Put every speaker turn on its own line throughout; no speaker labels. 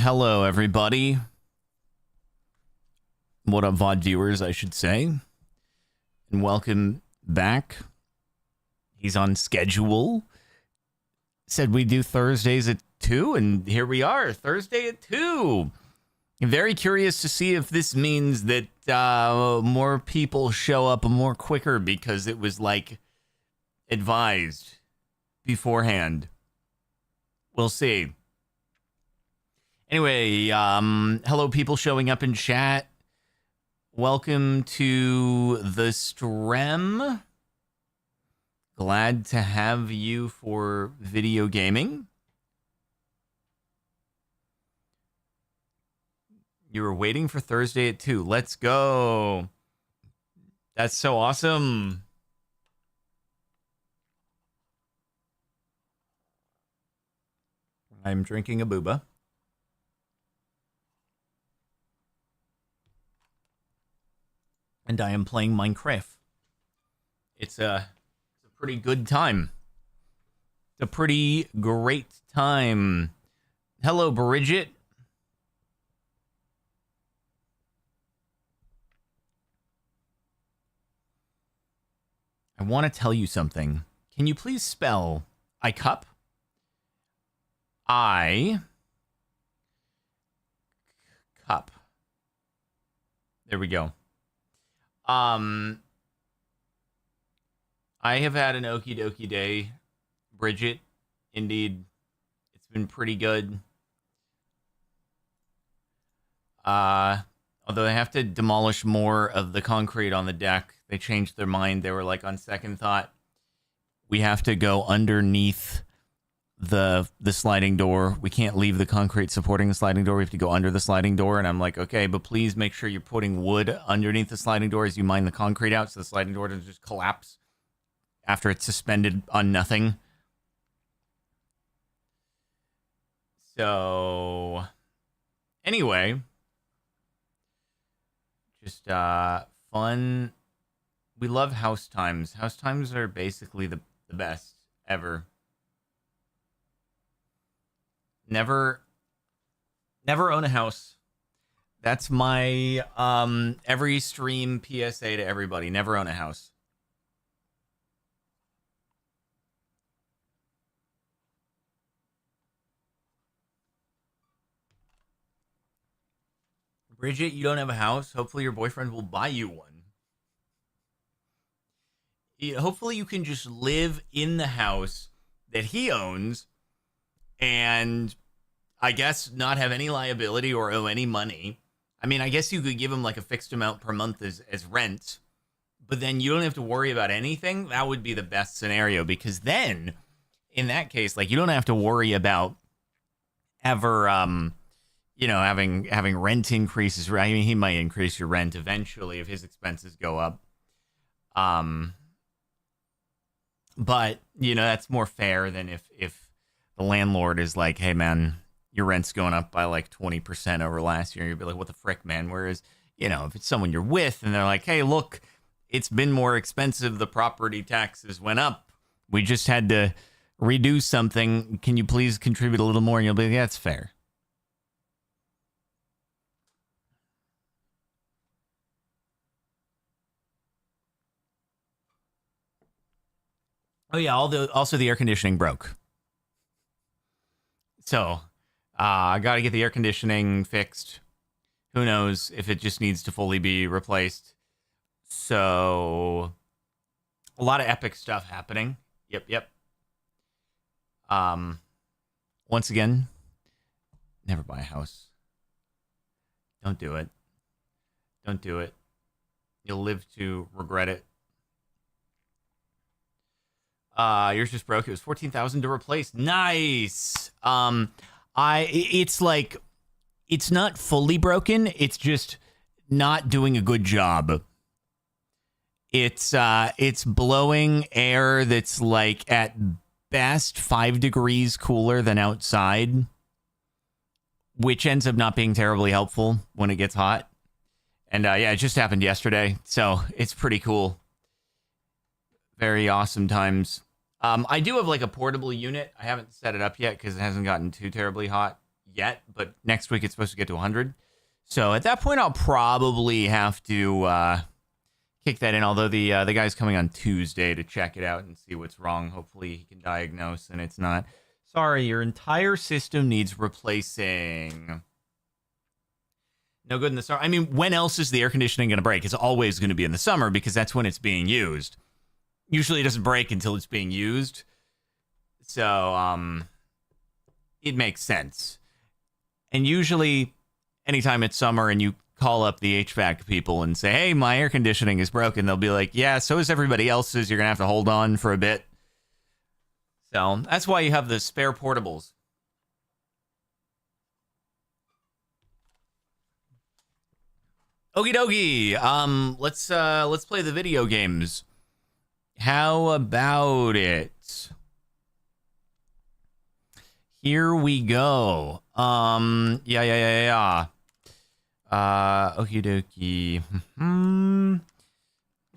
Hello, everybody. What up, VOD viewers, I should say. And welcome back. He's on schedule. Said we do Thursdays at 2, and here we are, Thursday at 2. I'm very curious to see if this means that more people show up more quicker because it was, like, advised beforehand. We'll see. Anyway, hello people showing up in chat. Welcome to the stream. Glad to have you for video gaming. You were waiting for Thursday at 2. Let's go. That's so awesome. I'm drinking a booba. And I am playing Minecraft. It's a pretty good time. It's a pretty great time. Hello, Bridget. I want to tell you something. Can you please spell I cup? I cup. There we go. I have had an okie dokie day, Bridget. Indeed, it's been pretty good. Although they have to demolish more of the concrete on the deck. They changed their mind. They were like, on second thought, we have to go underneath the sliding door. We can't leave the concrete supporting the sliding door. We have to go under the sliding door. And I'm like, okay, but please make sure you're putting wood underneath the sliding door as you mine the concrete out so the sliding door doesn't just collapse after it's suspended on nothing. So anyway, just fun. We love house times. House times are basically the best ever. Never own a house. That's my every stream PSA to everybody. Never own a house. Bridget, you don't have a house. Hopefully your boyfriend will buy you one. Hopefully you can just live in the house that he owns and I guess not have any liability or owe any money. I mean, I guess you could give him like a fixed amount per month as rent, but then you don't have to worry about anything. That would be the best scenario, because then in that case, like, you don't have to worry about ever, having rent increases, right? I mean, he might increase your rent eventually if his expenses go up. But, that's more fair than if the landlord is like, hey, man, your rent's going up by like 20% over last year. You'd be like, what the frick, man? Whereas, if it's someone you're with and they're like, hey, look, it's been more expensive. The property taxes went up. We just had to redo something. Can you please contribute a little more? And you'll be like, yeah, that's fair. Oh, yeah. Also, the air conditioning broke. So, I got to get the air conditioning fixed. Who knows if it just needs to fully be replaced. So, a lot of epic stuff happening. Yep. Once again, never buy a house. Don't do it. Don't do it. You'll live to regret it. Yours just broke. It was $14,000 to replace. Nice. It's like, it's not fully broken. It's just not doing a good job. It's blowing air that's like at best 5 degrees cooler than outside, which ends up not being terribly helpful when it gets hot. And it just happened yesterday, so it's pretty cool. Very awesome times. I do have like a portable unit. I haven't set it up yet because it hasn't gotten too terribly hot yet, but next week it's supposed to get to 100. So at that point, I'll probably have to kick that in, although the guy's coming on Tuesday to check it out and see what's wrong. Hopefully he can diagnose and it's not. Sorry, your entire system needs replacing. No good in the summer. I mean, when else is the air conditioning going to break? It's always going to be in the summer because that's when it's being used. Usually it doesn't break until it's being used. So, it makes sense. And usually, anytime it's summer and you call up the HVAC people and say, hey, my air conditioning is broken, they'll be like, yeah, so is everybody else's. You're going to have to hold on for a bit. So, that's why you have the spare portables. Okie dokie. Let's play the video games. How about it? Here we go. Yeah. Okie dokie.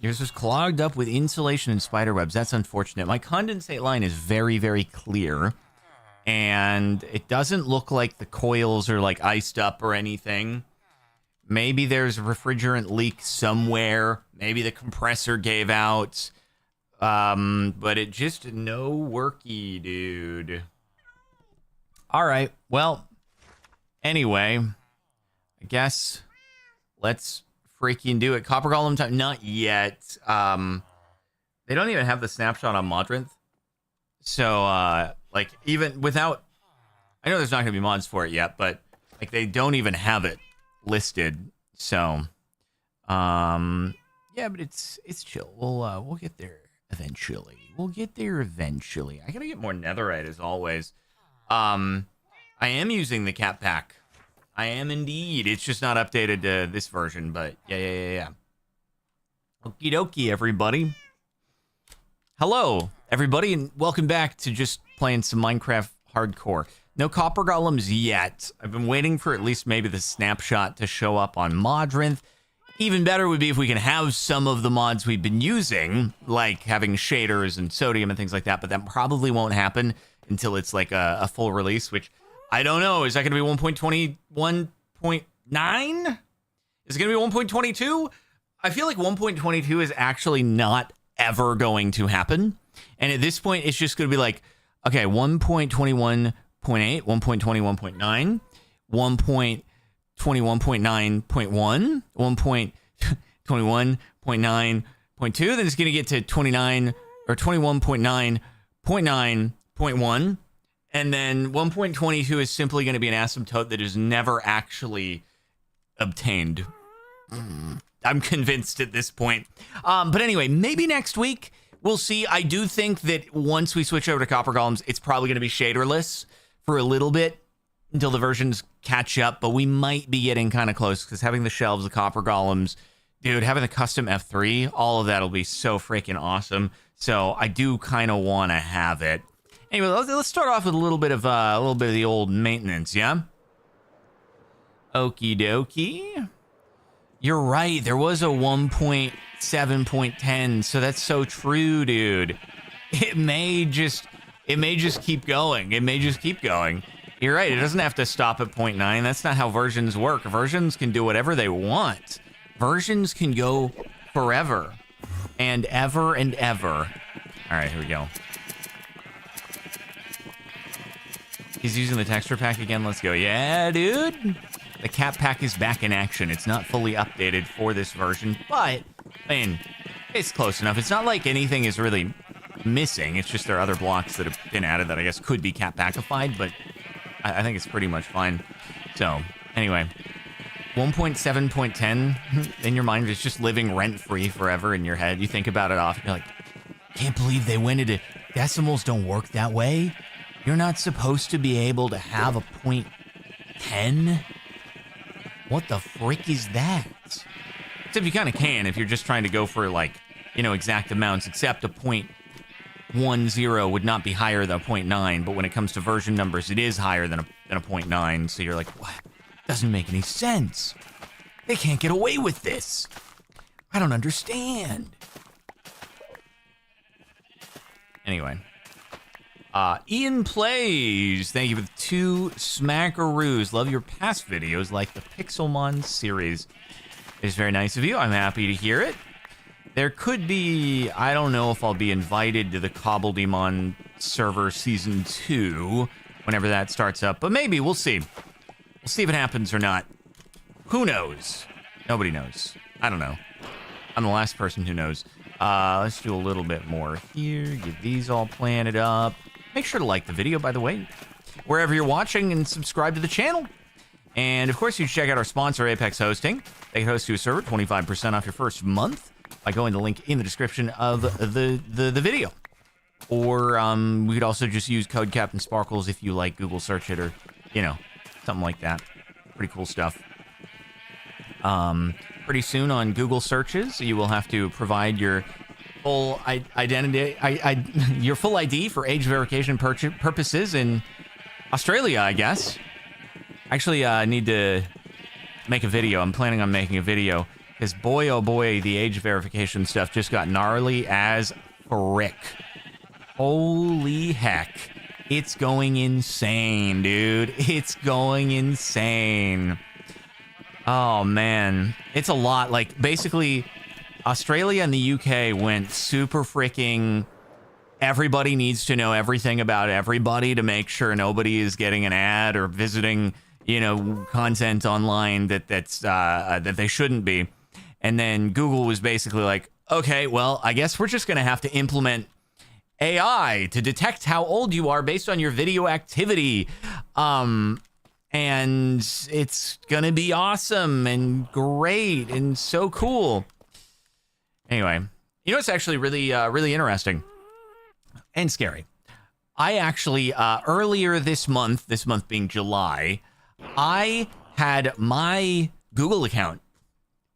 Yours was clogged up with insulation and spider webs. That's unfortunate. My condensate line is very, very clear. And it doesn't look like the coils are like iced up or anything. Maybe there's a refrigerant leak somewhere. Maybe the compressor gave out. But it just no worky, dude. All right. Well, anyway, I guess let's freaking do it. Copper Golem time. Not yet. They don't even have the snapshot on Modrinth. So, like, even without... I know there's not going to be mods for it yet, but, like, they don't even have it listed. So, yeah, but it's chill. We'll get there eventually. I gotta get more netherite as always. I am using the cat pack. I am indeed. It's just not updated to this version, but yeah. Okie dokie, everybody. Hello, everybody, and welcome back to just playing some Minecraft hardcore. No copper golems yet. I've been waiting for at least maybe the snapshot to show up on Modrinth. Even better would be if we can have some of the mods we've been using, like having shaders and sodium and things like that, but that probably won't happen until it's like a full release, which I don't know. Is that going to be 1.21.9? Is it going to be 1.22? I feel like 1.22 is actually not ever going to happen. And at this point, it's just going to be like, okay, 1.21.8, 1.21.9, 1.21.9.1, 1.21.9.2, then it's going to get to 29 or 21.9.9.1, and then 1.22 is simply going to be an asymptote that is never actually obtained. I'm convinced at this point. But anyway, maybe next week we'll see. I do think that once we switch over to copper golems, it's probably going to be shaderless for a little bit until the versions catch up, but we might be getting kind of close because having the shelves, the copper golems, dude, having the custom F3, all of that will be so freaking awesome. So I do kind of want to have it. Anyway, let's start off with a little bit of the old maintenance, yeah? Okie dokie. You're right. There was a 1.7.10, so that's so true, dude. It may just keep going. You're right. It doesn't have to stop at 0.9. That's not how versions work. Versions can do whatever they want. Versions can go forever and ever and ever. All right, here we go. He's using the texture pack again. Let's go. Yeah, dude. The cat pack is back in action. It's not fully updated for this version, but, I mean, it's close enough. It's not like anything is really missing. It's just there are other blocks that have been added that I guess could be cat packified, but I think it's pretty much fine. So, anyway, 1.7.10 in your mind is just living rent-free forever in your head. You think about it often. You're like, can't believe they went into... Decimals don't work that way. You're not supposed to be able to have a 0.10? What the frick is that? Except you kind of can if you're just trying to go for, like, you know, exact amounts, except a 0.10 would not be higher than a 0.9, but when it comes to version numbers, it is higher than a 0.9, so you're like, what? Doesn't make any sense. They can't get away with this. I don't understand. Anyway. Ian Plays, thank you for the 2 smackaroos. Love your past videos like the Pixelmon series. It's very nice of you. I'm happy to hear it. There could be, I don't know if I'll be invited to the Cobbledemon server season 2 whenever that starts up, but maybe, we'll see. We'll see if it happens or not. Who knows? Nobody knows. I don't know. I'm the last person who knows. Let's do a little bit more here. Get these all planted up. Make sure to like the video, by the way, wherever you're watching, and subscribe to the channel. And, of course, you should check out our sponsor, Apex Hosting. They can host you a server, 25% off your first month by going to the link in the description of the video. Or we could also just use code Captain Sparkles if you like Google search it, or, you know, something like that. Pretty cool stuff. Pretty soon on Google searches, you will have to provide your full identity, your full ID for age verification purposes in Australia, I guess. Actually, I need to make a video. I'm planning on making a video because boy, oh boy, the age verification stuff just got gnarly as frick. Holy heck. It's going insane, dude. It's going insane. Oh, man. It's a lot. Like, basically, Australia and the UK went super freaking... Everybody needs to know everything about everybody to make sure nobody is getting an ad or visiting, you know, content online that they shouldn't be. And then Google was basically like, okay, well, I guess we're just going to have to implement AI to detect how old you are based on your video activity. And it's going to be awesome and great and so cool. Anyway, you know, it's actually really, really interesting and scary. I actually, earlier this month being July, I had my Google account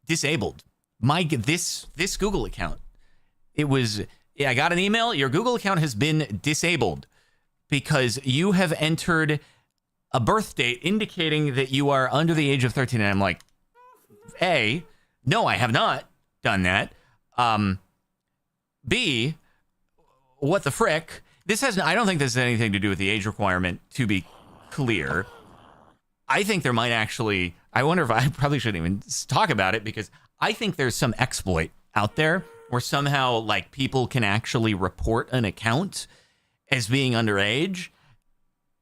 disabled. This Google account. It was... Yeah, I got an email. Your Google account has been disabled because you have entered a birth date indicating that you are under the age of 13. And I'm like, A, no, I have not done that. B, what the frick? I don't think this has anything to do with the age requirement, to be clear. I think there might actually, I wonder if I probably shouldn't even talk about it, because I think there's some exploit out there where somehow, like, people can actually report an account as being underage,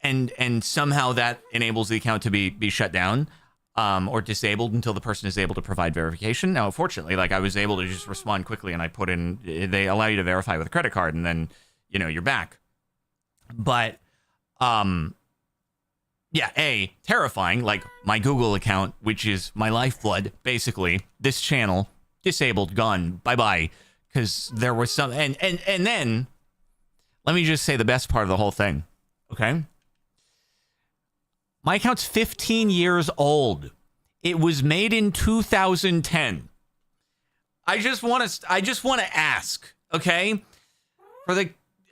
and somehow that enables the account to be shut down or disabled until the person is able to provide verification. Now, fortunately, like, I was able to just respond quickly, and I put in, they allow you to verify with a credit card, and then, you know, you're back. But, yeah, terrifying, like, my Google account, which is my lifeblood, basically, this channel, disabled, gone, bye-bye, because there was some, and then, let me just say the best part of the whole thing, okay? My account's 15 years old. It was made in 2010. I just want to ask, okay?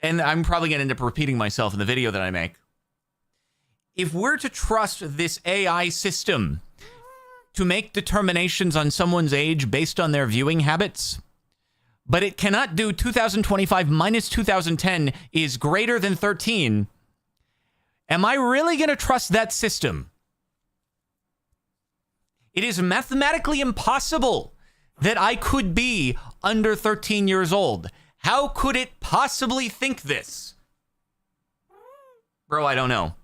And I'm probably going to end up repeating myself in the video that I make. If we're to trust this AI system to make determinations on someone's age based on their viewing habits, but it cannot do 2025 minus 2010 is greater than 13, am I really going to trust that system? It is mathematically impossible that I could be under 13 years old. How could it possibly think this? Bro, I don't know.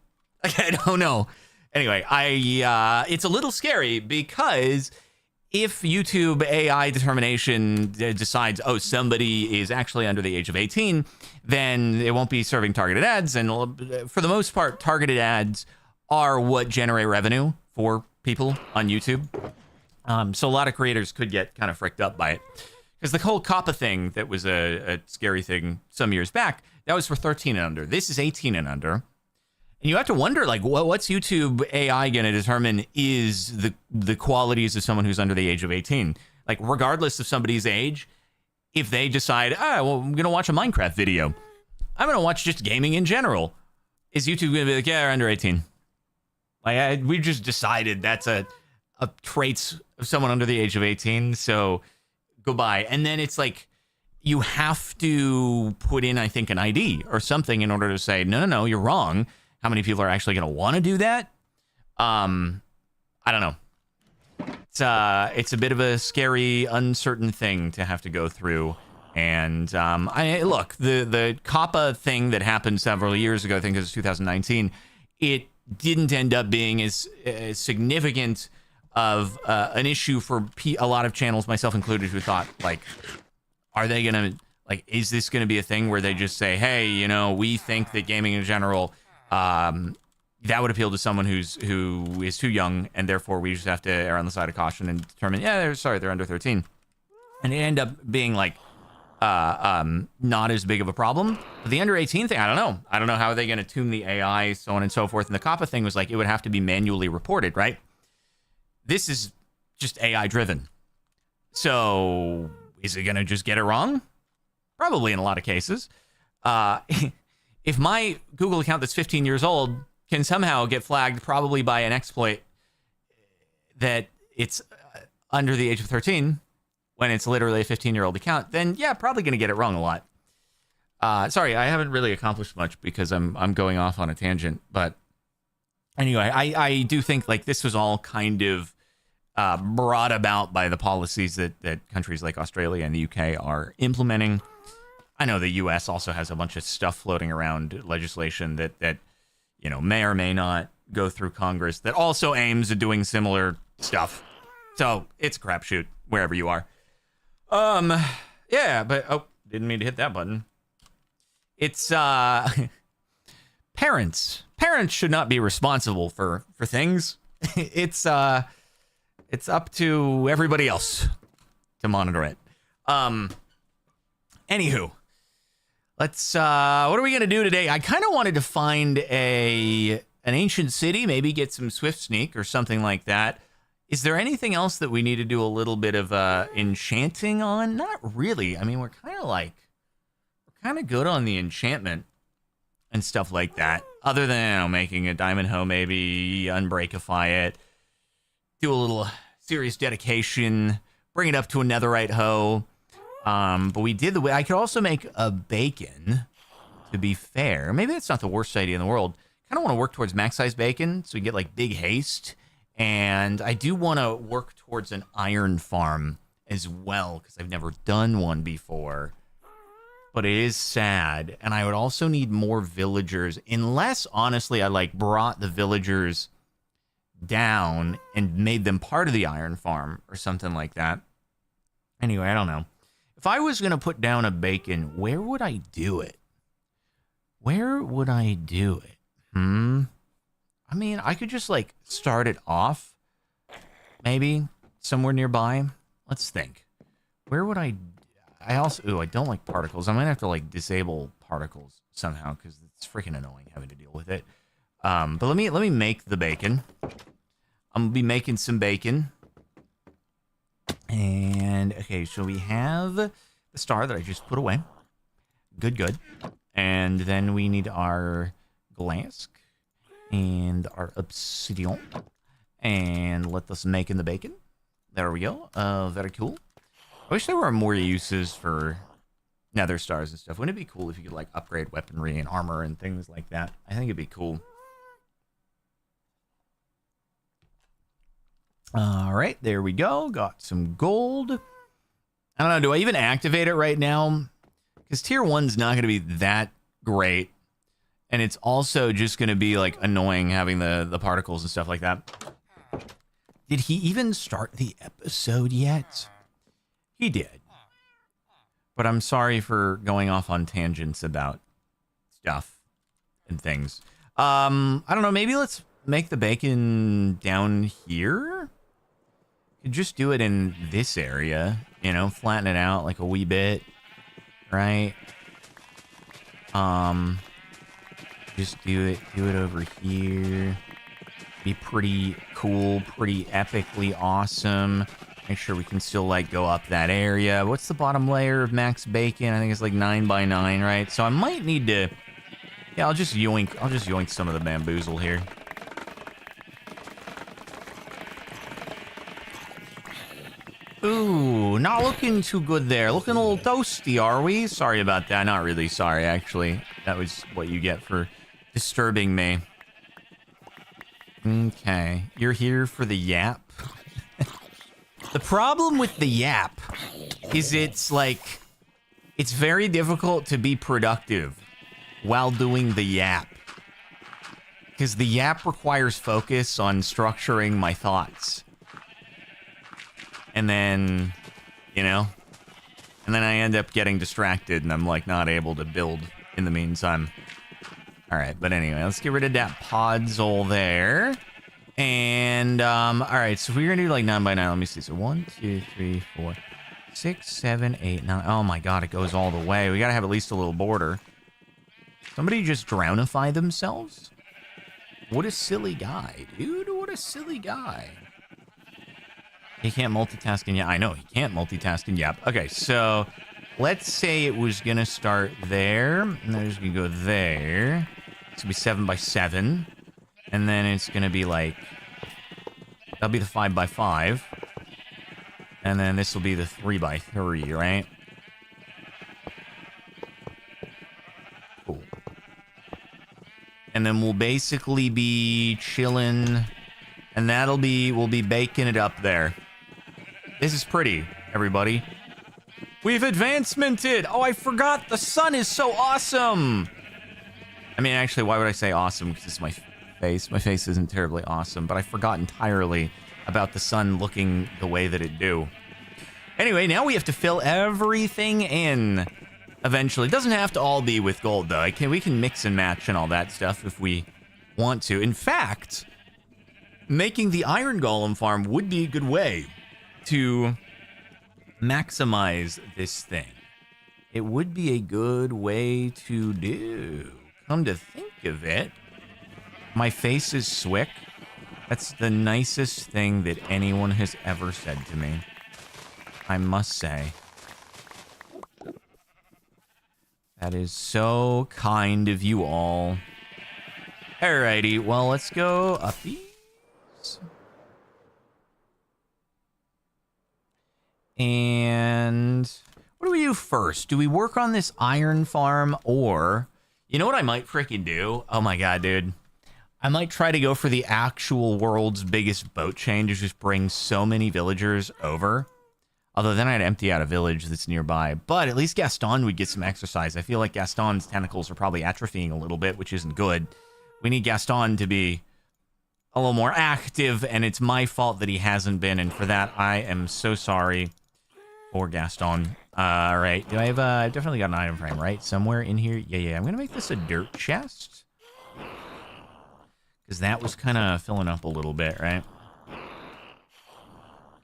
I don't know. Anyway, it's a little scary, because if YouTube AI determination decides, oh, somebody is actually under the age of 18, then it won't be serving targeted ads. And for the most part, targeted ads are what generate revenue for people on YouTube. So a lot of creators could get kind of fricked up by it. Because the whole COPPA thing that was a scary thing some years back, that was for 13 and under. This is 18 and under. And you have to wonder, like, what's YouTube AI going to determine is the qualities of someone who's under the age of 18? Like, regardless of somebody's age, if they decide, well, I'm going to watch a Minecraft video, I'm going to watch just gaming in general, is YouTube going to be like, yeah, you're under 18? Like, we just decided that's a traits of someone under the age of 18, so goodbye. And then it's like, you have to put in, I think, an ID or something in order to say, no, you're wrong. How many people are actually going to want to do that? I don't know. It's a bit of a scary, uncertain thing to have to go through. And look, the COPPA thing that happened several years ago, I think it was 2019, it didn't end up being as significant of an issue for a lot of channels, myself included, who thought, like, are they going to, like, is this going to be a thing where they just say, hey, you know, we think that gaming in general, that would appeal to someone who is too young, and therefore we just have to err on the side of caution and determine, yeah, they're under 13. And it ended up being, like, not as big of a problem. But the under 18 thing, I don't know. I don't know how they're going to tune the AI, so on and so forth. And the COPPA thing was like, it would have to be manually reported, right? This is just AI driven. So is it going to just get it wrong? Probably in a lot of cases. If my Google account that's 15 years old can somehow get flagged probably by an exploit that it's under the age of 13, when it's literally a 15-year-old account, then yeah, probably going to get it wrong a lot. Sorry, I haven't really accomplished much because I'm going off on a tangent. But anyway, I do think, like, this was all kind of brought about by the policies that countries like Australia and the UK are implementing. I know the US also has a bunch of stuff floating around, legislation that you know, may or may not go through Congress, that also aims at doing similar stuff. So it's a crapshoot wherever you are. Yeah, but didn't mean to hit that button. It's parents should not be responsible for things. It's up to everybody else to monitor it. Anywho, let's what are we gonna do today? I kind of wanted to find an ancient city, maybe get some Swift Sneak or something like that. Is there anything else that we need to do a little bit of enchanting on? Not really. I mean, we're kind of good on the enchantment and stuff like that. Other than, you know, making a diamond hoe, maybe unbreakify it, do a little serious dedication, bring it up to a netherite hoe. But we did the way. I could also make a bacon. To be fair, maybe that's not the worst idea in the world. Kind of want to work towards max size bacon so we get like big haste. And I do want to work towards an iron farm as well, because I've never done one before. But it is sad. And I would also need more villagers, unless, honestly, I like brought the villagers down and made them part of the iron farm or something like that. Anyway, I don't know. If I was going to put down a bacon, where would I do it? Where would I do it? I mean, I could just, like, start it off, maybe, somewhere nearby. Let's think. Where would I also, I don't like particles. I might have to, like, disable particles somehow, because it's freaking annoying having to deal with it. But let me make the bacon. I'm going to be making some bacon. And, okay, so we have the star that I just put away. Good. And then we need our glass. And our obsidian. And let us make in the bacon. There we go. Very cool. I wish there were more uses for nether stars and stuff. Wouldn't it be cool if you could, like, upgrade weaponry and armor and things like that? I think it'd be cool. All right, there we go. Got some gold. I don't know. Do I even activate it right now? Because tier 1's not going to be that great. And it's also just going to be, like, annoying having the particles and stuff like that. Did he even start the episode yet? He did. But I'm sorry for going off on tangents about stuff and things. I don't know. Maybe let's make the bacon down here. Could just do it in this area. You know, flatten it out like a wee bit. Right? Just do it over here. Be pretty cool, pretty epically awesome. Make sure we can still, like, go up that area. What's the bottom layer of max bacon? I think it's like 9 by 9, right? So I might need to, yeah, I'll just yoink some of the bamboozle here. Ooh, Ooh, not looking too good there. Looking a little toasty, are we? Sorry about that. Not really sorry, actually. That was what you get for disturbing me. Okay. You're here for the yap? The problem with the yap is it's like... It's very difficult to be productive while doing the yap. Because the yap requires focus on structuring my thoughts. And then, you know, and then I end up getting distracted and I'm like not able to build in the meantime. All right, but anyway, let's get rid of that podzol there. And, all right, so we're gonna do like 9 by 9. Let me see. So 1, 2, 3, 4, 6, 7, 8, 9. Oh my God, it goes all the way. We gotta have at least a little border. Somebody just drownify themselves? What a silly guy, dude. What a silly guy. He can't multitask in yap. I know, he can't multitask in yap. Okay, so let's say it was going to start there. And then it's going to go there. It's going to be 7 by 7. And then it's going to be like... That'll be the 5 by 5. And then this will be the 3 by 3, right? Cool. And then we'll basically be chilling, and we'll be baking it up there. This is pretty, everybody. We've advancemented. Oh, I forgot. The sun is so awesome. I mean, actually, why would I say awesome? Because it's my face. My face isn't terribly awesome, but I forgot entirely about the sun looking the way that it do. Anyway, now we have to fill everything in. Eventually. It doesn't have to all be with gold, though. We can mix and match and all that stuff if we want to. In fact, making the iron golem farm would be a good way to maximize this thing. It would be a good way to do. Come to think of it, my face is swick. That's the nicest thing that anyone has ever said to me, I must say. That is so kind of you all. Alrighty, well, let's go up these. And what do we do first? Do we work on this iron farm, or... You know what I might freaking do? Oh my God, dude. I might try to go for the actual world's biggest boat chain to just bring so many villagers over. Although then I'd empty out a village that's nearby. But at least Gaston would get some exercise. I feel like Gaston's tentacles are probably atrophying a little bit, which isn't good. We need Gaston to be a little more active, and it's my fault that he hasn't been. And for that, I am so sorry for Gaston. All right. Do I have I've definitely got an item frame, right? Somewhere in here. Yeah. I'm going to make this a dirt chest. Because that was kind of filling up a little bit, right?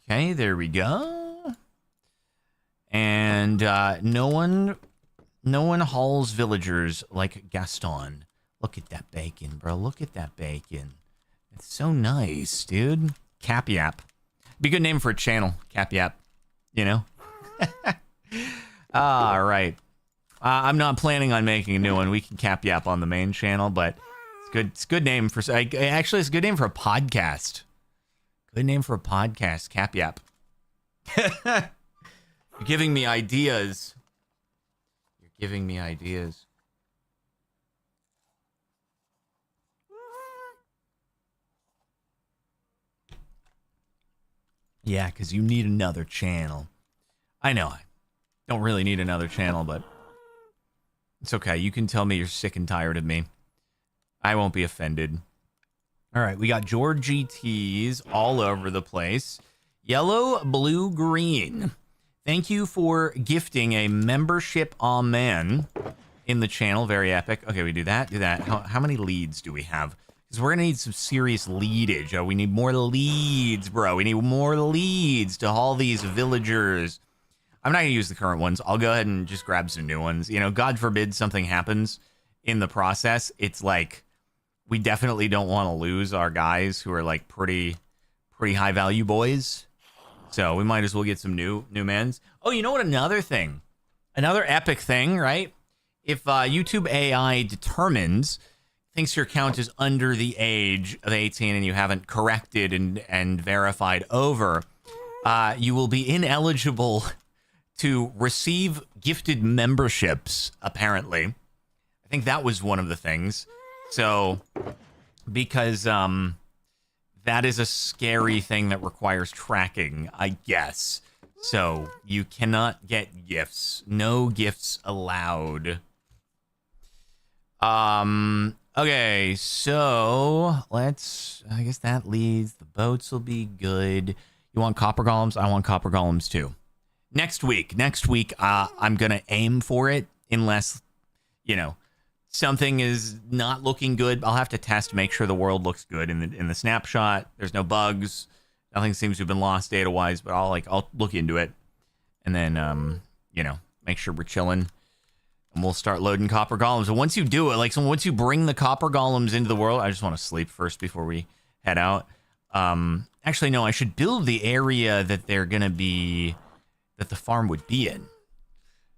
Okay, there we go. And no one hauls villagers like Gaston. Look at that bacon, bro. Look at that bacon. It's so nice, dude. Cap Yap. Be a good name for a channel. Cap Yap. You know? All right. I'm not planning on making a new one. We can Cap Yap on the main channel, but it's good. It's a good name for... Actually, it's a good name for a podcast. Good name for a podcast. Cap Yap. You're giving me ideas. You're giving me ideas. Yeah, because you need another channel. I know. I don't really need another channel, but it's okay. You can tell me you're sick and tired of me. I won't be offended. All right, we got George GTs all over the place. Yellow, blue, green. Thank you for gifting a membership amen in the channel. Very epic. Okay, we do that. Do that. How many leads do we have? Because we're going to need some serious leadage. Oh, we need more leads, bro. We need more leads to haul these villagers. I'm not going to use the current ones. I'll go ahead and just grab some new ones. You know, God forbid something happens in the process. It's like, we definitely don't want to lose our guys who are like pretty high value boys. So we might as well get some new men's. Oh, you know what? Another thing. Another epic thing, right? If YouTube AI thinks your account is under the age of 18 and you haven't corrected and verified over, you will be ineligible to receive gifted memberships, apparently. I think that was one of the things. So, because that is a scary thing that requires tracking, I guess. So, you cannot get gifts. No gifts allowed. Okay, so I guess that leads. The boats will be good. You want copper golems? I want copper golems too. Next week, I'm going to aim for it unless, something is not looking good. I'll have to test, make sure the world looks good in the snapshot. There's no bugs. Nothing seems to have been lost data-wise, but I'll look into it. And then, make sure we're chilling. And we'll start loading copper golems. And once you do it, once you bring the copper golems into the world, I just want to sleep first before we head out. Actually, no, I should build the area that they're going to be, that the farm would be in.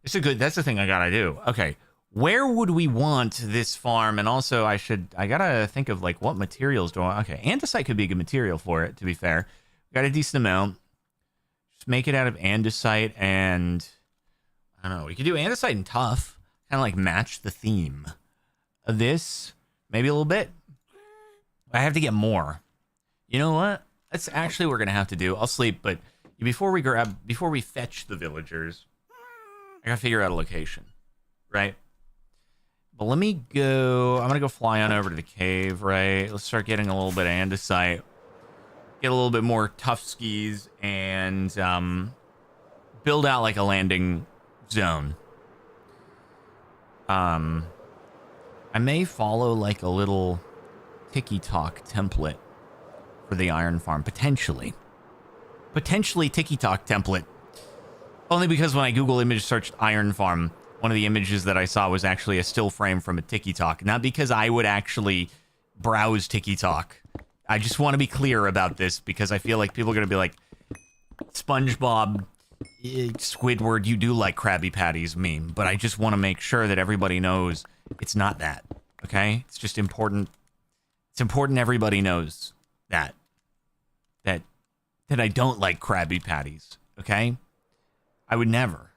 That's the thing I gotta do. Okay, where would we want this farm? And also, I gotta think of, what materials do I want? Okay, andesite could be a good material for it, to be fair. Got a decent amount. Just make it out of andesite and, I don't know, we could do andesite and tough. Kind of match the theme of this. Maybe a little bit. I have to get more. You know what? That's actually what we're going to have to do. I'll sleep, but before we fetch the villagers, I got to figure out a location, right? But let me go. I'm going to go fly on over to the cave, right? Let's start getting a little bit of andesite. Get a little bit more tough skis and build out a landing zone. I may follow a little Tiki-Talk template for the iron farm, potentially Tiki-Talk template, only because when I Google image searched iron farm, one of the images that I saw was actually a still frame from a Tiki-Talk, not because I would actually browse Tiki-Talk. I just want to be clear about this because I feel like people are going to be like, SpongeBob, Squidward, you do like Krabby Patties meme, but I just want to make sure that everybody knows it's not that, okay? It's just important. It's important everybody knows that I don't like Krabby Patties, okay? I would never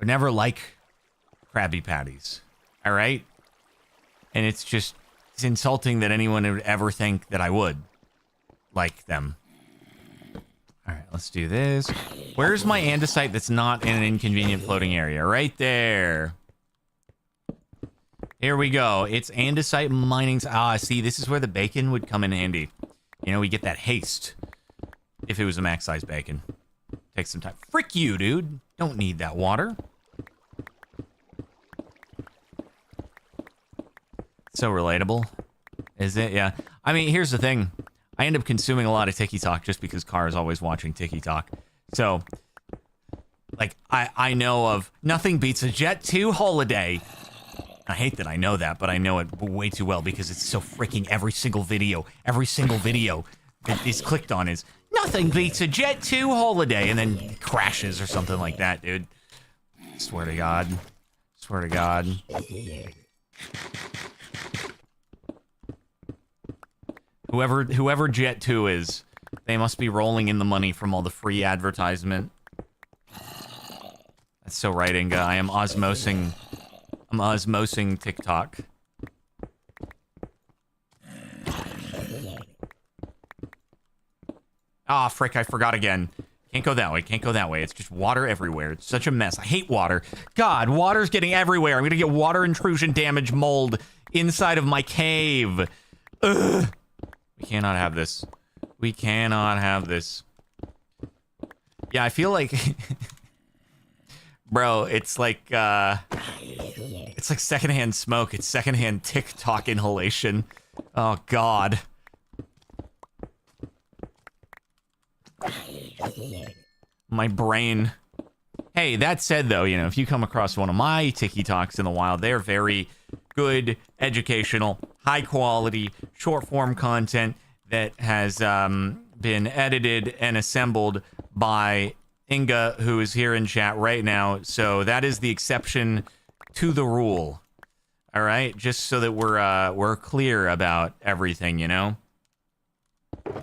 like Krabby Patties, all right? And it's insulting that anyone would ever think that I would like them. All right, let's do this. Where's my andesite that's not in an inconvenient floating area? Right there. Here we go. It's andesite mining. See, this is where the bacon would come in handy. We get that haste. If it was a max size bacon. Takes some time. Frick you, dude. Don't need that water. So relatable. Is it? Yeah. I mean, here's the thing. I end up consuming a lot of Tiki-Talk just because Car is always watching Tiki-Talk. So, I know of nothing beats a Jet 2 holiday. I hate that I know that, but I know it way too well because it's so freaking every single video that is clicked on is nothing beats a Jet 2 holiday, and then it crashes or something like that, dude. Swear to God. Swear to God. Whoever Jet 2 is, they must be rolling in the money from all the free advertisement. That's so right, Inga. I'm osmosing TikTok. Ah, frick, I forgot again. Can't go that way. It's just water everywhere. It's such a mess. I hate water. God, water's getting everywhere. I'm gonna get water intrusion damage mold inside of my cave. Ugh. We cannot have this. We cannot have this. Yeah, I feel like... Bro, it's like secondhand smoke. It's secondhand TikTok inhalation. Oh, God. My brain. Hey, that said, though, if you come across one of my Tiki-Talks in the wild, they're very good, educational, high-quality, short-form content that has been edited and assembled by Inga, who is here in chat right now. So that is the exception to the rule. All right, just so that we're clear about everything, Okay,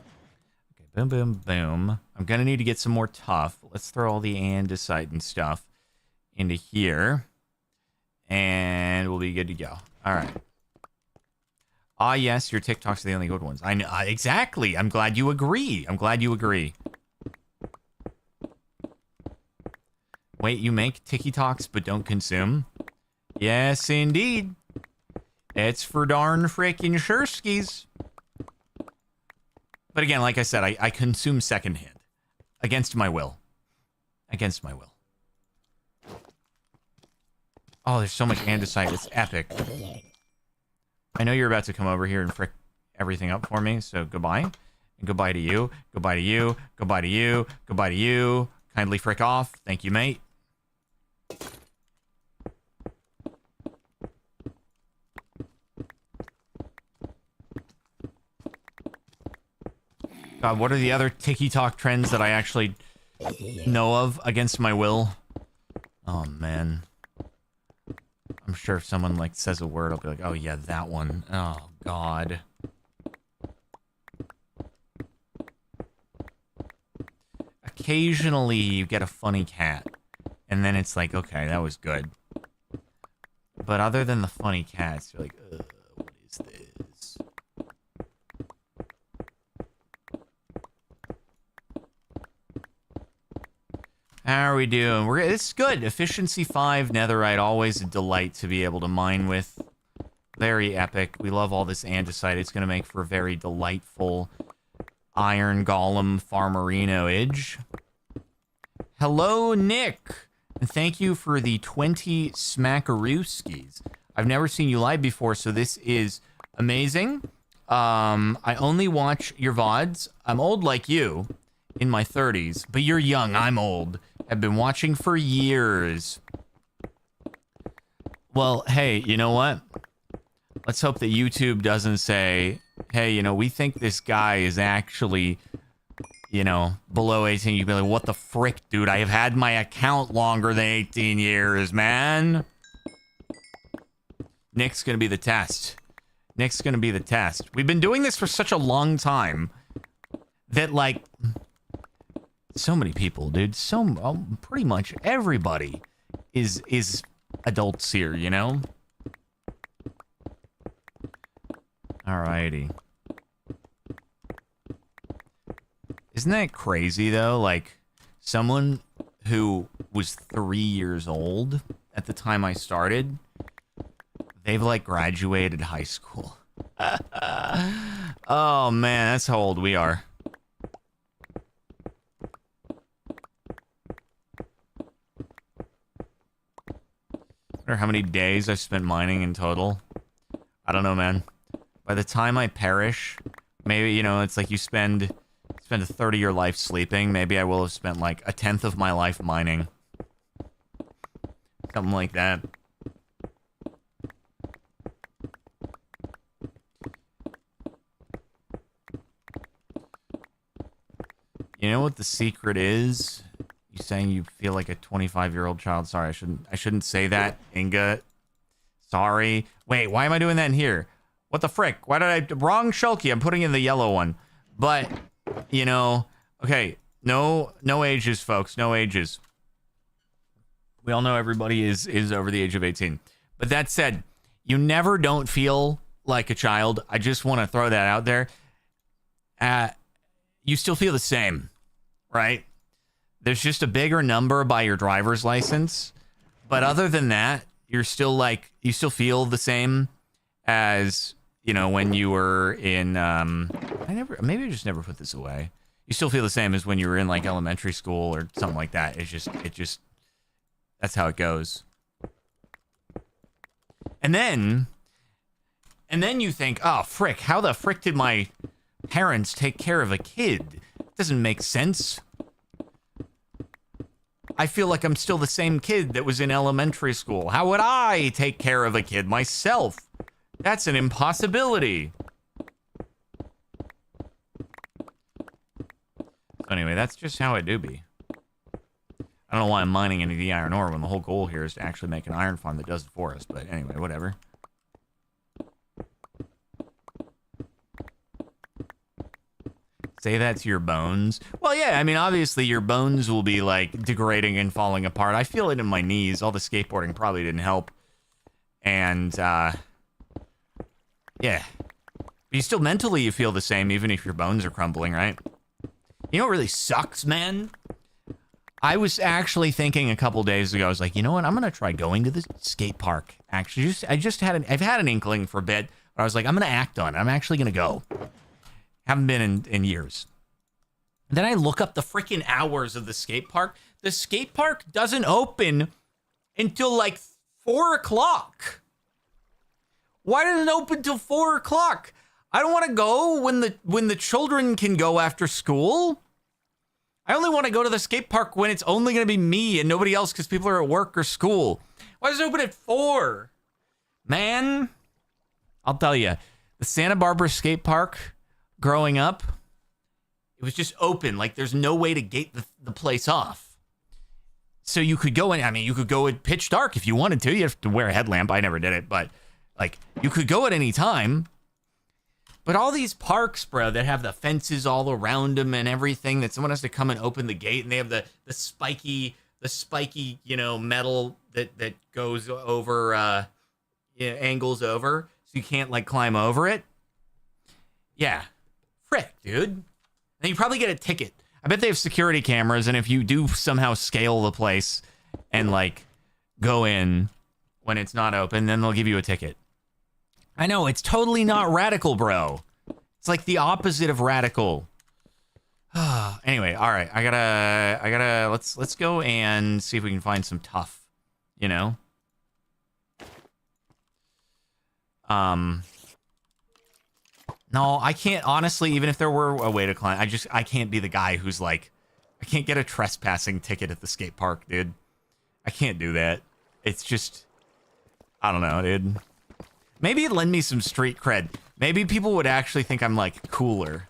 Boom, boom, boom. I'm going to need to get some more tough. Let's throw all the andesite and stuff into here. And we'll be good to go. All right. Ah, yes, your TikToks are the only good ones. I know. Exactly. I'm glad you agree. I'm glad you agree. Wait, you make TikToks but don't consume? Yes, indeed. It's for darn frickin' Shurskis. But again, like I said, I consume secondhand. Against my will. Against my will. Oh, there's so much andesite. It's epic. I know you're about to come over here and frick everything up for me, so goodbye. And goodbye to you. Goodbye to you. Goodbye to you. Goodbye to you. Kindly frick off. Thank you, mate. God, what are the other TikTok trends that I actually know of against my will? Oh, man. I'm sure if someone, like, says a word, I'll be like, oh, yeah, that one. Oh, God. Occasionally, you get a funny cat. And then it's like, okay, that was good. But other than the funny cats, you're like, what is this? How are we doing? It's good. Efficiency 5, netherite, always a delight to be able to mine with. Very epic. We love all this andesite. It's going to make for a very delightful iron golem farmerino-age. Hello, Nick. And thank you for the 20 smackarooskies. I've never seen you live before, so this is amazing. I only watch your VODs. I'm old like you, in my 30s, but you're young. I'm old. I've been watching for years. Well, hey, you know what? Let's hope that YouTube doesn't say, hey, you know, we think this guy is actually, you know, below 18. You'd be like, what the frick, dude? I have had my account longer than 18 years, man. Nick's gonna be the test. Nick's gonna be the test. We've been doing this for such a long time that, like, so many people, dude. Pretty much everybody is adults here, you know? Alrighty. Isn't that crazy, though? Like, someone who was 3 years old at the time I started, they've, like, graduated high school. Oh, man, that's how old we are. I wonder how many days I've spent mining in total. I don't know, man. By the time I perish, maybe, you know, it's like you spend a 30-year life sleeping. Maybe I will have spent like a 10th of my life mining. Something like that. You know what the secret is? You saying you feel like a 25-year-old child. Sorry, I shouldn't say that, Inga. Sorry. Wait, why am I doing that in here? What the frick? Why did I... Wrong Shulky. I'm putting in the yellow one. But, you know... Okay, no ages, folks. No ages. We all know everybody is over the age of 18. But that said, you never don't feel like a child. I just want to throw that out there. You still feel the same, right? There's just a bigger number by your driver's license. But other than that, you're still like... You still feel the same as... You know, when you were in, maybe I just never put this away. You still feel the same as when you were in, like, elementary school or something like that. It just, that's how it goes. And then you think, oh, frick, how the frick did my parents take care of a kid? It doesn't make sense. I feel like I'm still the same kid that was in elementary school. How would I take care of a kid myself? That's an impossibility. Anyway, that's just how it do be. I don't know why I'm mining any of the iron ore when the whole goal here is to actually make an iron farm that does it for us. But anyway, whatever. Say that to your bones. Well, yeah, I mean, obviously your bones will be like degrading and falling apart. I feel it in my knees. All the skateboarding probably didn't help. And, yeah. You still mentally you feel the same even if your bones are crumbling, right? You know what really sucks, man? I was actually thinking a couple days ago, I was like, you know what? I'm going to try going to the skate park. Actually, I've had an inkling for a bit, but I was like, I'm going to act on it. I'm actually going to go. Haven't been in years. Then I look up the freaking hours of the skate park. The skate park doesn't open until like 4 o'clock. Why doesn't it open till 4 o'clock? I don't want to go when the children can go after school. I only want to go to the skate park when it's only going to be me and nobody else because people are at work or school. Why does it open at 4? Man, I'll tell you, the Santa Barbara skate park growing up, it was just open. Like, there's no way to gate the place off. So you could go in, I mean, you could go at pitch dark if you wanted to. You have to wear a headlamp. I never did it, but, like, you could go at any time. But all these parks, bro, that have the fences all around them and everything, that someone has to come and open the gate, and they have the spiky, you know, metal that goes over, angles over, so you can't, like, climb over it. Yeah. Frick, dude. And you probably get a ticket. I bet they have security cameras, and if you do somehow scale the place and, like, go in when it's not open, then they'll give you a ticket. I know, it's totally not radical, bro. It's like the opposite of radical. Anyway, all right. I gotta, let's go and see if we can find some tough, you know? No, I can't, honestly, even if there were a way to climb, I can't be the guy who's like, I can't get a trespassing ticket at the skate park, dude. I can't do that. It's just, I don't know, dude. Maybe it'd lend me some street cred. Maybe people would actually think I'm, like, cooler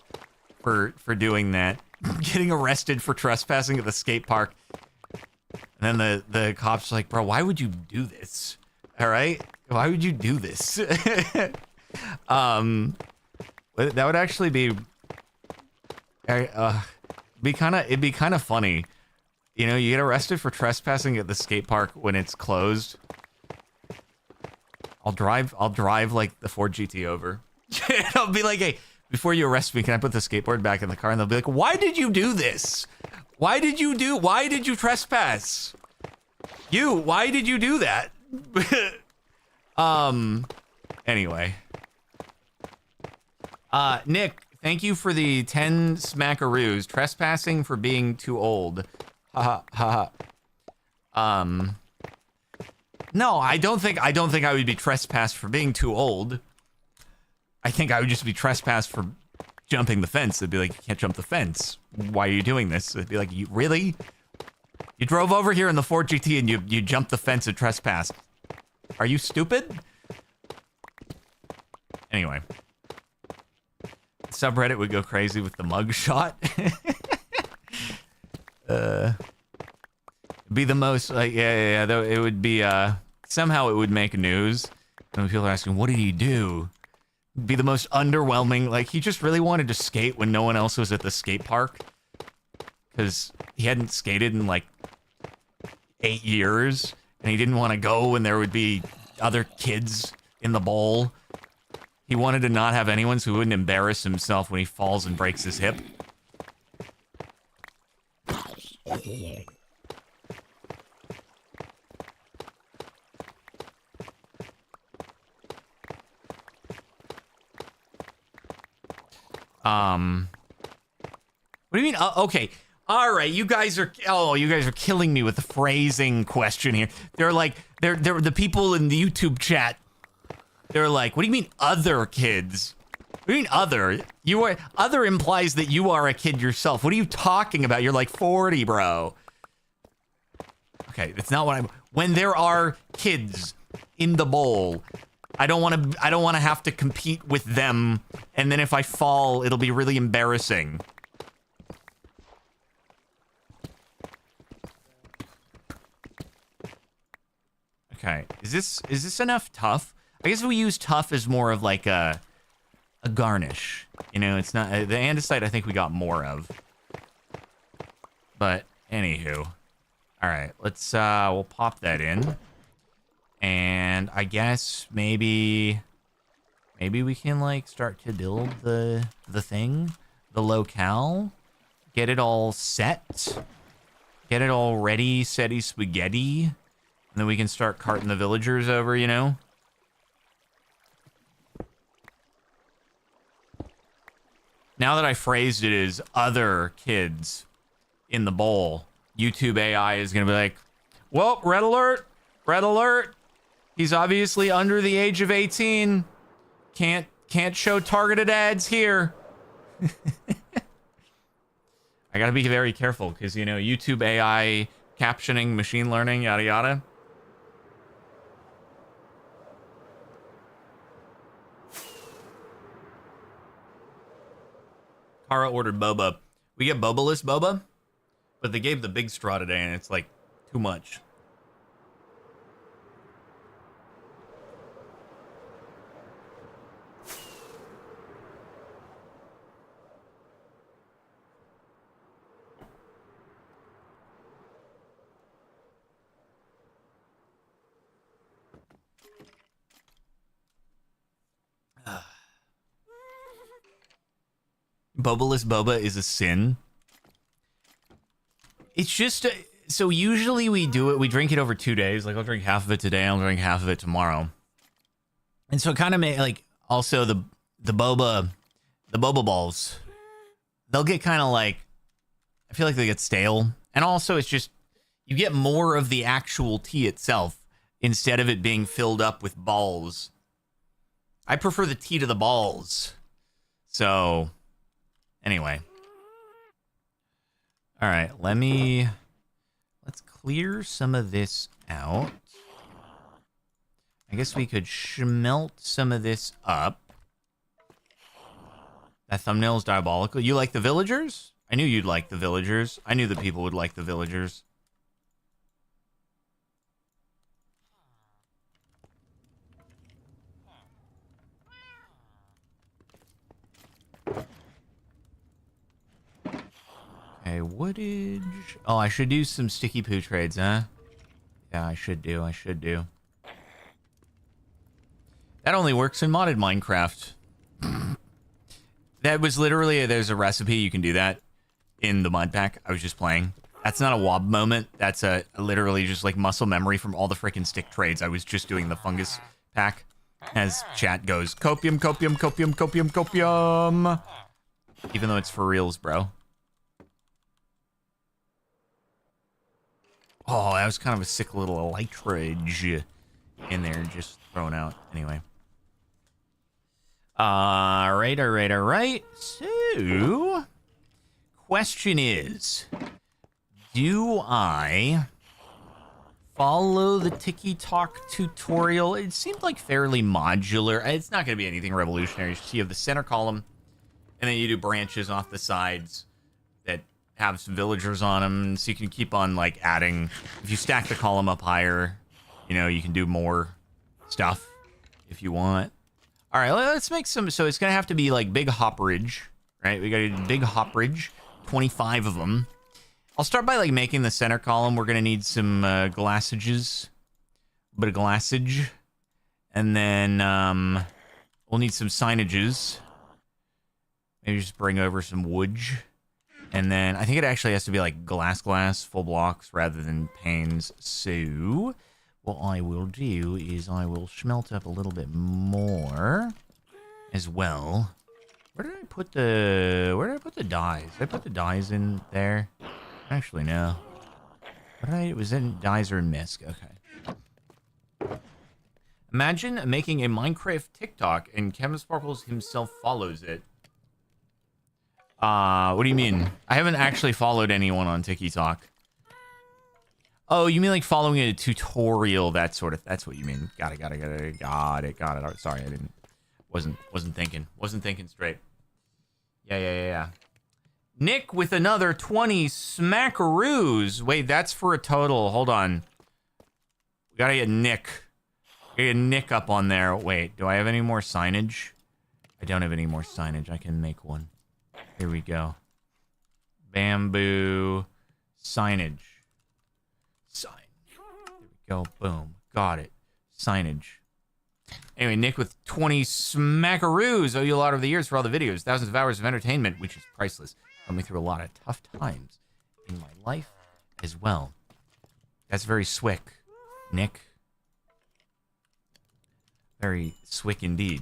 for doing that. Getting arrested for trespassing at the skate park. And then the cops are like, bro, why would you do this? All right? Why would you do this? That would actually be, it'd be kind of funny. You know, you get arrested for trespassing at the skate park when it's closed. I'll drive like the Ford GT over. I'll be like, hey, before you arrest me, can I put the skateboard back in the car? And they'll be like, why did you do this? Why did you trespass? Why did you do that? Anyway. Nick, thank you for the 10 smackaroos. Trespassing for being too old. Ha ha ha. No, I don't think I would be trespassed for being too old. I think I would just be trespassed for jumping the fence. They'd be like, you can't jump the fence. Why are you doing this? It'd be like, you really? You drove over here in the Ford GT and you jumped the fence and trespassed. Are you stupid? Anyway. Subreddit would go crazy with the mug shot. Be the most, like, yeah, though it would be, somehow it would make news. And people are asking, what did he do? Be the most underwhelming, like, he just really wanted to skate when no one else was at the skate park. Because he hadn't skated in, like, 8 years. And he didn't want to go when there would be other kids in the bowl. He wanted to not have anyone so he wouldn't embarrass himself when he falls and breaks his hip. What do you mean? Okay. All right. You guys are killing me with the phrasing question here. They're like, they're the people in the YouTube chat. They're like, what do you mean other kids? What do you mean other? Other implies that you are a kid yourself. What are you talking about? You're like 40, bro. Okay, that's not what when there are kids in the bowl, I don't want to have to compete with them, and then if I fall, it'll be really embarrassing. Okay, is this enough tough? I guess we use tough as more of like a a garnish. You know, it's not... the andesite, I think we got more of. But, anywho. Alright, let's, we'll pop that in. And I guess maybe we can, like, start to build the thing. The locale. Get it all set. Get it all ready, setty spaghetti. And then we can start carting the villagers over, you know? Now that I phrased it as other kids in the bowl, YouTube AI is going to be like, well, red alert, red alert. He's obviously under the age of 18. Can't show targeted ads here. I gotta be very careful because, you know, YouTube AI captioning, machine learning, yada yada. Kara ordered boba. We get boba-less boba, but they gave the big straw today and it's like too much. Boba-less boba is a sin. It's just... so usually we do it, we drink it over 2 days. Like, I'll drink half of it today, I'll drink half of it tomorrow. And so it kind of like, also the boba balls, they'll get kind of like, I feel like they get stale. And also it's just, you get more of the actual tea itself instead of it being filled up with balls. I prefer the tea to the balls. So... anyway. All right, let's clear some of this out. I guess we could smelt some of this up. That thumbnail is diabolical. You like the villagers? I knew you'd like the villagers. I knew that people would like the villagers. Okay, woodage. Oh, I should do some sticky poo trades, huh? Yeah, I should do. That only works in modded Minecraft. That was literally, there's a recipe, you can do that in the mod pack. I was just playing. That's not a WOB moment. That's a literally just like muscle memory from all the freaking stick trades. I was just doing the fungus pack. As chat goes, copium, copium, copium, copium, copium. Even though it's for reals, bro. Oh, that was kind of a sick little elytrage in there, just thrown out. Anyway. All right. So, question is, do I follow the TikTok tutorial? It seemed like fairly modular. It's not going to be anything revolutionary. So you have the center column, and then you do branches off the sides that have some villagers on them, so you can keep on like adding. If you stack the column up higher, you know, you can do more stuff if you want. All right, let's make some. So it's gonna have to be like big hopperage, right? We got a big hopperage, 25 of them. I'll start by like making the center column. We're gonna need some glassages, a bit of glassage, and then we'll need some signages. Maybe just bring over some wood. And then I think it actually has to be like glass, full blocks rather than panes. So what I will do is I will smelt up a little bit more as well. Where did I put the dyes? Did I put the dyes in there? Actually, no. Was it dyes or misc? Okay. Imagine making a Minecraft TikTok and Kevin Sparkles himself follows it. What do you mean? I haven't actually followed anyone on TikTok. Oh, you mean like following a tutorial, that sort of, that's what you mean. Got it. All right, sorry, wasn't thinking straight. Yeah. Nick with another 20 smackaroos. Wait, that's for a total. Hold on. We gotta get Nick. Get Nick up on there. Wait, do I have any more signage? I don't have any more signage. I can make one. Here we go. Bamboo signage. Sign. There we go. Boom. Got it. Signage. Anyway, Nick with 20 smackaroos. Owe you a lot over the years for all the videos. Thousands of hours of entertainment, which is priceless. Helped me through a lot of tough times in my life as well. That's very swick, Nick. Very swick indeed.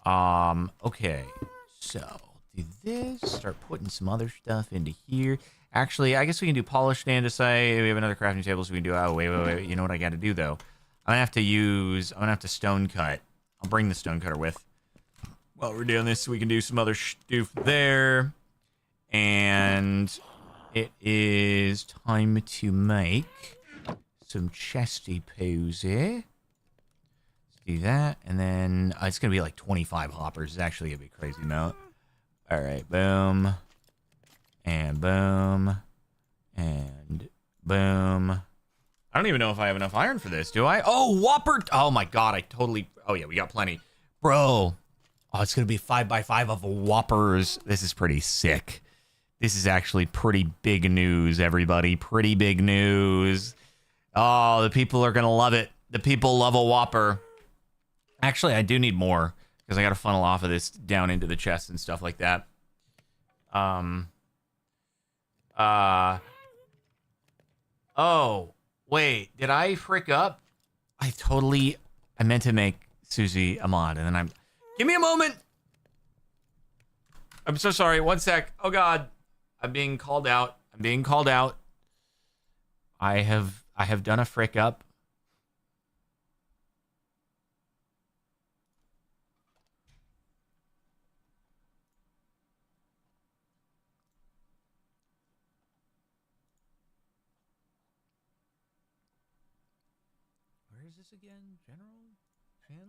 Okay. So, do this. Start putting some other stuff into here. Actually, I guess we can do polished andesite. We have another crafting table, so we can do... Oh, wait. You know what I got to do, though? I'm going to have to stone cut. I'll bring the stone cutter with. While we're doing this, we can do some other stuff there. And it is time to make some chesty posy. Do that, and then it's gonna be like 25 hoppers. It's actually gonna be a crazy amount. All right, boom, and boom, and boom. I don't even know if I have enough iron for this. Do I? Oh, whopper! Oh my god, I totally. Oh yeah, we got plenty, bro. Oh, it's gonna be 5x5 of whoppers. This is pretty sick. This is actually pretty big news, everybody. Pretty big news. Oh, the people are gonna love it. The people love a whopper. Actually, I do need more because I got to funnel off of this down into the chest and stuff like that. Oh, wait, did I frick up? I meant to make Susie a mod, and then give me a moment. I'm so sorry. One sec. Oh God, I'm being called out. I have done a frick up. Is this again? General? Channel?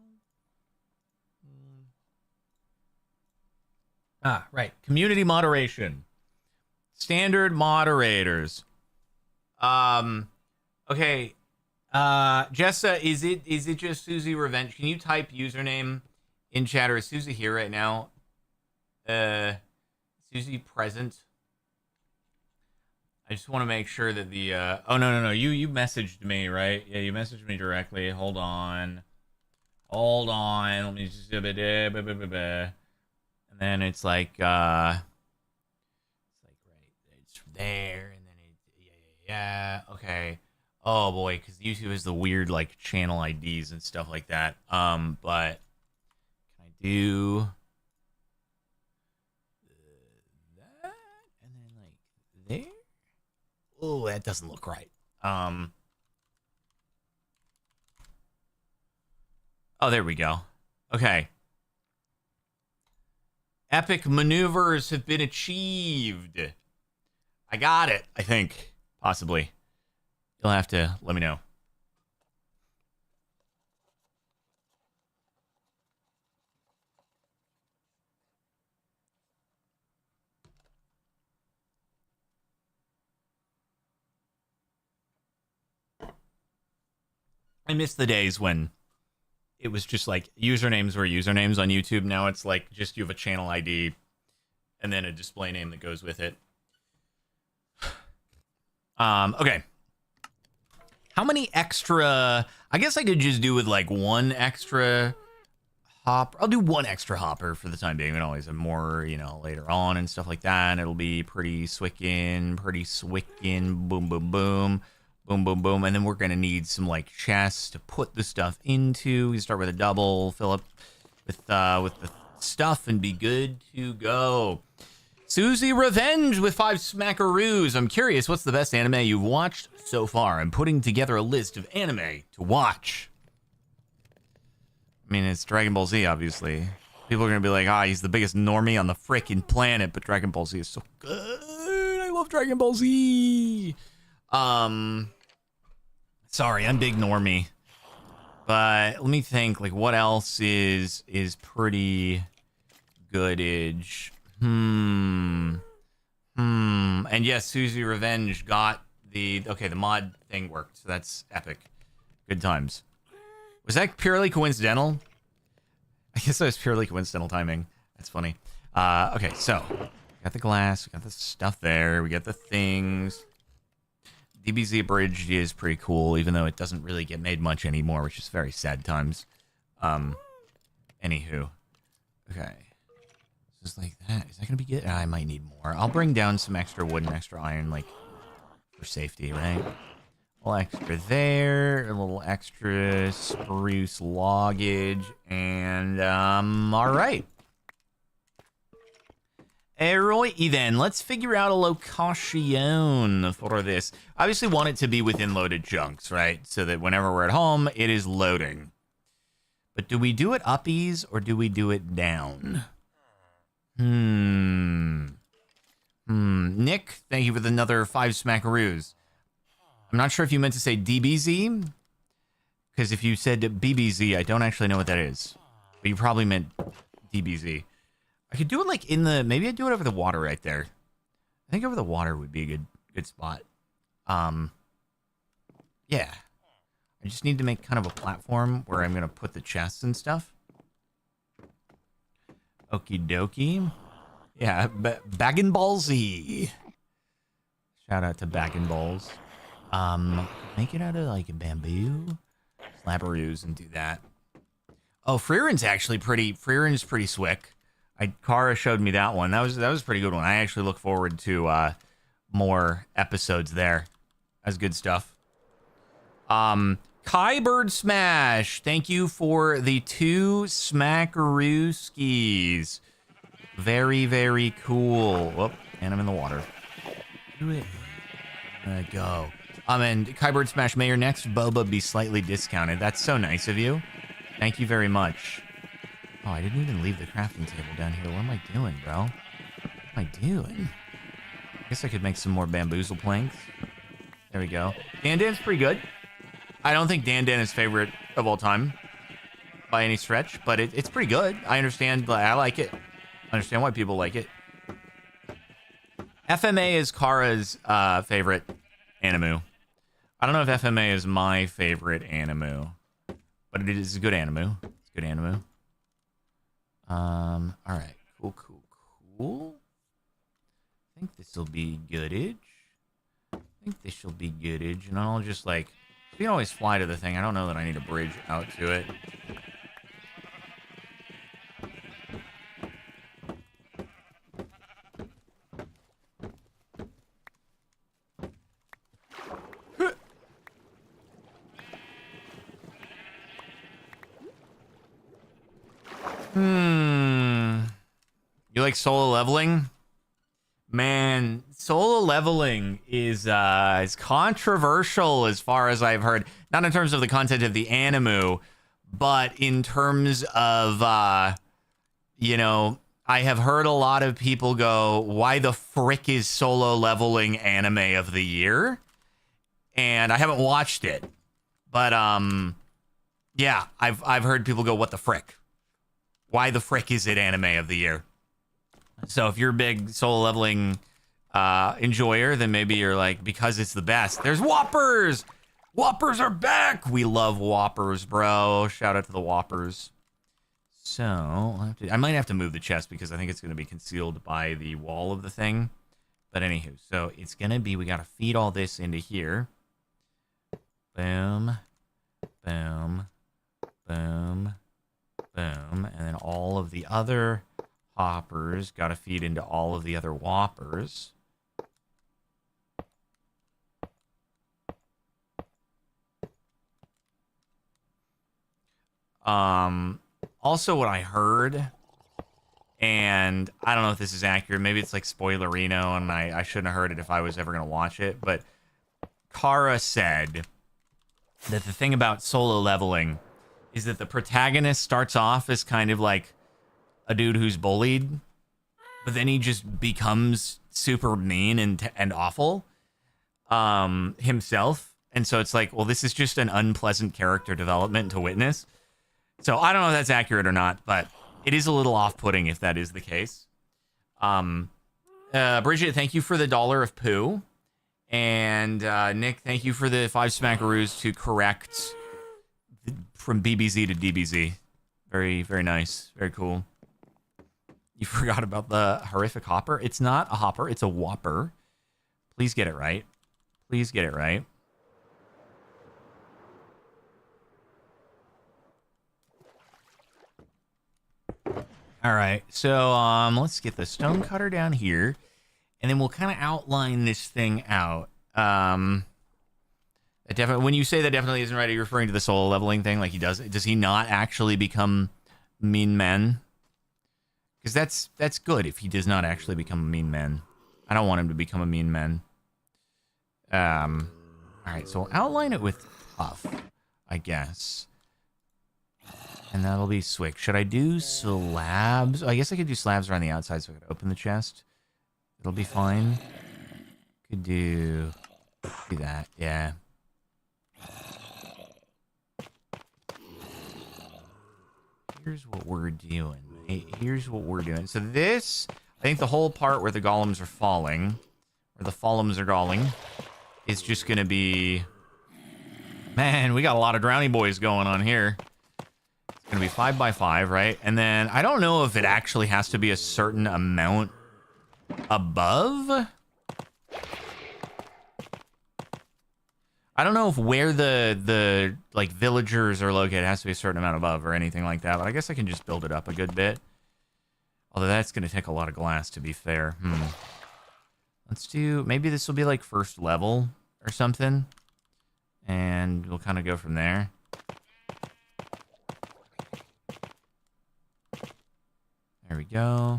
Right. Community moderation. Standard moderators. Okay. Jessa, is it just Susie Revenge? Can you type username in chat, or is Susie here right now? Susie present? I just want to make sure that the oh no, you messaged me, right? Yeah, you messaged me directly. Hold on, let me just and then it's like right, it's there, and then yeah, okay. Oh boy, because YouTube has the weird like channel IDs and stuff like that. But can I do that and then like there? Oh, that doesn't look right. Oh, there we go. Okay. Epic maneuvers have been achieved. I got it, I think. Possibly. You'll have to let me know. I miss the days when it was just like usernames were usernames on YouTube. Now it's like just you have a channel ID and then a display name that goes with it. Okay. How many extra... I guess I could just do with like one extra hopper. I'll do one extra hopper for the time being. We can always have more, you know, later on and stuff like that. It'll be pretty swickin', boom, boom, boom. Boom, boom, boom. And then we're going to need some, like, chests to put the stuff into. We start with a double, fill up with the stuff, and be good to go. Susie Revenge with 5 smackaroos. I'm curious, what's the best anime you've watched so far? I'm putting together a list of anime to watch. I mean, it's Dragon Ball Z, obviously. People are going to be like, he's the biggest normie on the frickin' planet, but Dragon Ball Z is so good. I love Dragon Ball Z. Sorry, I'm big normie. But let me think, like, what else is pretty goodage? And yes, Susie Revenge got the mod thing worked, so that's epic. Good times. Was that purely coincidental? I guess that was purely coincidental timing. That's funny. Okay, so we got the glass, we got the stuff there, we got the things. DBZ Abridged is pretty cool, even though it doesn't really get made much anymore, which is very sad times. Anywho. Okay. Just like that. Is that gonna be good? I might need more. I'll bring down some extra wood and extra iron, like, for safety, right? A little extra there, a little extra spruce loggage, and, alright. Alrighty then, let's figure out a location for this. Obviously want it to be within loaded chunks, right? So that whenever we're at home, it is loading. But do we do it uppies or do we do it down? Nick, thank you for another 5 smackaroos. I'm not sure if you meant to say DBZ, because if you said BBZ, I don't actually know what that is. But you probably meant DBZ. I could do it like in the, maybe I'd do it over the water right there. I think over the water would be a good spot. Yeah. I just need to make kind of a platform where I'm going to put the chests and stuff. Okie dokie. Yeah, Baggin' Ballsy. Shout out to Baggin' Balls. Make it out of like a bamboo. Slabberoos and do that. Oh, Freeren's actually pretty, Freeren's pretty swick. Kara showed me that one. That was a pretty good one. I actually look forward to more episodes there. That's good stuff. Kai Bird Smash, thank you for the 2 smackarooskies. Very, very cool. Whoop, and I'm in the water. Do it. Go. And Kai Bird Smash, may your next boba be slightly discounted. That's so nice of you. Thank you very much. Oh, I didn't even leave the crafting table down here. What am I doing, bro? What am I doing? I guess I could make some more bamboozle planks. There we go. Dan Dan's pretty good. I don't think Dan Dan is favorite of all time by any stretch, but it's pretty good. I understand. I like it. I understand why people like it. FMA is Kara's favorite animu. I don't know if FMA is my favorite animu, but it is a good animu. It's a good animu. All right. Cool. I think this will be goodage. And I'll just like, you can always fly to the thing. I don't know that I need a bridge out to it. You like solo leveling? Man, solo leveling is controversial as far as I've heard. Not in terms of the content of the animu, but in terms of, you know, I have heard a lot of people go, why the frick is solo leveling anime of the year? And I haven't watched it. But, yeah, I've heard people go, what the frick? Why the frick is it anime of the year? So if you're a big solo leveling enjoyer, then maybe you're like, because it's the best. There's Whoppers! Whoppers are back! We love Whoppers, bro. Shout out to the Whoppers. So, I might have to move the chest because I think it's going to be concealed by the wall of the thing. But anywho, so it's going to be, we got to feed all this into here. Boom. Boom. Boom. Boom. And then all of the other hoppers got to feed into all of the other Whoppers. Also what I heard, and I don't know if this is accurate, maybe it's like spoilerino and I shouldn't have heard it if I was ever going to watch it, but Kara said that the thing about solo leveling is that the protagonist starts off as kind of like a dude who's bullied, but then he just becomes super mean and awful himself. And so it's like, well, this is just an unpleasant character development to witness. So I don't know if that's accurate or not, but it is a little off-putting if that is the case. Bridget, thank you for the $1 of poo. And Nick, thank you for the 5 smackaroos to correct from BBZ to DBZ. Very, very nice. Very cool. You forgot about the horrific hopper. It's not a hopper. It's a whopper. Please get it right. Please get it right. All right. So let's get the stone cutter down here, and then we'll kind of outline this thing out. When you say that definitely isn't right, are you referring to the soul leveling thing? Like he does? Does he not actually become mean man? Because that's good if he does not actually become a mean man. I don't want him to become a mean man. All right, so we'll outline it with tough, I guess. And that'll be Swick. Should I do slabs? Oh, I guess I could do slabs around the outside so I could open the chest. It'll be fine. Could do that, yeah. Here's what we're doing. Here's what we're doing. So this, I think the whole part where the golems are falling, where the fallums are galling, is just going to be... Man, we got a lot of drowning boys going on here. It's going to be 5 by 5, right? And then I don't know if it actually has to be a certain amount above. I don't know if where the like villagers are located has to be a certain amount above or anything like that, but I guess I can just build it up a good bit. Although that's going to take a lot of glass, to be fair. Let's do... Maybe this will be like first level or something. And we'll kind of go from there. There we go.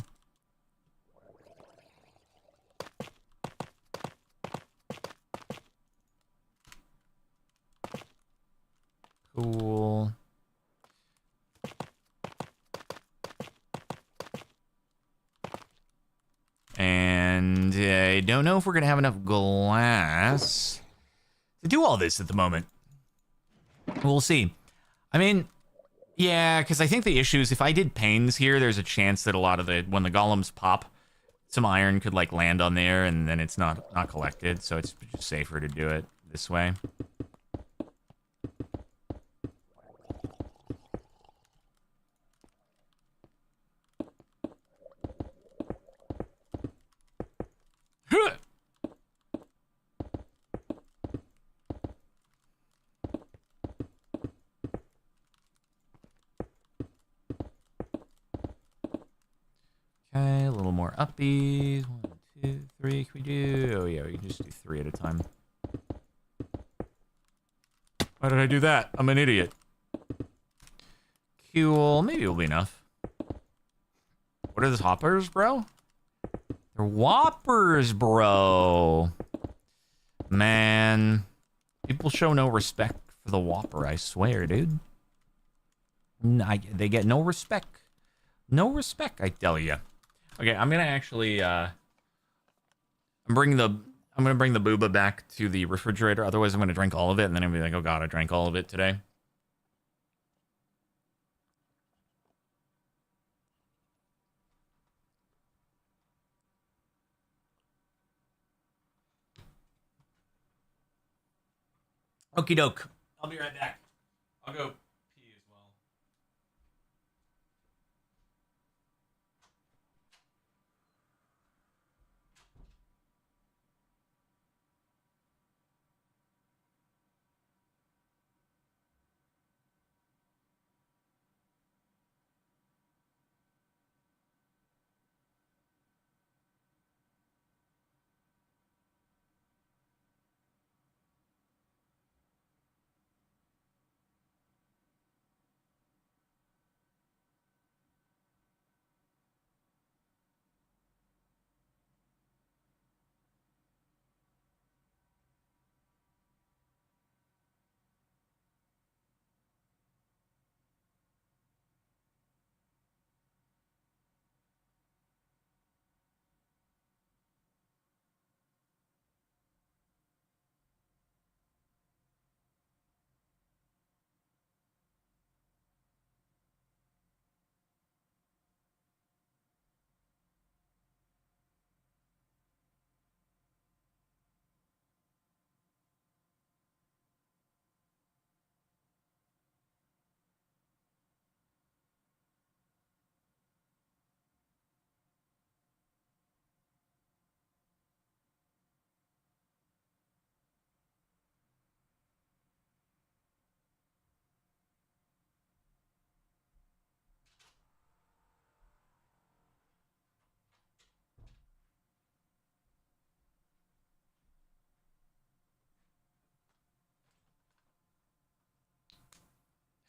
Cool. And I don't know if we're going to have enough glass to do all this at the moment. We'll see. I mean, yeah, because I think the issue is if I did panes here, there's a chance that a lot of when the golems pop, some iron could like land on there and then it's not collected. So it's just safer to do it this way. Okay, a little more uppies. 1, 2, 3. Can we do... Oh, yeah, we can just do 3 at a time. Why did I do that? I'm an idiot. Cool. Maybe it'll be enough. What are those hoppers, bro? They're whoppers, bro. Man. People show no respect for the whopper, I swear, dude. They get no respect. No respect, I tell you. Okay, I'm gonna actually I'm gonna bring the booba back to the refrigerator. Otherwise, I'm gonna drink all of it, and then I'm gonna be like, oh god, I drank all of it today. Okie doke. I'll be right back. I'll go pee as well.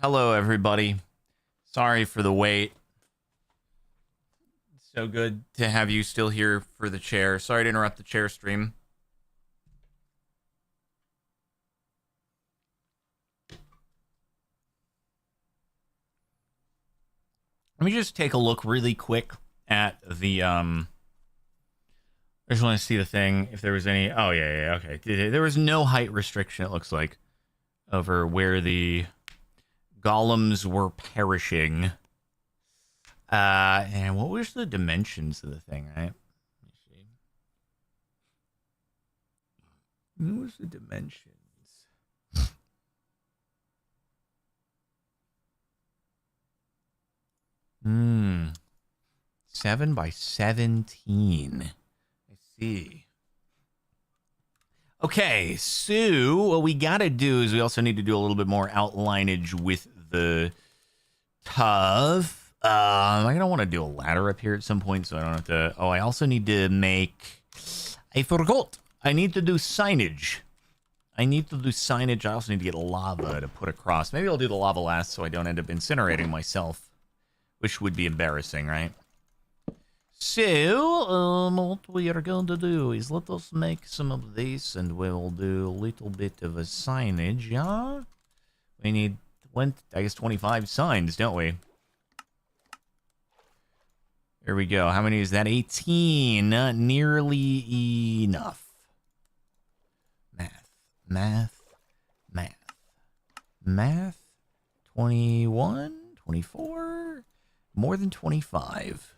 Hello, everybody. Sorry for the wait. It's so good to have you still here for the chair. Sorry to interrupt the chair stream. Let me just take a look really quick at the, I just want to see the thing, if there was any, oh, yeah, okay. There was no height restriction, it looks like, over where the golems were perishing. And what was the dimensions of the thing, right? Let me see. What was the dimensions? 7 by 17. I see. Okay, so what we gotta do is we also need to do a little bit more outlineage with the tub. I'm gonna want to do a ladder up here at some point, so I don't have to. Oh, I also need to make. I forgot. I need to do signage. I also need to get lava to put across. Maybe I'll do the lava last, so I don't end up incinerating myself, which would be embarrassing, right? So, what we are going to do is let us make some of this, and we'll do a little bit of a signage, yeah? We need, I guess, 25 signs, don't we? There we go. How many is that? 18. Nearly enough. Math. 21, 24, more than 25.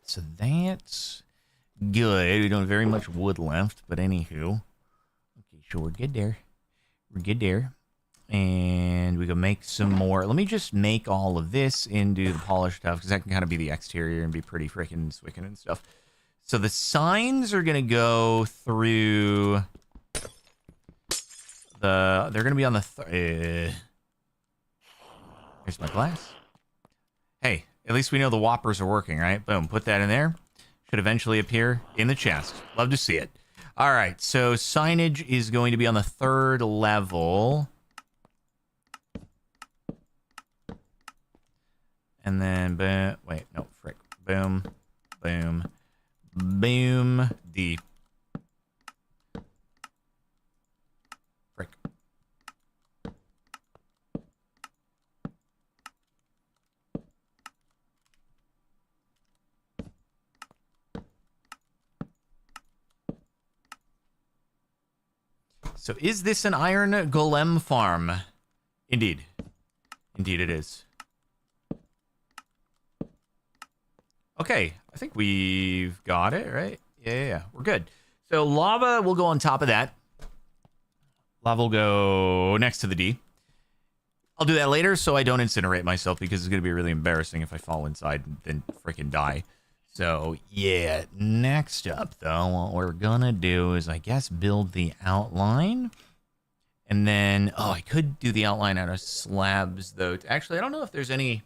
So that's good. We don't have very much wood left, but anywho. Okay, so we're good there. And we can make some more. Let me just make all of this into the polished stuff, because that can kind of be the exterior and be pretty freaking swicked and stuff. So the signs are going to go through they're going to be on the, here's my glass. Hey, at least we know the whoppers are working, right? Boom, put that in there. Should eventually appear in the chest. Love to see it. All right, so signage is going to be on the 3rd level. And then, boom, wait, no, frick. Boom, boom, boom, D. Frick. So is this an iron golem farm? Indeed. Indeed it is. Okay, I think we've got it, right? Yeah, we're good. So lava will go on top of that. Lava will go next to the D. I'll do that later so I don't incinerate myself, because it's going to be really embarrassing if I fall inside and then freaking die. So, yeah, next up, though, what we're going to do is, I guess, build the outline. And then, oh, I could do the outline out of slabs, though. Actually, I don't know if there's any...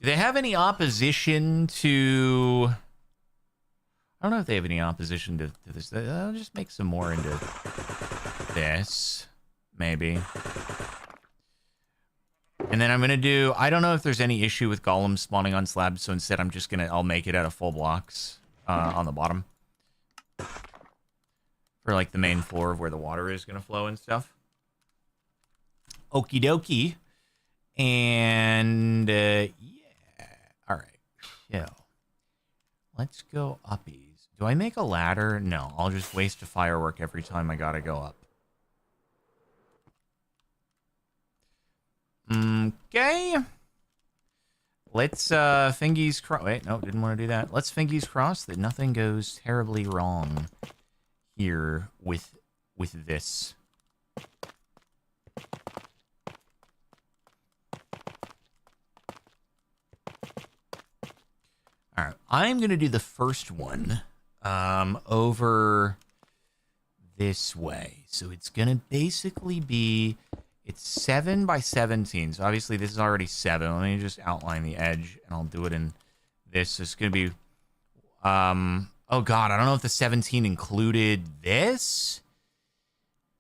Do they have any opposition to... I don't know if they have any opposition to this. I'll just make some more into this, maybe. And then I'm going to do... I don't know if there's any issue with golems spawning on slabs, so instead I'm just going to... I'll make it out of full blocks on the bottom. For, like, the main floor of where the water is going to flow and stuff. Okie dokie. And, yeah. All right. So, let's go uppies. Do I make a ladder? No, I'll just waste a firework every time I gotta go up. Okay. Let's, fingies cross. Wait, no, didn't want to do that. Let's fingies cross that nothing goes terribly wrong here with this. All right, I'm going to do the first one over this way. So it's going to basically be, it's 7 by 17. So obviously this is already 7. Let me just outline the edge, and I'll do it in this. It's going to be, oh God, I don't know if the 17 included this.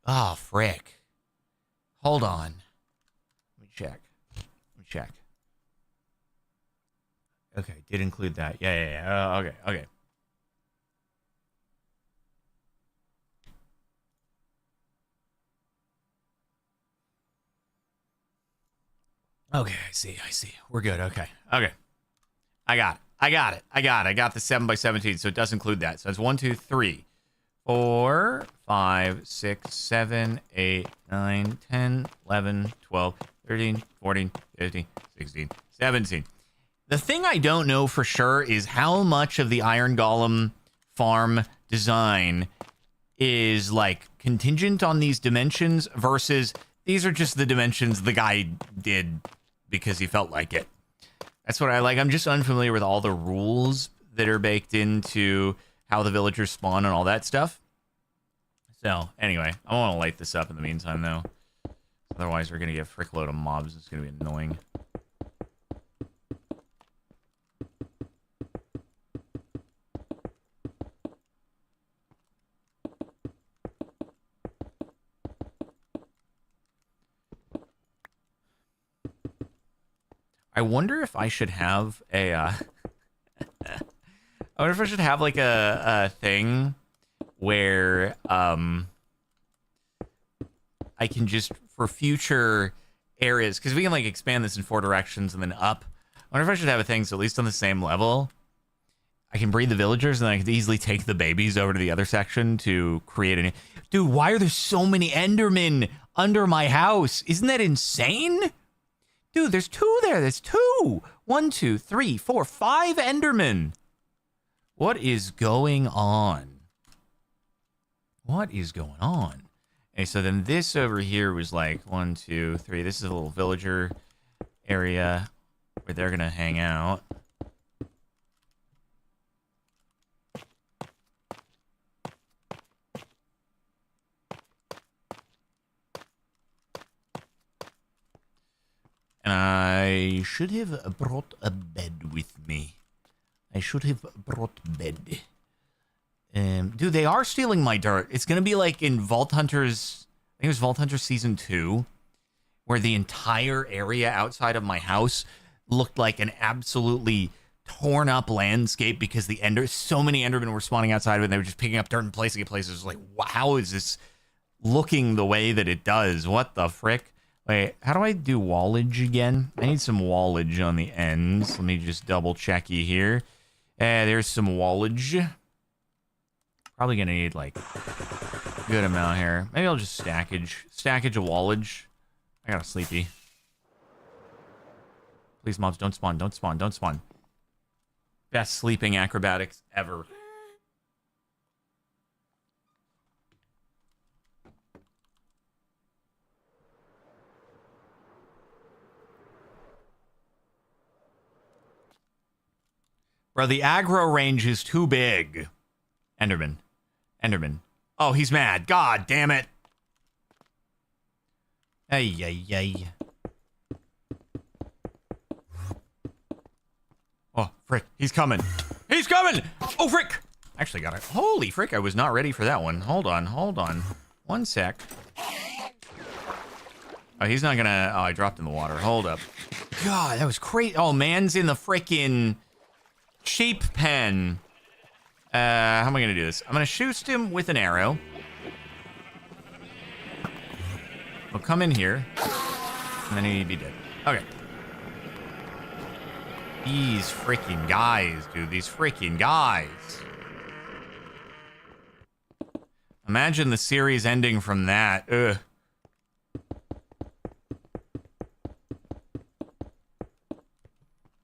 Oh, frick. Hold on. Let me check. Okay, did include that. Yeah. Okay. Okay, I see. We're good. Okay. I got it. I got the 7x17, so it does include that. So it's 1, 2, 3, 4, 5, 6, 7, 8, 9, 10, 11, 12, 13, 14, 15, 16, 17. The thing I don't know for sure is how much of the Iron Golem farm design is like contingent on these dimensions versus these are just the dimensions the guy did because he felt like it. That's what I like. I'm just unfamiliar with all the rules that are baked into how the villagers spawn and all that stuff. So anyway, I want to light this up in the meantime though. Otherwise we're going to get a frick load of mobs. It's going to be annoying. I wonder if I should have a, I wonder if I should have like a thing where, I can just, for future areas, because we can like expand this in 4 directions and then up. I wonder if I should have a thing so at least on the same level, I can breed the villagers and then I can easily take the babies over to the other section to create a... Dude, why are there so many Endermen under my house? Isn't that insane? Dude, there's 2 there. There's 2. 1, 2, 3, 4, 5 Endermen. What is going on? Okay, so then this over here was like 1, 2, 3. This is a little villager area where they're gonna hang out. And I should have brought a bed with me. Dude, they are stealing my dirt. It's gonna be like in Vault Hunters, I think it was Vault Hunters Season 2, where the entire area outside of my house looked like an absolutely torn up landscape because so many Endermen were spawning outside of it and they were just picking up dirt and placing it places. Like, wow, how is this looking the way that it does? What the frick? Wait, how do I do wallage again? I need some wallage on the ends. Let me just double checky here. There's some wallage. Probably gonna need like a good amount here. Maybe I'll just stackage of wallage. I got a sleepy. Please, mobs, don't spawn. Best sleeping acrobatics ever. Bro, the aggro range is too big. Enderman. Oh, he's mad. God damn it. Ay. Oh, frick. He's coming. Oh, frick. Actually got it. Holy frick, I was not ready for that one. Hold on. 1 sec. Oh, he's not gonna... Oh, I dropped in the water. Hold up. God, that was crazy. Oh, man's in the frickin' sheep pen. How am I gonna do this? I'm gonna shoot him with an arrow. He'll come in here. And then he'd be dead. Okay. These freaking guys, dude. These freaking guys. Imagine the series ending from that. Ugh.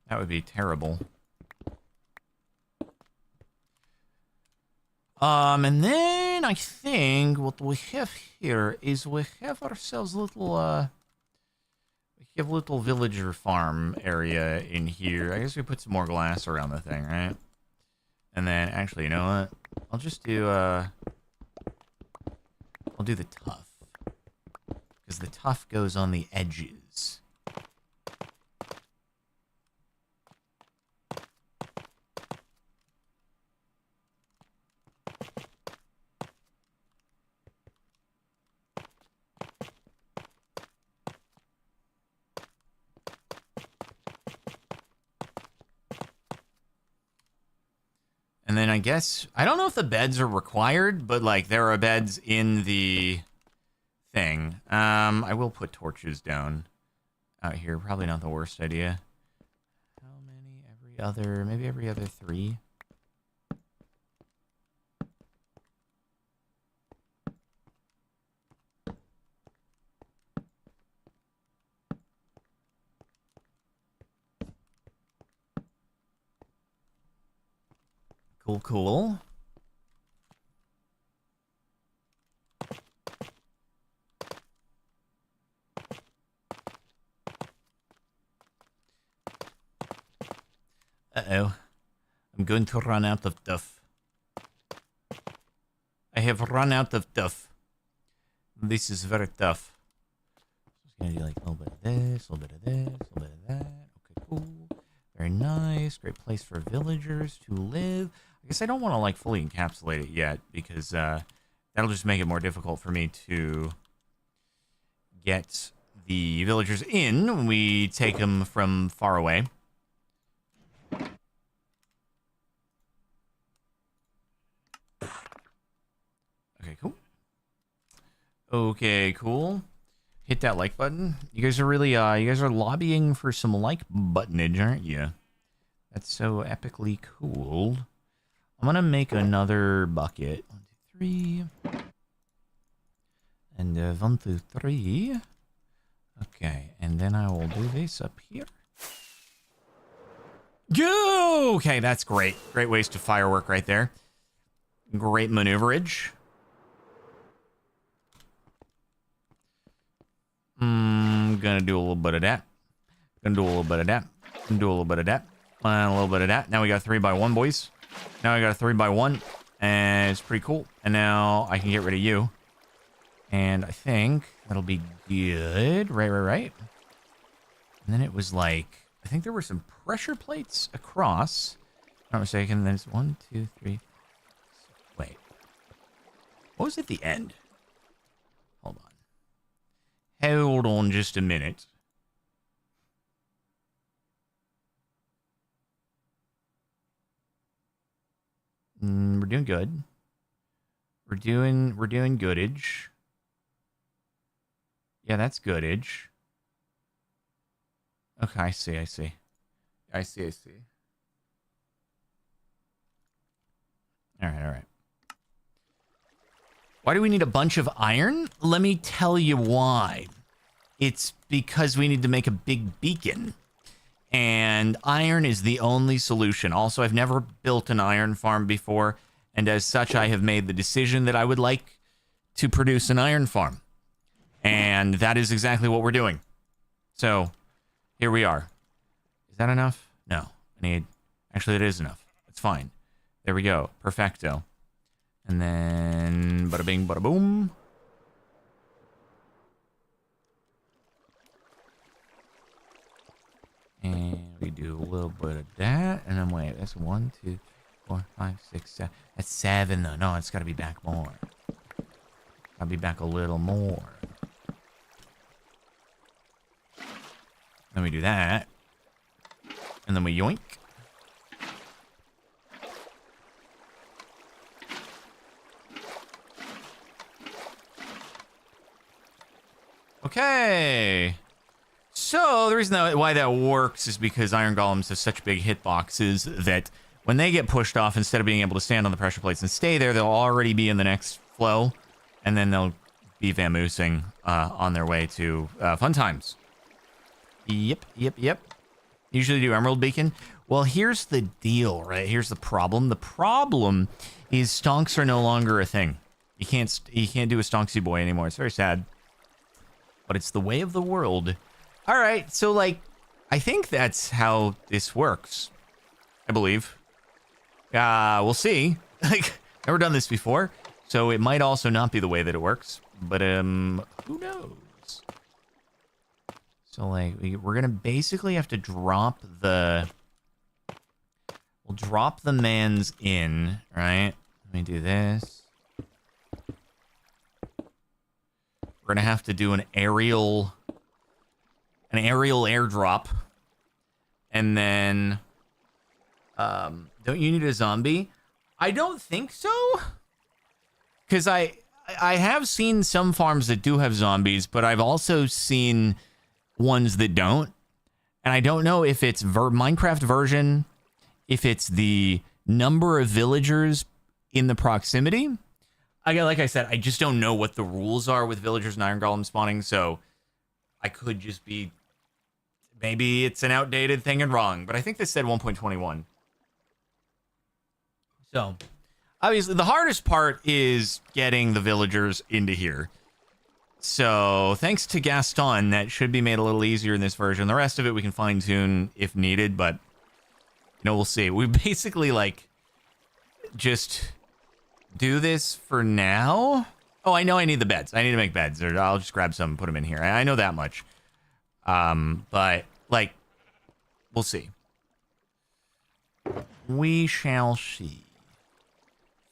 That would be terrible. And then I think what we have here is we have ourselves a little, we have a little villager farm area in here. I guess we put some more glass around the thing, right? And then, actually, you know what? I'll just do, I'll do the tuff. Because the tuff goes on the edges. then I guess, I don't know if the beds are required, but like there are beds in the thing. I will put torches down out here. Probably not the worst idea. How many? Maybe every other 3. Cool, cool. Uh-oh. I'm going to run out of stuff. I have run out of stuff. This is very tough. Just gonna do like a little bit of this, a little bit of this, a little bit of that. Okay, cool. Very nice. Great place for villagers to live. I guess I don't want to like fully encapsulate it yet because that'll just make it more difficult for me to get the villagers in when we take them from far away. Okay, cool. Okay, cool. Hit that like button. You guys are really, you guys are lobbying for some like buttonage, aren't you? That's so epically cool. I'm gonna make another bucket. 1, 2, 3. And 1, 2, 3. Okay, and then I will do this up here. Go! Okay, that's great. Great waste of firework right there. Great maneuverage. Gonna do a little bit of that. Gonna do a little bit of that. Gonna do a little bit of that. And a little bit of that. Now we got a 3x1, boys. Now I got a 3x1. And it's pretty cool. And now I can get rid of you. And I think that'll be good. Right. And then it was like, I think there were some pressure plates across. If I'm not mistaken. Then it's 1, 2, 3. Wait. What was at the end? Hold on. Hold on just a minute. We're doing good. We're doing goodage. Yeah, that's goodage. Okay, I see. All right. Why do we need a bunch of iron? Let me tell you why. It's because we need to make a big beacon. And iron is the only solution. Also, I've never built an iron farm before. And as such, I have made the decision that I would like to produce an iron farm. And that is exactly what we're doing. So, here we are. Is that enough? No. Actually, it is enough. It's fine. There we go. Perfecto. And then, bada bing, bada boom. And we do a little bit of that. And then wait, that's 1, 2, 4, 5, 6, 7. That's 7 though. No, it's gotta be back more. Gotta be back a little more. Then we do that. And then we yoink. Okay. So the reason why that works is because iron golems have such big hitboxes that when they get pushed off, instead of being able to stand on the pressure plates and stay there, they'll already be in the next flow, and then they'll be vamoosing on their way to fun times. Yep. Usually do emerald beacon. Well, here's the deal, right? Here's the problem. The problem is stonks are no longer a thing. You can't do a stonksy boy anymore. It's very sad. But it's the way of the world. All right, so, like, I think that's how this works. I believe. We'll see. Like, never done this before, so it might also not be the way that it works. But, who knows? So, like, we're gonna basically have to drop the... We'll drop the mans in, right? Let me do this. We're gonna have to do an aerial airdrop, and then don't you need a zombie? I don't think so. Because I have seen some farms that do have zombies, but I've also seen ones that don't. And I don't know if it's Minecraft version, if it's the number of villagers in the proximity. Like I said, I just don't know what the rules are with villagers and iron golem spawning, so I could just be... Maybe it's an outdated thing and wrong, but I think this said 1.21. So, obviously, the hardest part is getting the villagers into here. So, thanks to Gaston, that should be made a little easier in this version. The rest of it we can fine-tune if needed, but, we'll see. We basically, just do this for now. Oh, I know I need the beds. I need to make beds, or I'll just grab some and put them in here. I know that much. But, we'll see. We shall see.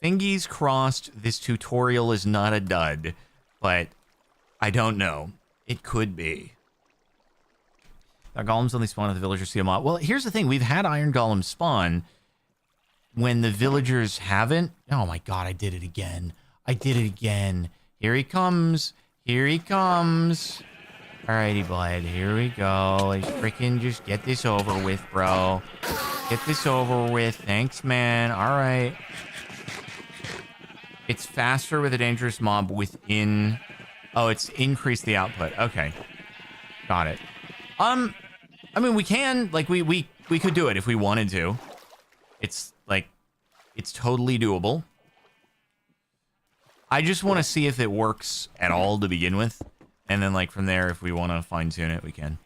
Fingies crossed, this tutorial is not a dud, but I don't know. It could be. Our golems only spawn if the villagers see them out. Well, here's the thing. We've had iron golems spawn when the villagers haven't. Oh my god, I did it again. I did it again. Here he comes. Here he comes. Alrighty, bud. Here we go. Let's freaking just get this over with, bro. Get this over with. Thanks, man. Alright. It's faster with a dangerous mob within... Oh, it's increased the output. Okay. Got it. I mean, we can... we could do it if we wanted to. It's, it's totally doable. I just want to see if it works at all to begin with. And then, from there, if we want to fine-tune it, we can.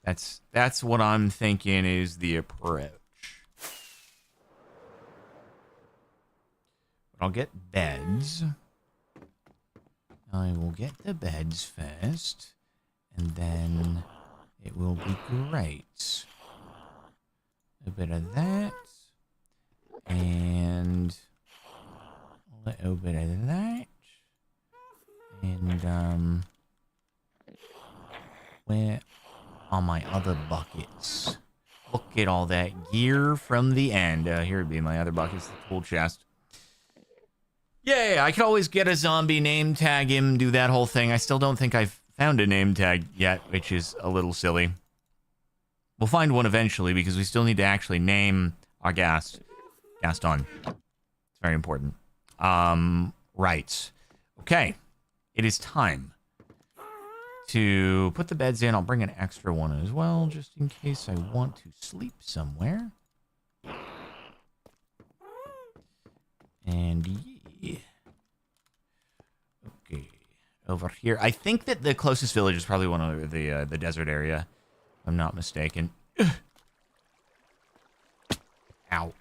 That's what I'm thinking is the approach. I'll get beds. I will get the beds first, and then it will be great. A bit of that, and a little bit of that, and where are my other buckets? Look at all that gear from the end. Here would be my other buckets, the tool chest. Yeah, I could always get a zombie, name tag him, do that whole thing. I still don't think I've found a name tag yet, which is a little silly. We'll find one eventually because we still need to actually name our Gaston. It's very important. Right. Okay. It is time to put the beds in. I'll bring an extra one as well, just in case I want to sleep somewhere. And yeah. Okay. Over here. I think that the closest village is probably one of the desert area, if I'm not mistaken. Ow.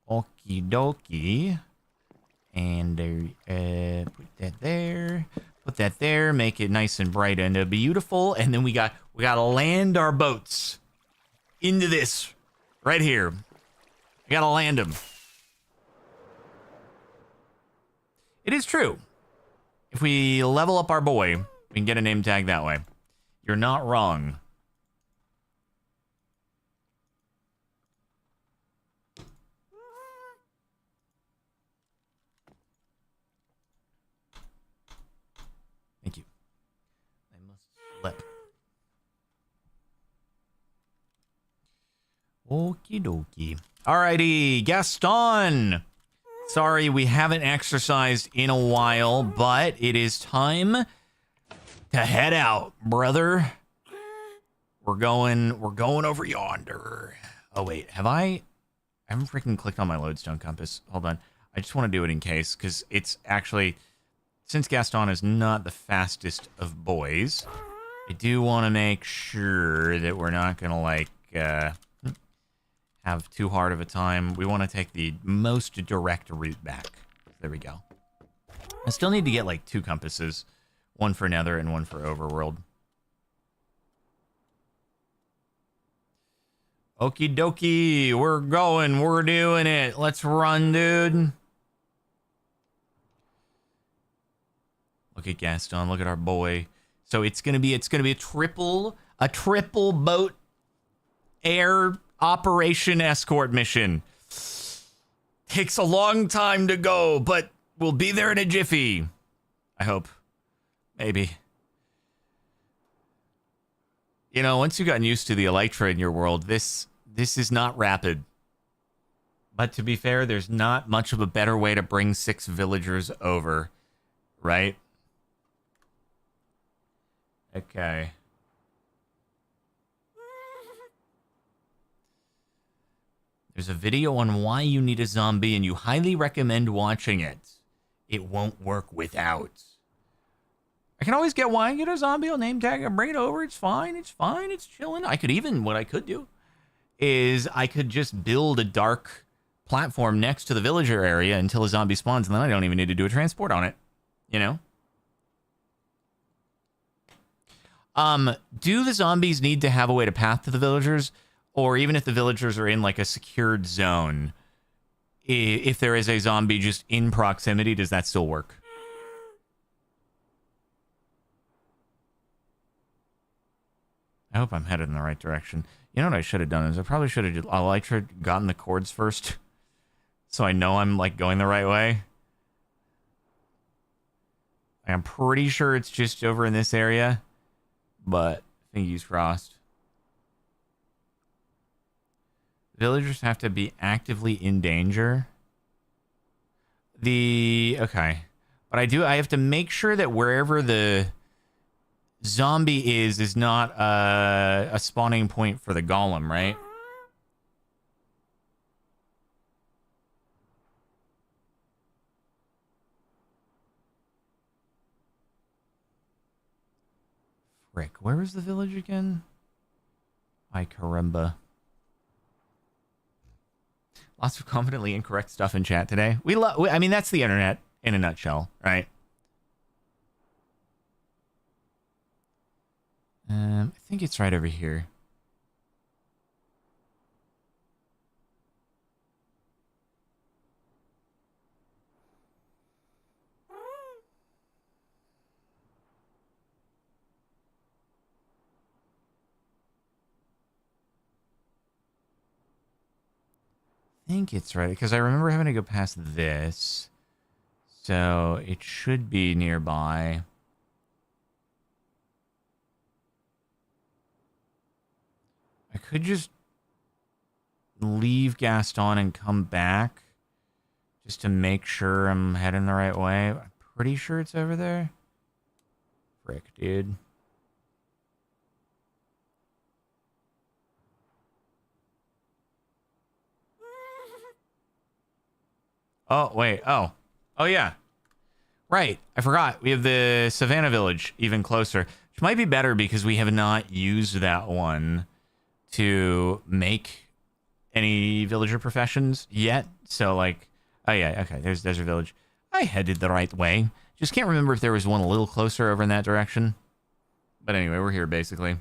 Okie dokie. And put that there. Put that there. Make it nice and bright and beautiful. And then we gotta land our boats into this right here. We gotta land them. It is true. If we level up our boy, we can get a name tag that way. You're not wrong. Thank you. I must slip. Okie dokie. Alrighty, Gaston. Sorry, we haven't exercised in a while, but it is time to head out, brother. We're going over yonder. Oh wait, I haven't freaking clicked on my lodestone compass. Hold on. I just want to do it in case, because it's actually, since Gaston is not the fastest of boys, I do want to make sure that we're not going to have too hard of a time. We want to take the most direct route back. There we go. I still need to get 2 compasses. One for Nether and one for Overworld. Okie dokie. We're going. We're doing it. Let's run, dude. Look at Gaston. Look at our boy. So it's gonna be a triple A triple boat air operation escort mission. Takes a long time to go, but we'll be there in a jiffy. I hope. Maybe. You know, once you've gotten used to the Elytra in your world, this is not rapid. But to be fair, there's not much of a better way to bring 6 villagers over, right? Okay. There's a video on why you need a zombie, and you highly recommend watching it. It won't work without. I can always get why. Get a zombie, I'll name tag and bring it over. It's fine, it's fine, it's chilling. I could even, what I could do is I could just build a dark platform next to the villager area until a zombie spawns, and then I don't even need to do a transport on it. You know? Do the zombies need to have a way to path to the villagers? Or even if the villagers are in like a secured zone, if there is a zombie just in proximity, does that still work? I hope I'm headed in the right direction. You know what I should have done is I probably should have gotten the cords first. So I know I'm like going the right way. I'm pretty sure it's just over in this area. But fingers crossed. Villagers have to be actively in danger. Okay. But I have to make sure that wherever the zombie is not a spawning point for the golem, right? Frick, where is the village again? Ay caramba. Lots of confidently incorrect stuff in chat today. I mean, that's the internet in a nutshell, right? I think it's right over here. I think it's right, because I remember having to go past this. So it should be nearby. I could just leave Gaston and come back just to make sure I'm heading the right way. I'm pretty sure it's over there. Frick, dude. Oh, wait. Oh, yeah. Right. I forgot. We have the Savannah Village even closer, which might be better because we have not used that one to make any villager professions yet. So, like, oh, yeah. Okay. There's Desert Village. I headed the right way. Just can't remember if there was one a little closer over in that direction. But anyway, we're here basically.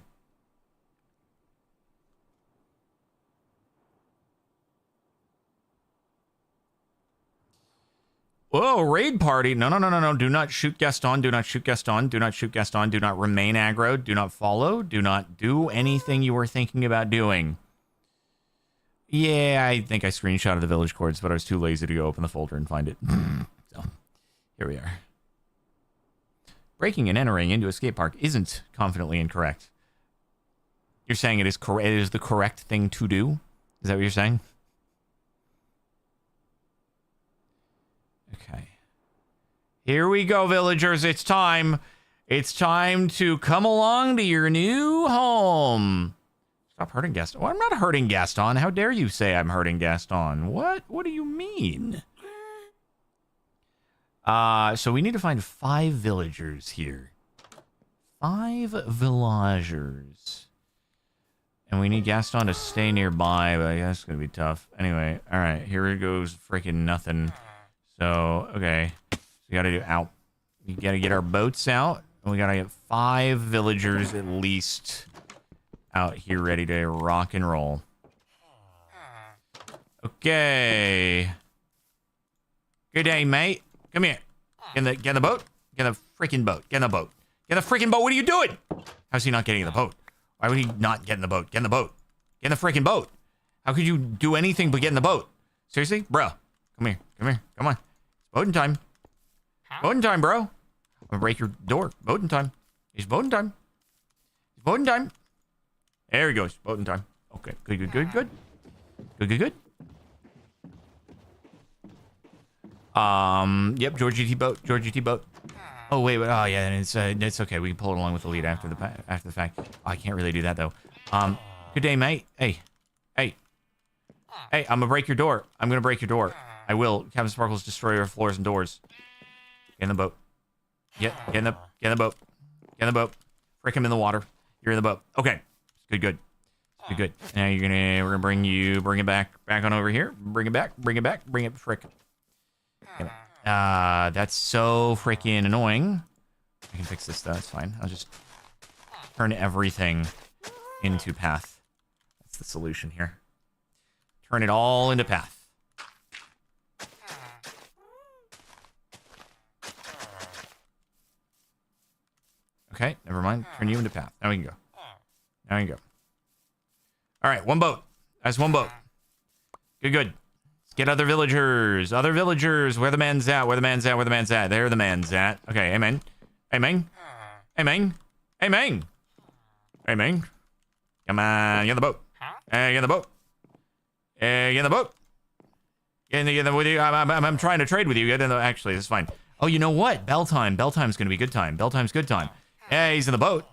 Whoa, raid party. No. Do not shoot Gaston. Do not shoot Gaston. Do not shoot Gaston. Do not remain aggro. Do not follow. Do not do anything you were thinking about doing. Yeah, I think I screenshotted the village cords, but I was too lazy to go open the folder and find it. So, here we are. Breaking and entering into a skate park isn't confidently incorrect. You're saying it is correct? It is the correct thing to do? Is that what you're saying? Okay. Here we go, villagers. It's time. It's time to come along to your new home. Stop hurting Gaston. Well, I'm not hurting Gaston. How dare you say I'm hurting Gaston? What? What do you mean? So we need to find 5 villagers here. 5 villagers. And we need Gaston to stay nearby, but I guess it's going to be tough. Anyway, all right. Here it goes. Freaking nothing. So, okay. So we got to do out. We got to get our boats out. And we got to get 5 villagers at least out here ready to rock and roll. Okay. Good day, mate. Come here. Get in the boat. Get in the freaking boat. Get in the boat. Get in the freaking boat. What are you doing? How's he not getting in the boat? Why would he not get in the boat? Get in the boat. Get in the freaking boat. How could you do anything but get in the boat? Seriously? Bro. Come here. Come here. Come on. Boating time. Boating time, bro. I'm gonna break your door. Boating time. It's boating time. It's boating time. There he goes. Boating time. Okay. Good, good, good, good. Good, good, good. Yep, Georgie T boat. Georgie T boat. Oh wait, but oh yeah, it's okay. We can pull it along with the lead after the fact. Oh, I can't really do that though. Good day, mate. Hey, hey, hey! I'm gonna break your door. I'm gonna break your door. I will. Captain Sparkles destroy your floors and doors. Get in the boat. Get in the boat. Get in the boat. Frick him in the water. You're in the boat. Okay. Good, good. Good, good. Now we're gonna bring it back on over here. Bring it back. Bring it. Frick. That's so freaking annoying. I can fix this though. It's fine. I'll just turn everything into path. That's the solution here. Turn it all into path. Okay, never mind. Turn you into path. Now we can go. Now we can go. All right, one boat. That's one boat. Good, good. Let's get other villagers. Other villagers. Where the man's at? Where the man's at? Where the man's at? There the man's at. Okay, amen. Amen. Amen. Amen. Amen. Come on, get in the boat. Get in the boat. Get in the boat. Get in the with you. I'm trying to trade with you. Actually, it's fine. Oh, you know what? Bell time. Bell time's gonna be good time. Bell time's good time. Hey, he's in the boat.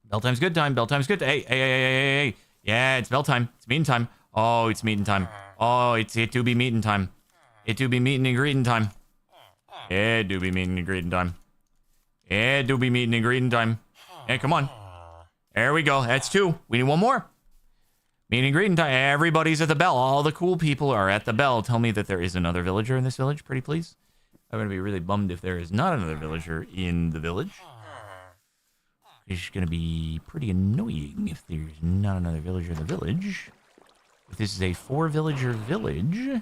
Bell time's good time. Bell time's good. Hey. Yeah, it's bell time. It's meeting time. Oh, it's meeting time. Oh, it do be meeting time. It do be meeting and greeting time. It do be meeting and greeting time. It do be meeting and greeting time. Hey, come on. There we go. That's two. We need one more. Meeting and greeting time. Everybody's at the bell. All the cool people are at the bell. Tell me that there is another villager in this village, pretty please. I'm going to be really bummed if there is not another villager in the village. It's going to be pretty annoying if there's not another villager in the village. If this is a 4-villager village,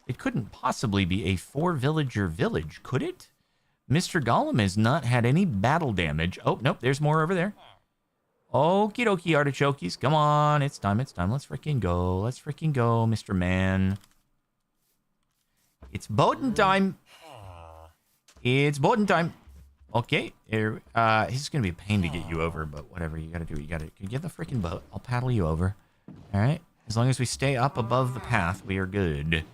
it couldn't possibly be a 4-villager village, could it? Mr. Gollum has not had any battle damage. Oh, nope, there's more over there. Okie dokie, artichokes. Come on, it's time. Let's freaking go. Let's freaking go, Mr. Man. It's boating time. It's boating time. Okay, it's gonna be a pain to get you over, but whatever, you gotta do what you gotta do. Can you get the freaking boat? I'll paddle you over. All right, as long as we stay up above the path, we are good.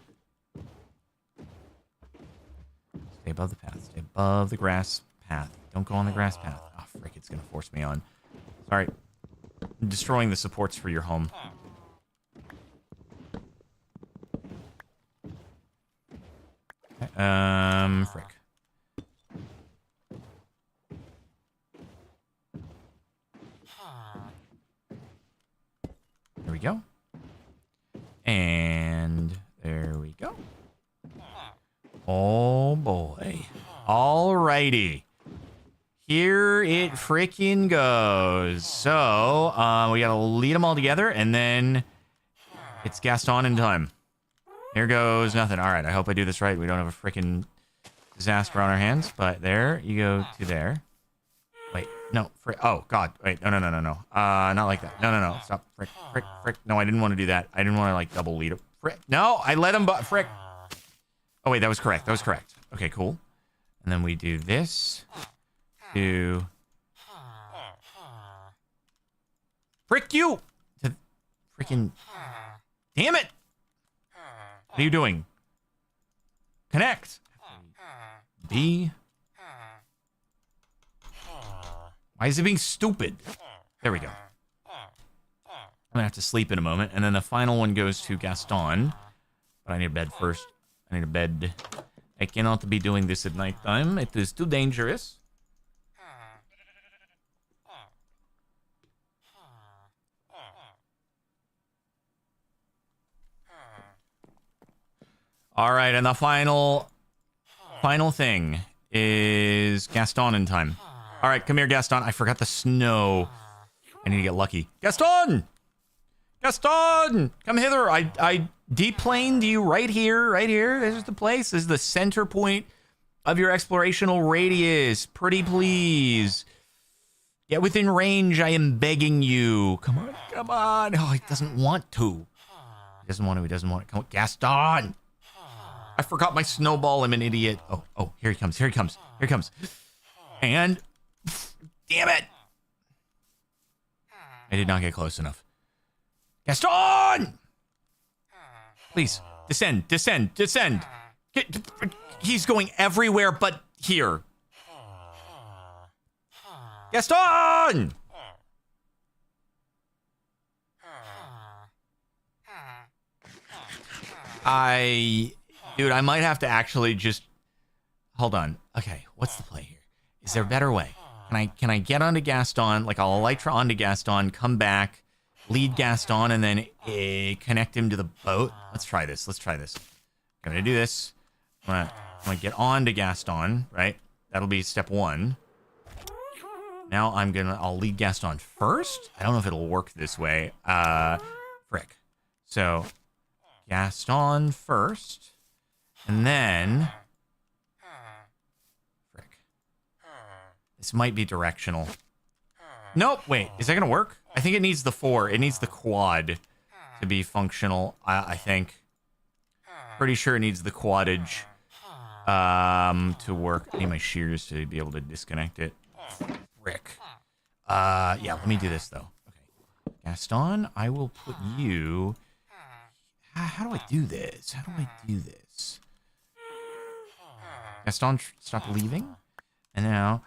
Stay above the path. Stay above the grass path. Don't go on the grass path. Oh, frick, it's gonna force me on. Sorry. I'm destroying the supports for your home. Okay, frick. There we go. And there we go. Oh boy. Alrighty. Here it freaking goes. So, we gotta lead them all together, and then it's Gaston in time. Here goes nothing. Alright, I hope I do this right. We don't have a freaking disaster on our hands, but there you go to there. Wait, no, frick. Oh, God. Wait, no. Not like that. No. Stop. Frick. No, I didn't want to do that. I didn't want to, like, double lead it. Frick. No, I let him, frick. Oh, wait, that was correct. Okay, cool. And then we do this. To... Frick you! To freaking... Damn it! What are you doing? Connect! B... Why is it being stupid? There we go. I'm gonna have to sleep in a moment, and then the final one goes to Gaston. But I need a bed first. I need a bed. I cannot be doing this at nighttime. It is too dangerous. All right, and the final thing is Gaston in time. All right, come here, Gaston. I forgot the snow. I need to get lucky. Gaston! Gaston! Come hither. I deplaned you right here. This is the place. This is the center point of your explorational radius. Pretty please. Get within range, I am begging you. Come on, come on. Oh, he doesn't want to. He doesn't want to, he doesn't want to. Come on, Gaston. I forgot my snowball, I'm an idiot. Oh, here he comes, here he comes, here he comes. And, damn it. I did not get close enough. Gaston! Please, descend, descend, descend. He's going everywhere but here. Gaston! Dude, I might have to actually just... Hold on. Okay, what's the play here? Is there a better way? Can I get onto Gaston, like I'll Elytra onto Gaston, come back, lead Gaston, and then connect him to the boat? Let's try this, let's try this. I'm gonna do this. I'm gonna get onto Gaston, right? That'll be step one. Now I'll lead Gaston first. I don't know if it'll work this way. Frick. So, Gaston first. And then... Frick. This might be directional. Nope, wait. Is that gonna work? I think it needs the 4. It needs the quad to be functional, I think. Pretty sure it needs the quadage to work. I need my shears to be able to disconnect it. Frick. Yeah, let me do this, though. Okay. Gaston, I will put you... How do I do this? How do I do this? Gaston, stop leaving. And now...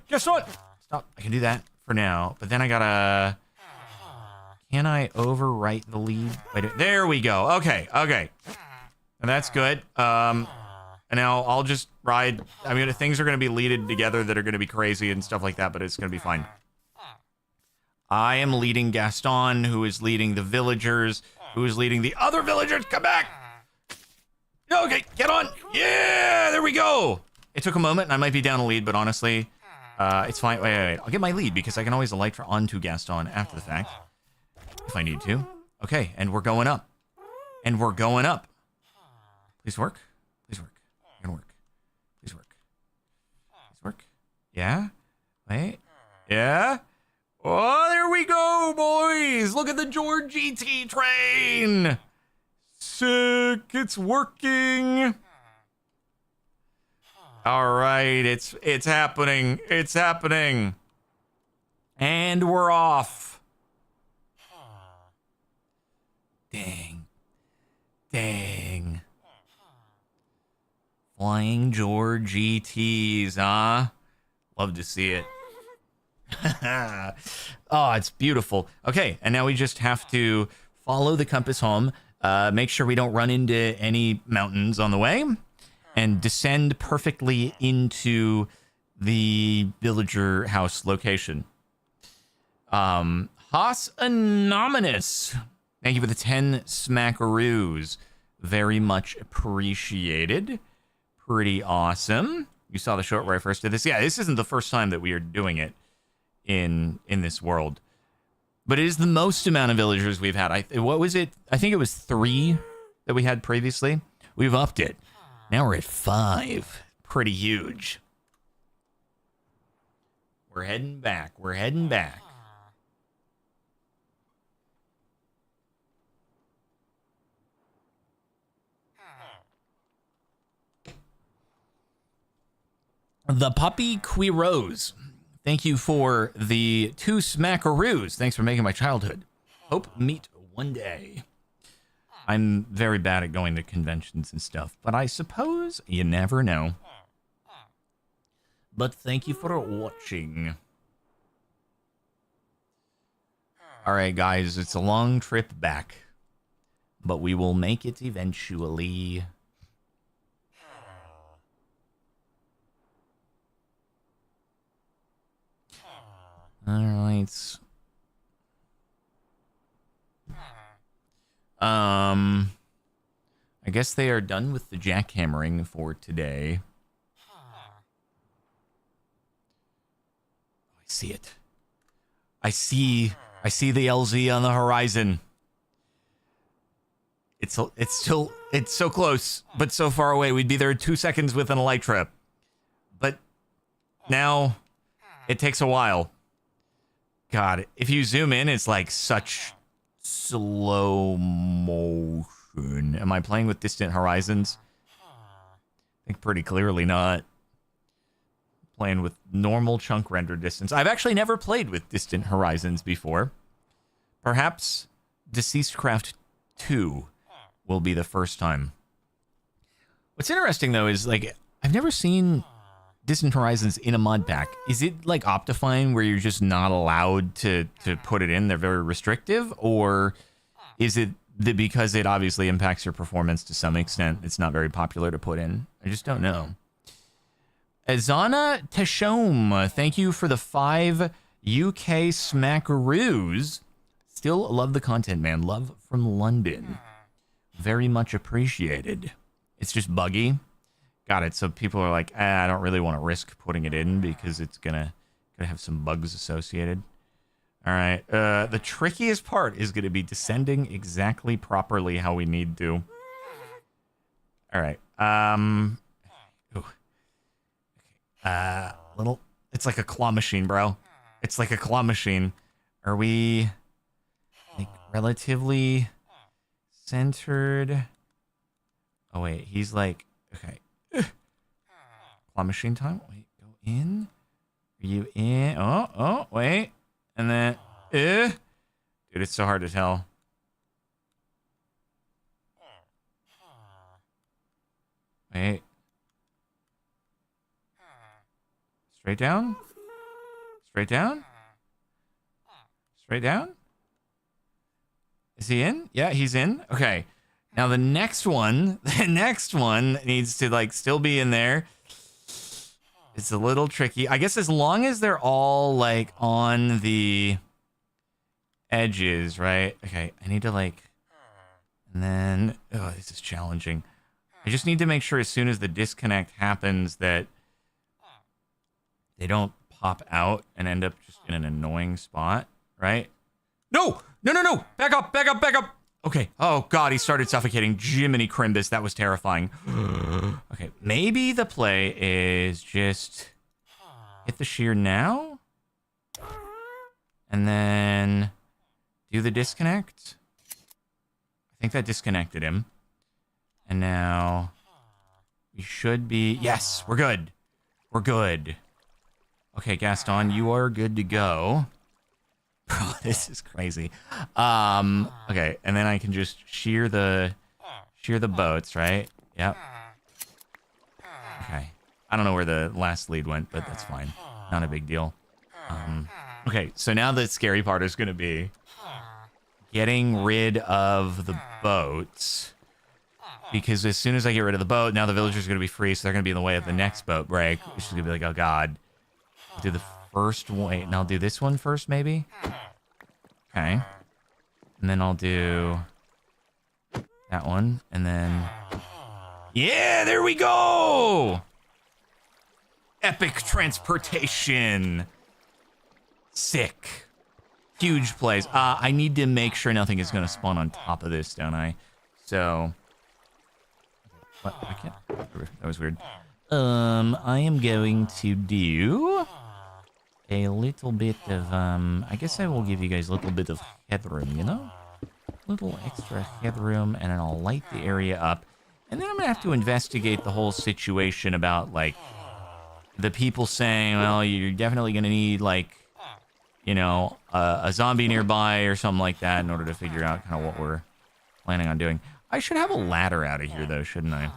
Gaston! Stop. I can do that for now. But then I gotta... Can I overwrite the lead? Wait, there we go. Okay, okay. And that's good. And now I'll just ride... I mean, things are going to be leaded together that are going to be crazy and stuff like that, but it's going to be fine. I am leading Gaston, who is leading the villagers, who is leading the other villagers. Come back! Okay, get on! Yeah, there we go! It took a moment, and I might be down a lead, but honestly, it's fine. Wait. I'll get my lead, because I can always Elytra onto Gaston after the fact, if I need to. Okay, and we're going up. And we're going up. Please work. Please work. It's gonna work. Please work. Please work. Yeah? Wait. Yeah? Oh, there we go, boys! Look at the George GT train! Sick! It's working! Alright, it's happening. It's happening. And we're off. Dang. Dang. Flying George GTs, huh? Love to see it. Oh, it's beautiful. Okay, and now we just have to follow the compass home, make sure we don't run into any mountains on the way, and descend perfectly into the villager house location. Haas Anonymous, thank you for the 10 smackaroos. Very much appreciated. Pretty awesome. You saw the short where I first did this. Yeah, this isn't the first time that we are doing it in this world, but it is the most amount of villagers we've had. What was it? I think it was 3 that we had previously. We've upped it. Now we're at 5. Pretty huge. We're heading back. We're heading back. The Puppy Quiros. Thank you for the 2 smackaroos. Thanks for making my childhood. Hope meet one day. I'm very bad at going to conventions and stuff, but I suppose you never know. But thank you for watching. Alright, guys, it's a long trip back, but we will make it eventually. Alright. I guess they are done with the jackhammering for today. I see it. I see the LZ on the horizon. It's so close, but so far away. We'd be there in 2 seconds with an Elytra. But now it takes a while. God, if you zoom in, it's like such slow motion. Am I playing with Distant Horizons? I think pretty clearly not. Playing with normal chunk render distance. I've actually never played with Distant Horizons before. Perhaps Deceased Craft 2 will be the first time. What's interesting, though, is, like, I've never seen Distant Horizons in a mod pack. Is it, like, Optifine, where you're just not allowed to put it in? They're very restrictive? Or is it that because it obviously impacts your performance to some extent, it's not very popular to put in? I just don't know. Azana Teshome, thank you for the 5 UK smackaroos. Still love the content, man. Love from London. Very much appreciated. It's just buggy. Got it. So people are like, I don't really want to risk putting it in because it's gonna have some bugs associated. All right. The trickiest part is gonna be descending exactly properly how we need to. All right. Little. It's like a claw machine, bro. It's like a claw machine. Are we like relatively centered? Oh wait, he's like, okay. Claw machine time. Wait, go in. Are you in? Oh, wait. And then, dude, it's so hard to tell. Wait. Straight down? Straight down? Straight down? Is he in? Yeah, he's in. Okay. Now the next one needs to like still be in there. It's a little tricky. I guess as long as they're all like on the edges, right? Okay, I need to like, and then, oh, this is challenging. I just need to make sure as soon as the disconnect happens that they don't pop out and end up just in an annoying spot, right? No! Back up! Okay. Oh, God, he started suffocating. Jiminy Crimbus, that was terrifying. Okay, maybe the play is just hit the shear now? And then do the disconnect? I think that disconnected him. And now we should be... Yes, we're good. We're good. Okay, Gaston, you are good to go. Bro, this is crazy. Okay, and then I can just shear the boats, right? Yep. Okay. I don't know where the last lead went, but that's fine. Not a big deal. Okay, so now the scary part is going to be getting rid of the boats. Because as soon as I get rid of the boat, now the villagers are going to be free, so they're going to be in the way of the next boat break, which is going to be like, oh, God. I'll do the first one. Wait, and I'll do this one first, maybe? Okay. And then I'll do that one, and then... Yeah, there we go! Epic transportation. Sick. Huge plays. I need to make sure nothing is going to spawn on top of this, don't I? So... What? I can't... That was weird. I am going to do... a little bit of, I guess I will give you guys a little bit of headroom, you know? A little extra headroom, and then I'll light the area up. And then I'm going to have to investigate the whole situation about, like, the people saying, well, you're definitely going to need, like, you know, a zombie nearby or something like that in order to figure out kind of what we're planning on doing. I should have a ladder out of here, though, shouldn't I?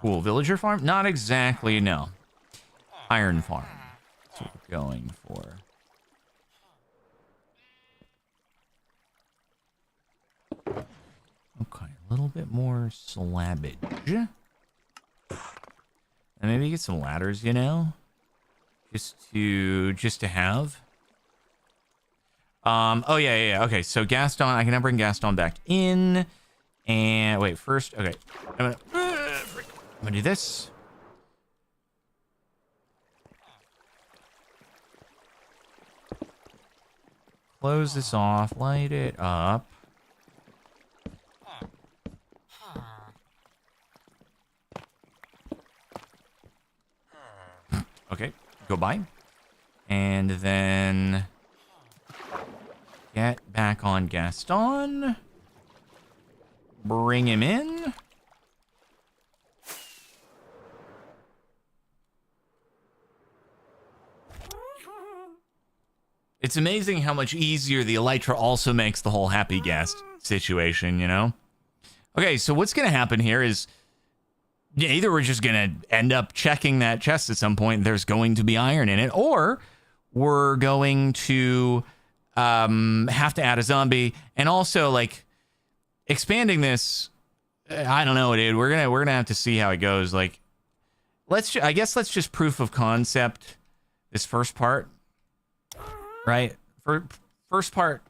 Cool. Villager farm? Not exactly, no. Iron farm. That's what we're going for. Okay, a little bit more slabbage. And maybe get some ladders, you know? Just to have. Oh, yeah. Okay, so Gaston, I can now bring Gaston back in. And wait, first, okay. I'm gonna do this. Close this off, light it up. Okay, go by. And then get back on Gaston. Bring him in. It's amazing how much easier the Elytra also makes the whole Happy Ghast situation, you know? Okay, so what's going to happen here is either we're just going to end up checking that chest at some point, there's going to be iron in it, or we're going to have to add a zombie, and also, like, expanding this, I don't know, dude. We're gonna have to see how it goes. Like, I guess let's just proof of concept this first part. Right? For first part,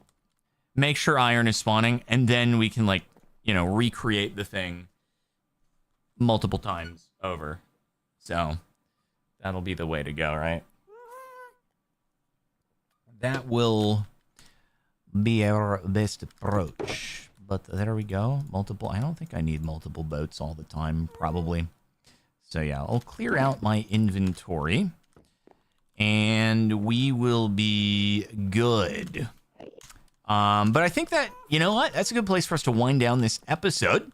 make sure iron is spawning, and then we can, like, you know, recreate the thing multiple times over. So that'll be the way to go, right? That will be our best approach. But there we go. Multiple. I don't think I need multiple boats all the time, probably. So yeah, I'll clear out my inventory. And we will be good. But I think that, you know what? That's a good place for us to wind down this episode.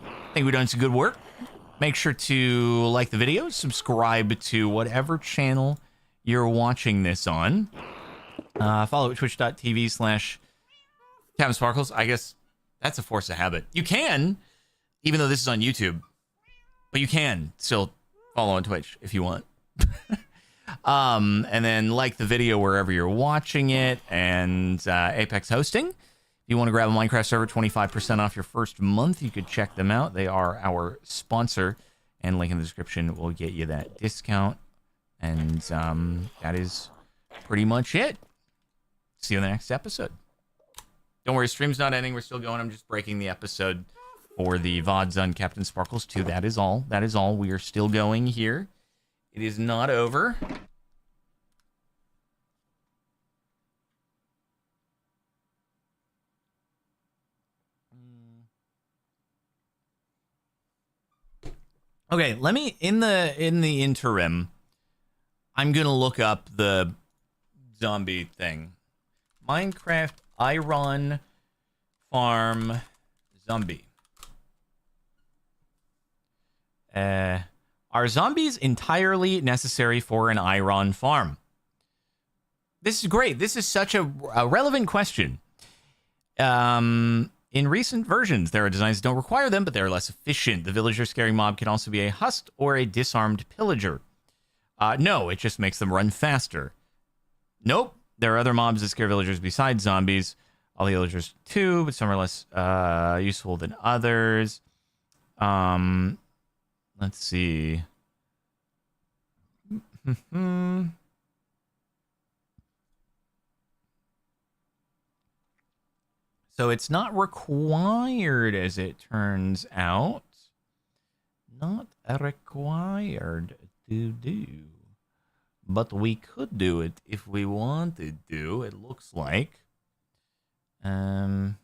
I think we've done some good work. Make sure to like the video, subscribe to whatever channel you're watching this on. Follow at twitch.tv/CaptainSparklez. I guess that's a force of habit. You can, even though this is on YouTube, but you can still follow on Twitch if you want. And then like the video wherever you're watching it, and Apex Hosting. If you want to grab a Minecraft server, 25% off your first month, you could check them out. They are our sponsor, and link in the description will get you that discount. And that is pretty much it. See you in the next episode. Don't worry, stream's not ending. We're still going. I'm just breaking the episode for the VODs on CaptainSparklez 2. That is all. That is all. We are still going here. It is not over. Okay, let me in the interim, I'm gonna look up the zombie thing. Minecraft Iron Farm zombie. Are zombies entirely necessary for an iron farm? This is great. This is such a relevant question. In recent versions, there are designs that don't require them, but they're less efficient. The villager scaring mob can also be a husked or a disarmed pillager. No, it just makes them run faster. Nope. There are other mobs that scare villagers besides zombies. All the villagers too, but some are less useful than others. Let's see. So it's not required, as it turns out. Not required to do. But we could do it if we wanted to, it looks like. Let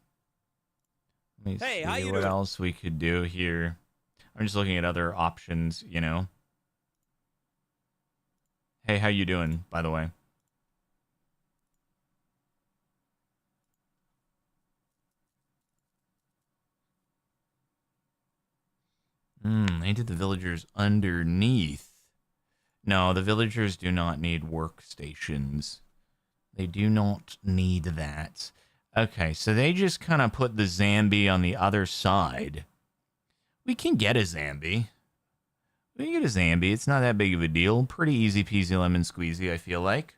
me see what else we could do here. I'm just looking at other options, you know. Hey, how you doing, by the way? They did the villagers underneath. No, the villagers do not need workstations. They do not need that. Okay, so they just kind of put the Zambi on the other side. We can get a Zambi. We can get a Zambi. It's not that big of a deal. Pretty easy peasy lemon squeezy, I feel like.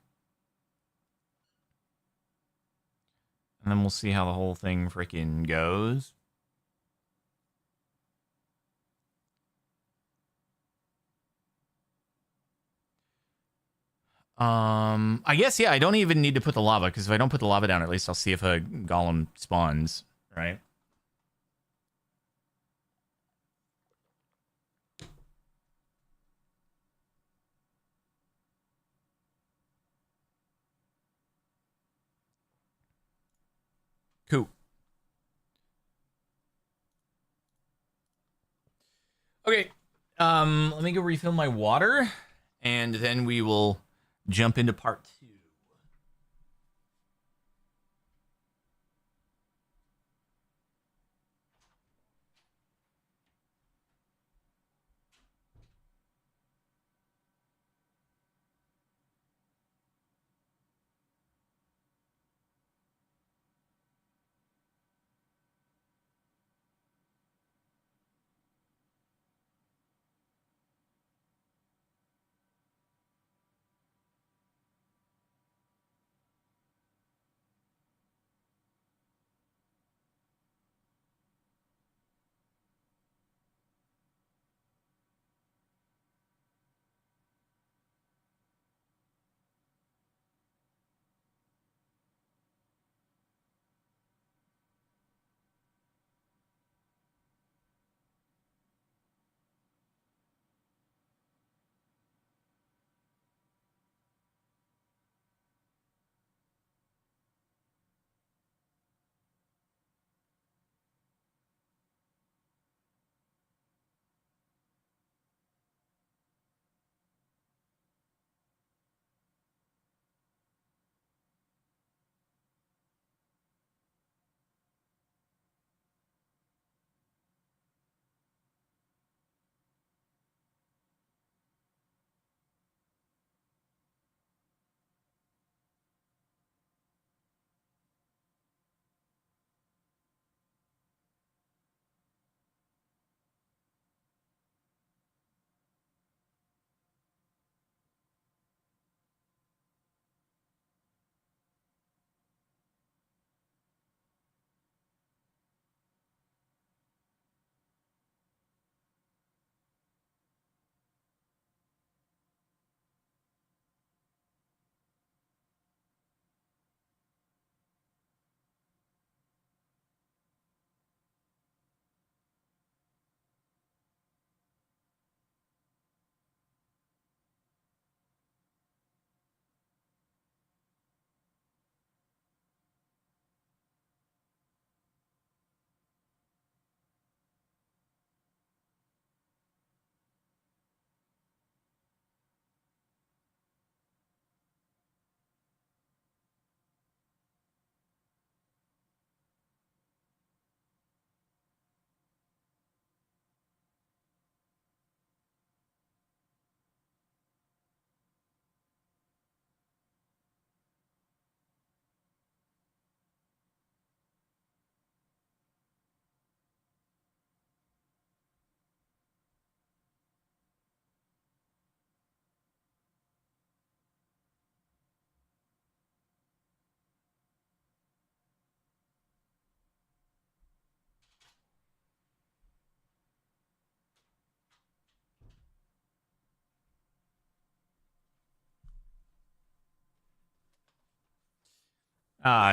And then we'll see how the whole thing freaking goes. I guess, yeah, I don't even need to put the lava, because if I don't put the lava down, at least I'll see if a golem spawns, right? Cool. Okay, let me go refill my water. and then we will jump into part 2.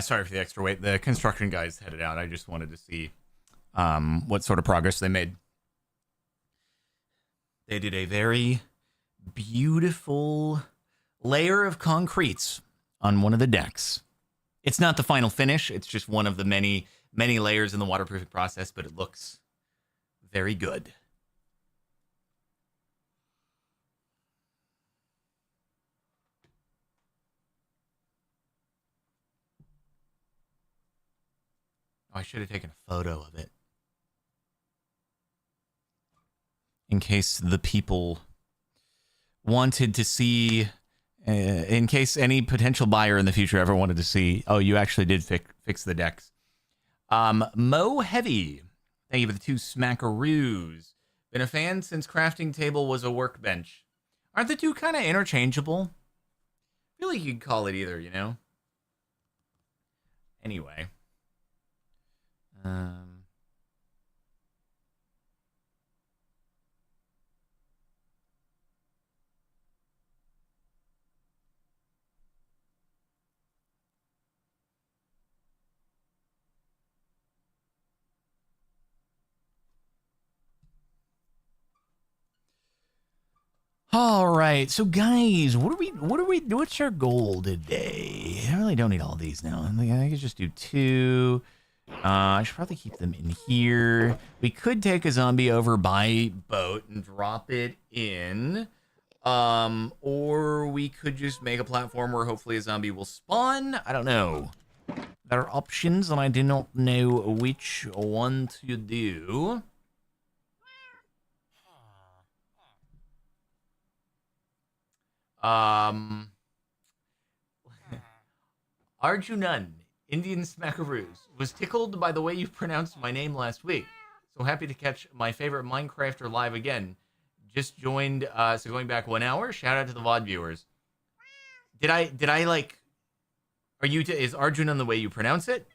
Sorry for the extra wait. The construction guys headed out. I just wanted to see what sort of progress they made. They did a very beautiful layer of concretes on one of the decks. It's not the final finish. It's just one of the many, many layers in the waterproofing process, but it looks very good. Oh, I should have taken a photo of it in case the people wanted to see, in case any potential buyer in the future ever wanted to see, oh, you actually did fix the decks. Mo Heavy, thank you for the 2 smackaroos. Been a fan since crafting table was a workbench. Aren't the two kind of interchangeable? I feel like you could call it either, you know? Anyway. All right, so guys, what's our goal today? I really don't need all these now. I could just do 2. I should probably keep them in here. We could take a zombie over by boat and drop it in Or we could just make a platform where hopefully a zombie will spawn. I don't know. There are options, and I do not know which one to do. Arjunan, Indian Smackaroos, was tickled by the way you pronounced my name last week. So happy to catch my favorite Minecrafter live again. Just joined, so going back 1 hour. Shout out to the VOD viewers. Did I like, is Arjunan the way you pronounce it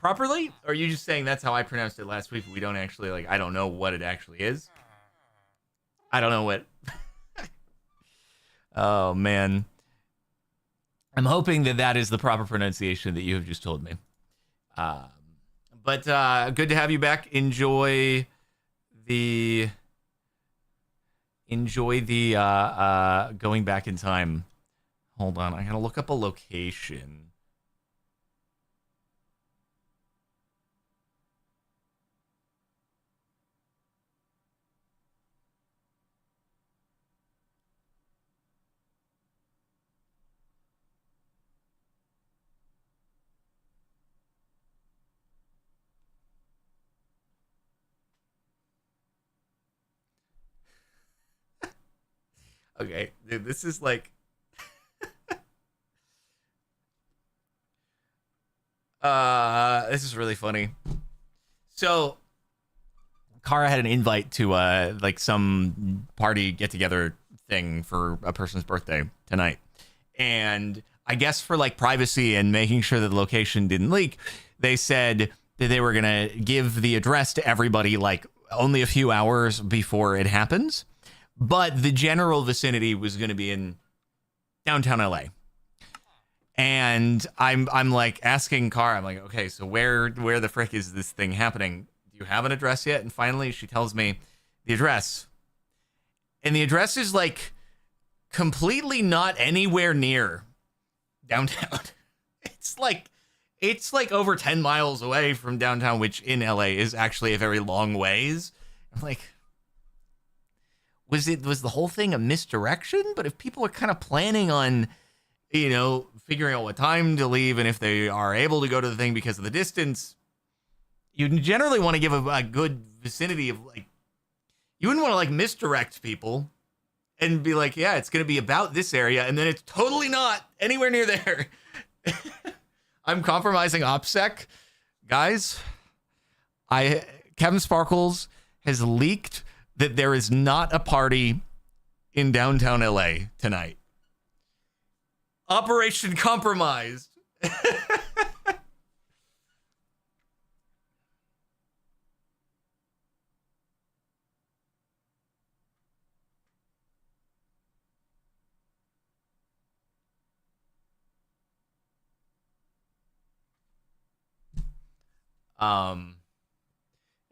properly? Or are you just saying that's how I pronounced it last week? We don't actually, like, I don't know what it actually is. I don't know what. Oh, man. I'm hoping that is the proper pronunciation that you have just told me. But good to have you back. Enjoy the going back in time. Hold on, I gotta look up a location. Okay, dude, this is like this is really funny. So Kara had an invite to like some party get together thing for a person's birthday tonight. And I guess for like privacy and making sure that the location didn't leak, they said that they were gonna give the address to everybody like only a few hours before it happens. But the general vicinity was going to be in downtown LA. And I'm like asking Kara, I'm like, okay, so where the frick is this thing happening? Do you have an address yet? And finally she tells me the address. And the address is like completely not anywhere near downtown. It's like over 10 miles away from downtown, which in LA is actually a very long ways. I'm like, was the whole thing a misdirection? But if people are kind of planning on, you know, figuring out what time to leave and if they are able to go to the thing because of the distance, you generally want to give a good vicinity of like, you wouldn't want to like misdirect people and be like, yeah, it's going to be about this area. And then it's totally not anywhere near there. I'm compromising OPSEC. Guys, Kevin Sparkles has leaked that there is not a party in downtown LA tonight. Operation Compromised.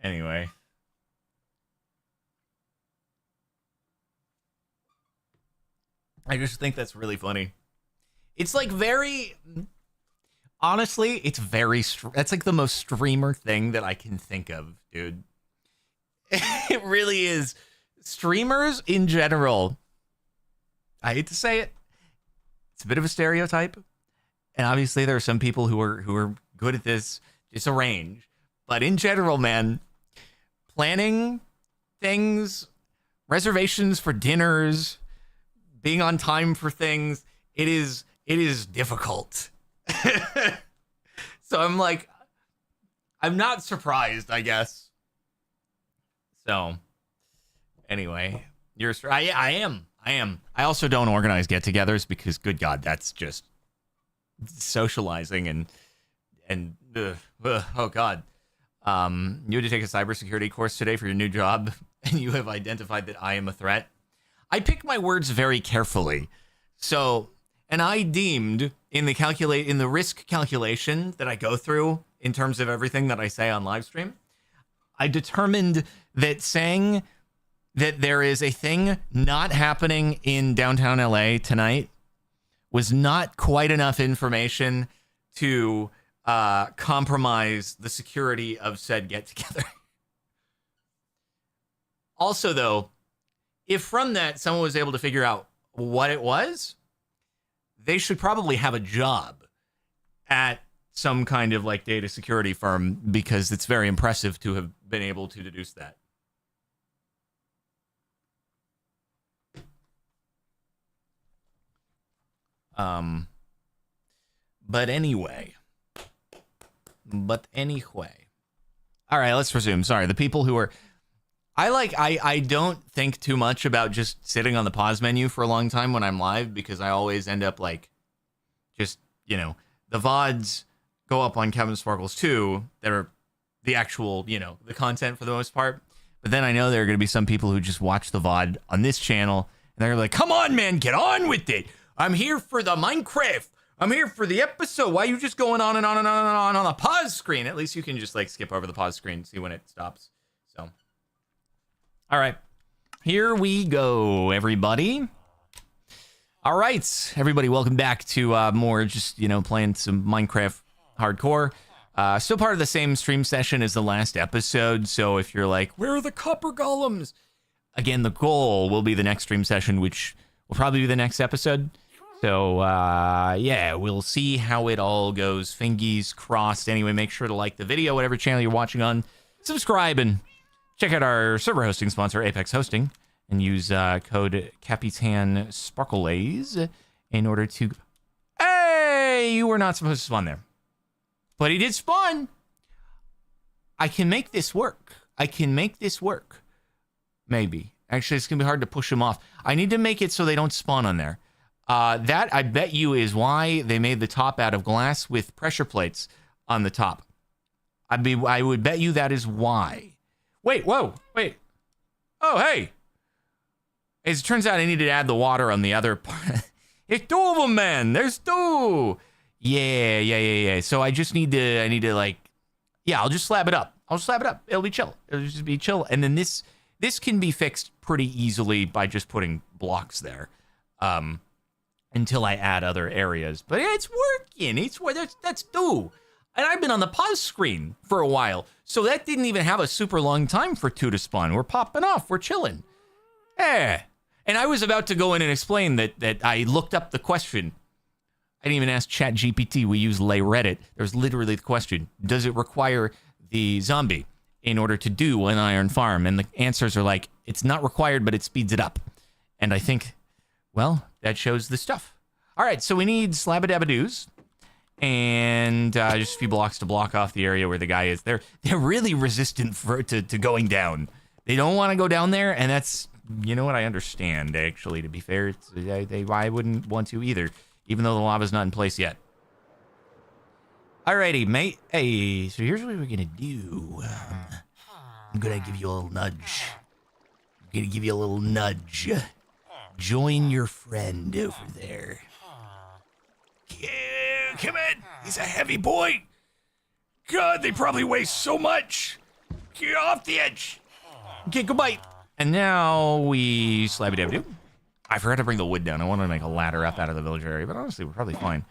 Anyway. I just think that's really funny. It's like very, honestly, it's very, that's like the most streamer thing that I can think of, dude. It really is. Streamers in general, I hate to say it, it's a bit of a stereotype. And obviously there are some people who are good at this, just arrange. But in general, man, planning things, reservations for dinners, being on time for things, it is difficult. So I'm like, I'm not surprised, I guess. So anyway, I am. I also don't organize get-togethers because, good God, that's just socializing and oh God. You had to take a cybersecurity course today for your new job, and you have identified that I am a threat. I pick my words very carefully. So, and I deemed in the risk calculation that I go through in terms of everything that I say on live stream, I determined that saying that there is a thing not happening in downtown LA tonight was not quite enough information to compromise the security of said get-together. Also, though, if from that someone was able to figure out what it was, they should probably have a job at some kind of like data security firm, because it's very impressive to have been able to deduce that. But anyway. All right, let's resume. Sorry, the people who are... I don't think too much about just sitting on the pause menu for a long time when I'm live, because I always end up like just, you know, the VODs go up on Kevin Sparkles 2 that are the actual, you know, the content for the most part. But then I know there are going to be some people who just watch the VOD on this channel and they're like, come on, man, get on with it. I'm here for the Minecraft. I'm here for the episode. Why are you just going on and on and on and on the pause screen? At least you can just like skip over the pause screen and see when it stops. So, all right, here we go, everybody. All right, everybody, welcome back to more just, you know, playing some Minecraft hardcore. Still part of the same stream session as the last episode. So if you're like, where are the copper golems? Again, the goal will be the next stream session, which will probably be the next episode. So, yeah, we'll see how it all goes. Fingies crossed. Anyway, make sure to like the video, whatever channel you're watching on. Subscribe and check out our server hosting sponsor, Apex Hosting, and use code Capitan Sparkles in order to... Hey, you were not supposed to spawn there. But he did spawn. I can make this work. Maybe. Actually, it's going to be hard to push them off. I need to make it so they don't spawn on there. That, I bet you, is why they made the top out of glass with pressure plates on the top. I would bet you that is why. Wait, whoa, wait. Oh, hey. As it turns out, I needed to add the water on the other part. It's two of them, man. There's two. Yeah. So I need to like, yeah, I'll just slab it up. It'll be chill. It'll just be chill. And then this can be fixed pretty easily by just putting blocks there. Until I add other areas. But yeah, it's working. That's two. And I've been on the pause screen for a while. So that didn't even have a super long time for two to spawn. We're popping off. We're chilling. Yeah. And I was about to go in and explain that I looked up the question. I didn't even ask ChatGPT. We use Lay Reddit. There's literally the question. Does it require the zombie in order to do an iron farm? And the answers are like, it's not required, but it speeds it up. And I think, well, that shows the stuff. All right, so we need slabadabadoos and just a few blocks to block off the area where the guy is. They're really resistant to going down. They don't want to go down there, and that's, you know what, I understand, actually, to be fair. I wouldn't want to either, even though the lava's not in place yet. Alrighty, mate. Hey, so here's what we're gonna do. I'm gonna give you a little nudge. Join your friend over there. Yeah, come on. He's a heavy boy. God, they probably weigh so much. Get off the edge. Okay, goodbye. And now we slabby-dabby-doo. I forgot to bring the wood down. I wanted to make a ladder up out of the village area, but honestly, we're probably fine.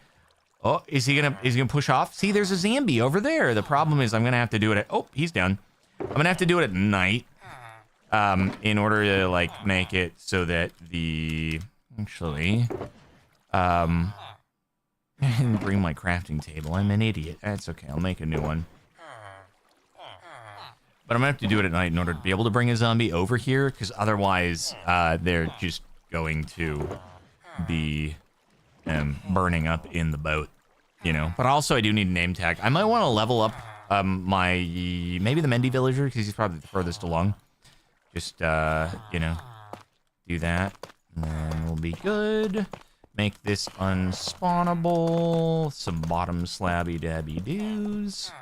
Oh, is he gonna push off? See, there's a zombie over there. The problem is I'm gonna have to do it at... Oh, he's down. I'm gonna have to do it at night. In order to, like, make it so that the... Actually... I didn't bring my crafting table. I'm an idiot. That's okay. I'll make a new one. But I'm gonna have to do it at night in order to be able to bring a zombie over here, because otherwise, they're just going to be burning up in the boat, you know? But also, I do need a name tag. I might want to level up maybe the Mendy villager, because he's probably the furthest along. Just, you know, do that, and then we'll be good. Make this unspawnable. Some bottom slabby-dabby-doos.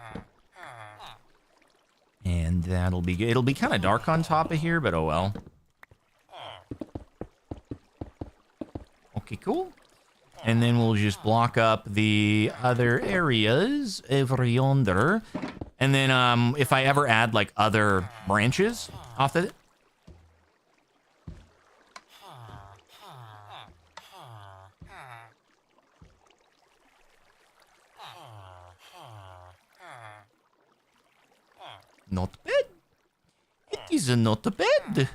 And that'll be good. It'll be kind of dark on top of here, but oh well. Okay, cool. And then we'll just block up the other areas over yonder. And then if I ever add, like, other branches off of it, not bad. It is not bad.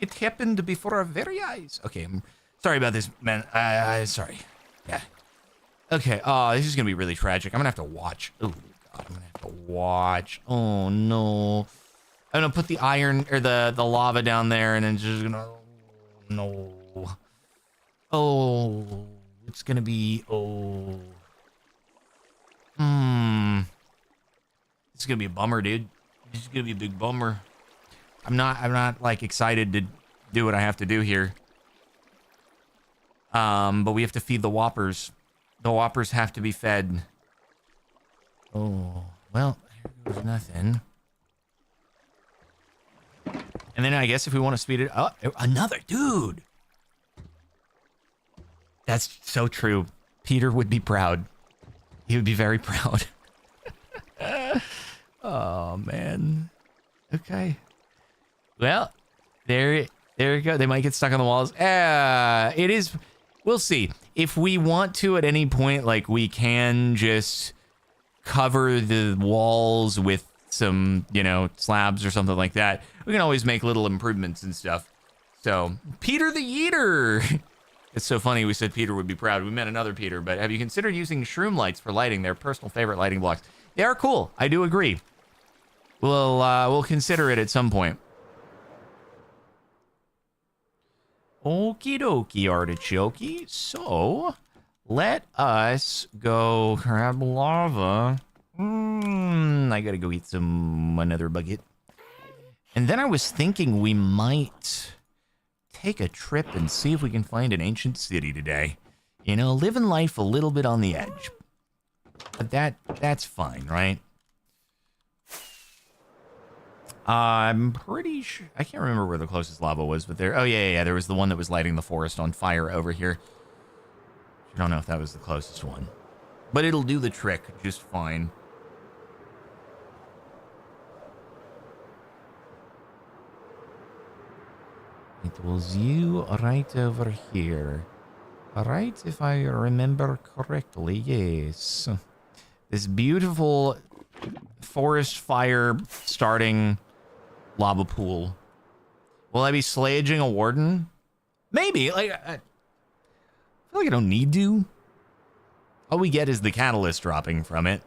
It happened before our very eyes. Okay, I'm sorry about this, man. Sorry. Yeah. Okay, this is gonna be really tragic. I'm gonna have to watch. Oh, God, I'm gonna have to watch. Oh, no. I'm gonna put the iron, or the lava down there, and then just gonna... Oh, no. Oh, it's gonna be... Oh. This is gonna be a bummer, dude. This is gonna be a big bummer. I'm not like excited to do what I have to do here. But we have to feed the whoppers. The whoppers have to be fed. Oh, well, there goes nothing. And then I guess if we want to speed it up, another dude. That's so true. Peter would be proud. He would be very proud. Oh, man. Okay. Well, there you go. They might get stuck on the walls. It is... We'll see. If we want to at any point, like, we can just cover the walls with some, you know, slabs or something like that. We can always make little improvements and stuff. So, Peter the Yeeter! It's so funny we said Peter would be proud. We met another Peter, but have you considered using shroom lights for lighting? Their personal favorite lighting blocks. They are cool. I do agree. We'll consider it at some point. Okie dokie, artichoke. So, let us go grab lava. I gotta go eat another bucket. And then I was thinking we might take a trip and see if we can find an ancient city today. You know, living life a little bit on the edge. But that's fine, right? I'm pretty sure... I can't remember where the closest lava was, but there... Oh, yeah. There was the one that was lighting the forest on fire over here. I don't know if that was the closest one. But it'll do the trick just fine. It was you right over here. Right, if I remember correctly, yes. This beautiful forest fire starting lava pool. Will I be slayaging a warden? Maybe. Like, I feel like I don't need to. All we get is the catalyst dropping from it.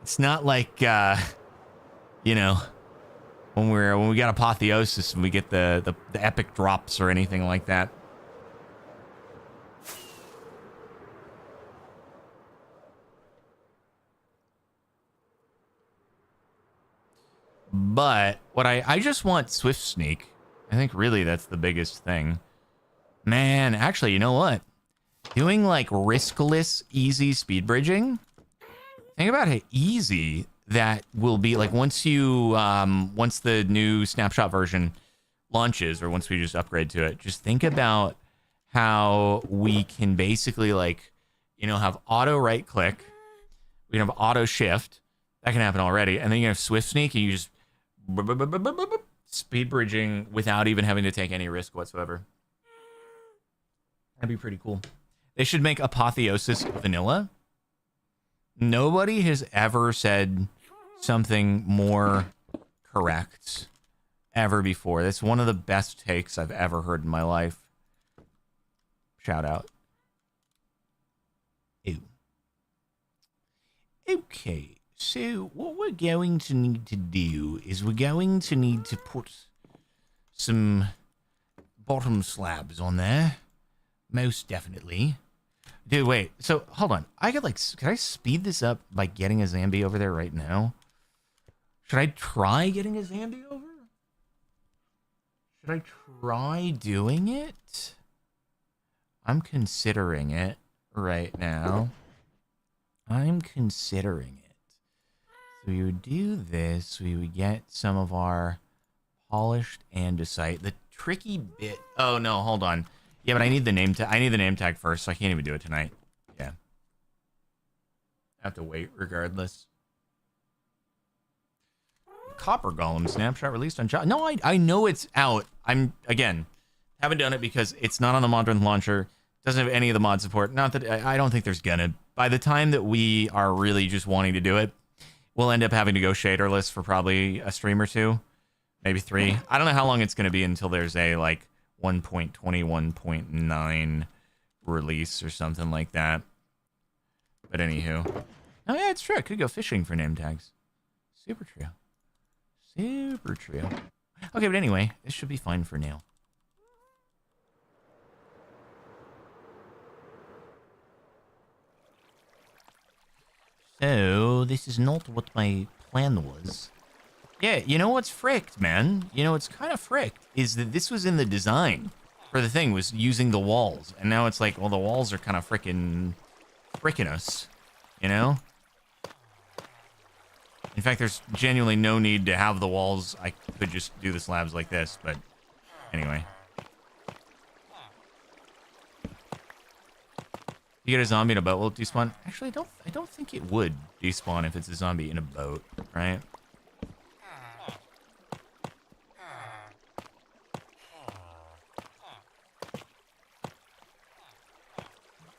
It's not like, you know, when we got apotheosis and we get the epic drops or anything like that. But what I just want Swift Sneak. I think really that's the biggest thing. Man, actually, you know what? Doing like riskless, easy speed bridging. Think about how easy that will be. Like once the new snapshot version launches, or once we just upgrade to it, just think about how we can basically like, you know, have auto right click. We can have auto shift. That can happen already. And then you have Swift Sneak and you just speed bridging without even having to take any risk whatsoever. That'd be pretty cool. They should make Apotheosis vanilla. Nobody has ever said something more correct ever before. That's one of the best takes I've ever heard in my life. Shout out. Ew. Okay. So what we're going to need to do is we're going to need to put some bottom slabs on there. Most definitely. Dude, wait. So, hold on. Could I speed this up by getting a zombie over there right now? Should I try getting a zombie over? Should I try doing it? I'm considering it right now. I'm considering it. So we would do this. We would get some of our polished andesite. The tricky bit... Oh, no, hold on. Yeah, but I need the name tag. I need the name tag first, so I can't even do it tonight. Yeah. I have to wait regardless. Copper Golem snapshot released on job. No, I know it's out. Again, haven't done it because it's not on the Modern Launcher. Doesn't have any of the mod support. Not that I don't think there's gonna. By the time that we are really just wanting to do it, we'll end up having to go shaderless for probably a stream or two. Maybe 3. I don't know how long it's going to be until there's a, like, 1.21.9 release or something like that. But anywho. Oh, yeah, it's true. I could go fishing for name tags. Super true. Super true. Okay, but anyway, this should be fine for now. So, this is not what my plan was. Yeah, you know what's fricked, man? You know what's kind of fricked is that this was in the design for the thing, was using the walls. And now it's like, well, the walls are kind of fricking us, you know? In fact, there's genuinely no need to have the walls. I could just do the slabs like this, but anyway. You get a zombie in a boat, will it despawn? Actually, I don't think it would despawn if it's a zombie in a boat, right?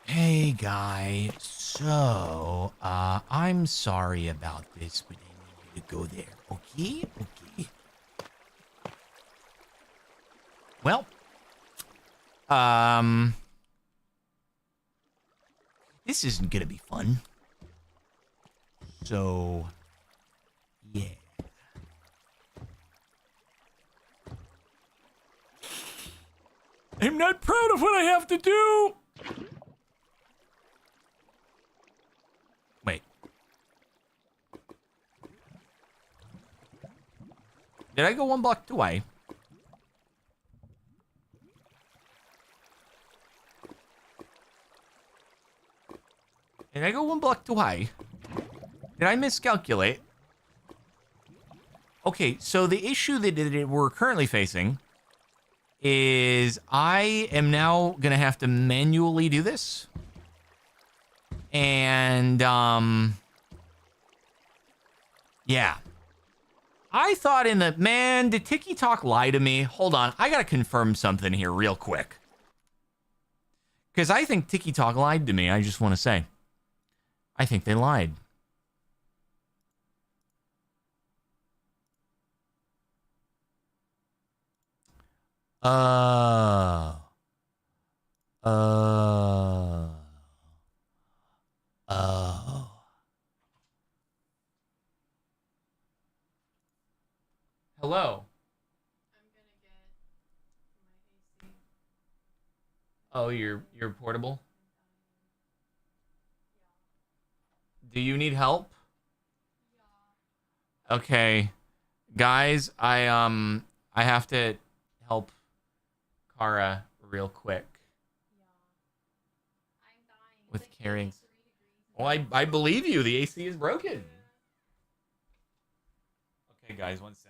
Hey, guy. So, I'm sorry about this, but I need you to go there, okay? Okay. Well, this isn't gonna be fun. So, yeah. I'm not proud of what I have to do. Wait. Did I go 1 block too high? Did I go 1 block too high? Did I miscalculate? Okay, so the issue that we're currently facing is I am now gonna have to manually do this. And, yeah. I thought man, did Tiki Talk lie to me? Hold on, I gotta confirm something here real quick. Because I think Tiki Talk lied to me, I just want to say. I think they lied. Oh. Hello. Oh, you're portable? Do you need help? Okay. Guys, I have to help Kara real quick. With carrying. Well, I believe you. The AC is broken. Okay, guys, 1 sec.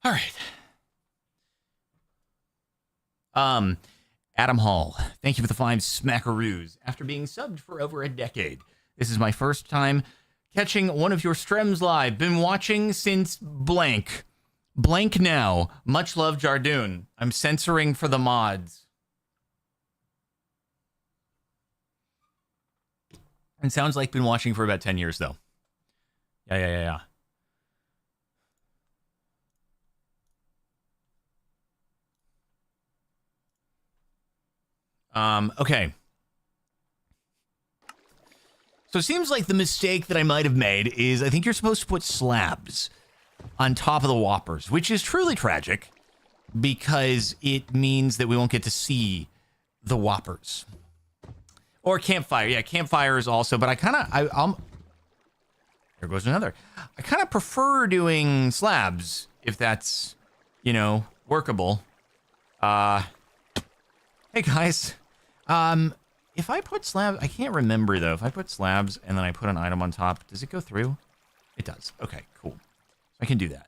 All right. Adam Hall, thank you for the 5 smackaroos. After being subbed for over a decade, this is my first time catching one of your streams live. Been watching since blank. Blank now. Much love, Jardoon. I'm censoring for the mods. It sounds like been watching for about 10 years, though. Yeah. Okay. So it seems like the mistake that I might have made is I think you're supposed to put slabs on top of the Whoppers, which is truly tragic because it means that we won't get to see the Whoppers. Or campfire. Yeah, campfires also, but here goes another. I kind of prefer doing slabs if that's, workable. Hey guys. If I put slabs, I can't remember though. If I put slabs and then I put an item on top, does it go through? It does. Okay, cool. I can do that.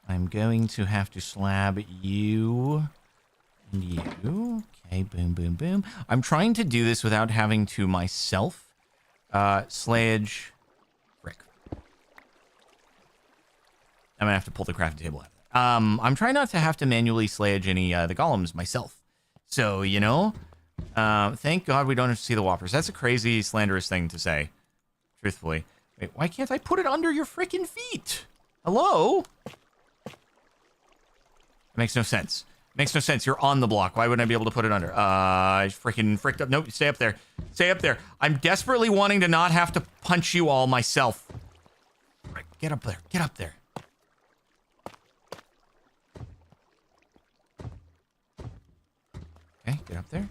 I'm going to have to slab you and you. Okay, boom, boom, boom. I'm trying to do this without having to myself slayage brick. I'm gonna have to pull the crafting table out. I'm trying not to have to manually slayage any the golems myself. So, thank God we don't have to see the Whoppers. That's a crazy slanderous thing to say, truthfully. Wait, why can't I put it under your freaking feet? Hello? It makes no sense. Makes no sense. You're on the block. Why wouldn't I be able to put it under? I freaking fricked up. Nope, stay up there. Stay up there. I'm desperately wanting to not have to punch you all myself. Get up there. Get up there. Okay, get up there.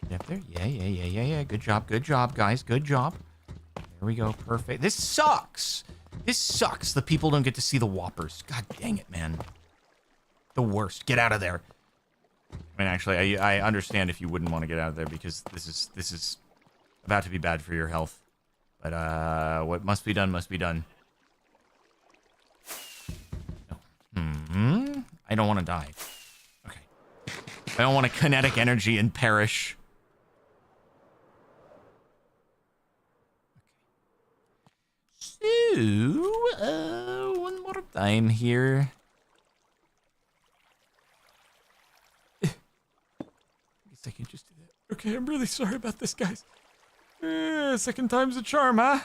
Get up there. Yeah. Good job, guys. Good job. There we go. Perfect. This sucks. This sucks. The people don't get to see the Whoppers. God dang it, man. The worst. Get out of there. I mean, actually, I understand if you wouldn't want to get out of there because this is about to be bad for your health. But what must be done must be done. No. I don't want to die. Okay. I don't want to kinetic energy and perish. So, one more time here. I guess I can just do that. Okay, I'm really sorry about this, guys. Second time's a charm, huh?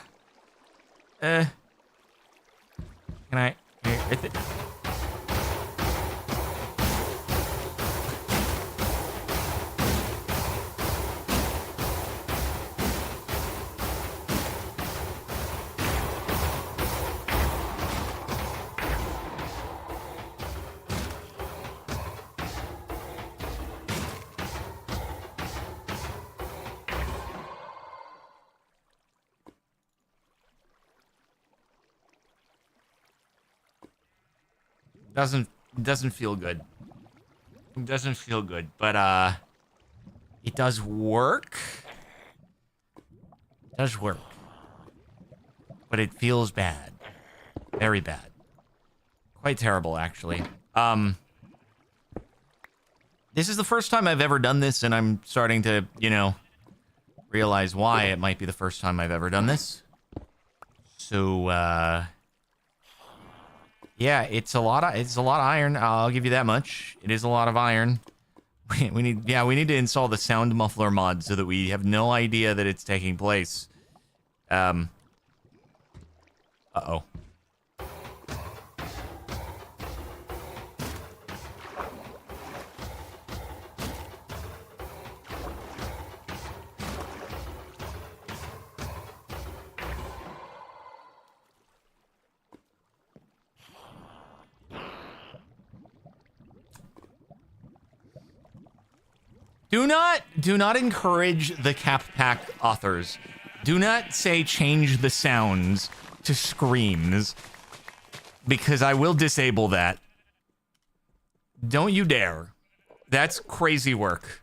Can I... Doesn't feel good. It doesn't feel good, but it does work. It does work. But it feels bad. Very bad. Quite terrible, actually. This is the first time I've ever done this, and I'm starting to, realize why it might be the first time I've ever done this. So, yeah, it's a lot of iron. I'll give you that much. It is a lot of iron. We need to install the sound muffler mod so that we have no idea that it's taking place. Uh-oh. Do not encourage the Cap Pack authors. Do not say change the sounds to screams, because I will disable that. Don't you dare. That's crazy work.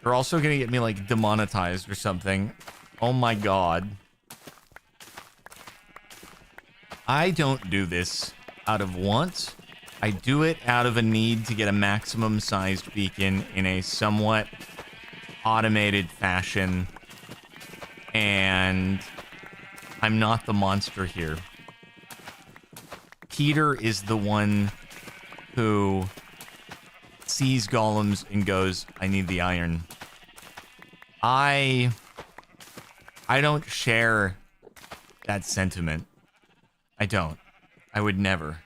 They're also gonna get me, like, demonetized or something. Oh my god. I don't do this out of want. I do it out of a need to get a maximum-sized beacon in a somewhat automated fashion. And I'm not the monster here. Peter is the one who sees golems and goes, I need the iron. I don't share that sentiment. I don't. I would never.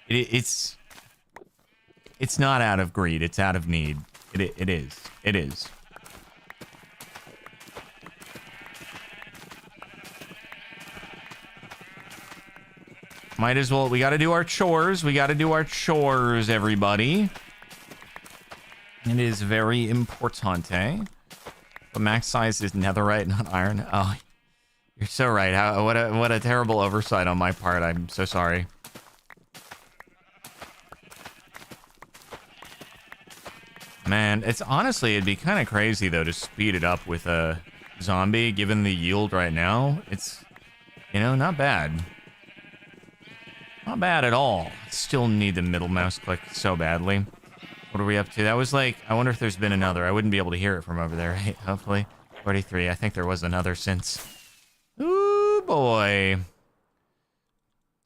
It's not out of greed. It's out of need. It is. It is. Might as well. We got to do our chores. We got to do our chores, everybody. It is very important, eh? But max size is netherite, not iron. Oh, you're so right. What a terrible oversight on my part. I'm so sorry. Man, it's honestly, it'd be kind of crazy though to speed it up with a zombie, given the yield right now. It's, you know, not bad. Not bad at all. Still need the middle mouse click so badly. What are we up to? That was like, I wonder if there's been another. I wouldn't be able to hear it from over there, right? Hopefully. 43. I think there was another since. Ooh, boy.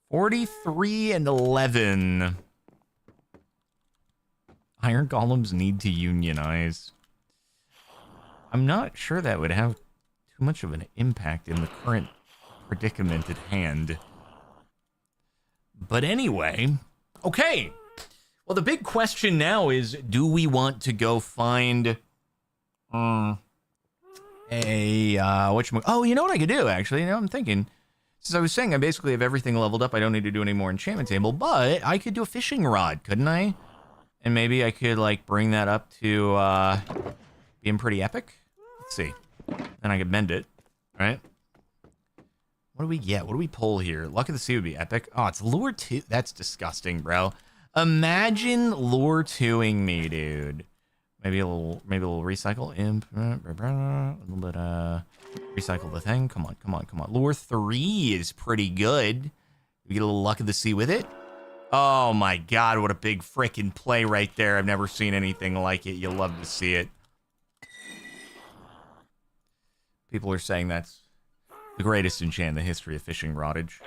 43 and 11. Iron golems need to unionize. I'm not sure that would have too much of an impact in the current predicament at hand. But anyway, okay. Well, the big question now is, do we want to go find oh, you know what I could do, actually? You know, I'm thinking, since I was saying I basically have everything leveled up, I don't need to do any more enchantment table, but I could do a fishing rod, couldn't I? And maybe I could, like, bring that up to being pretty epic. Let's see. Then I could mend it, right? What do we get? What do we pull here? Luck of the Sea would be epic. Oh, it's lure 2. That's disgusting, bro. Imagine lure 2ing me, dude. Maybe a little recycle. Imp. A little bit, recycle the thing. Come on, come on, come on. Lure 3 is pretty good. We get a little Luck of the Sea with it. Oh my god, what a big frickin' play right there. I've never seen anything like it. You'll love to see it. People are saying that's the greatest enchant in the history of fishing roddage.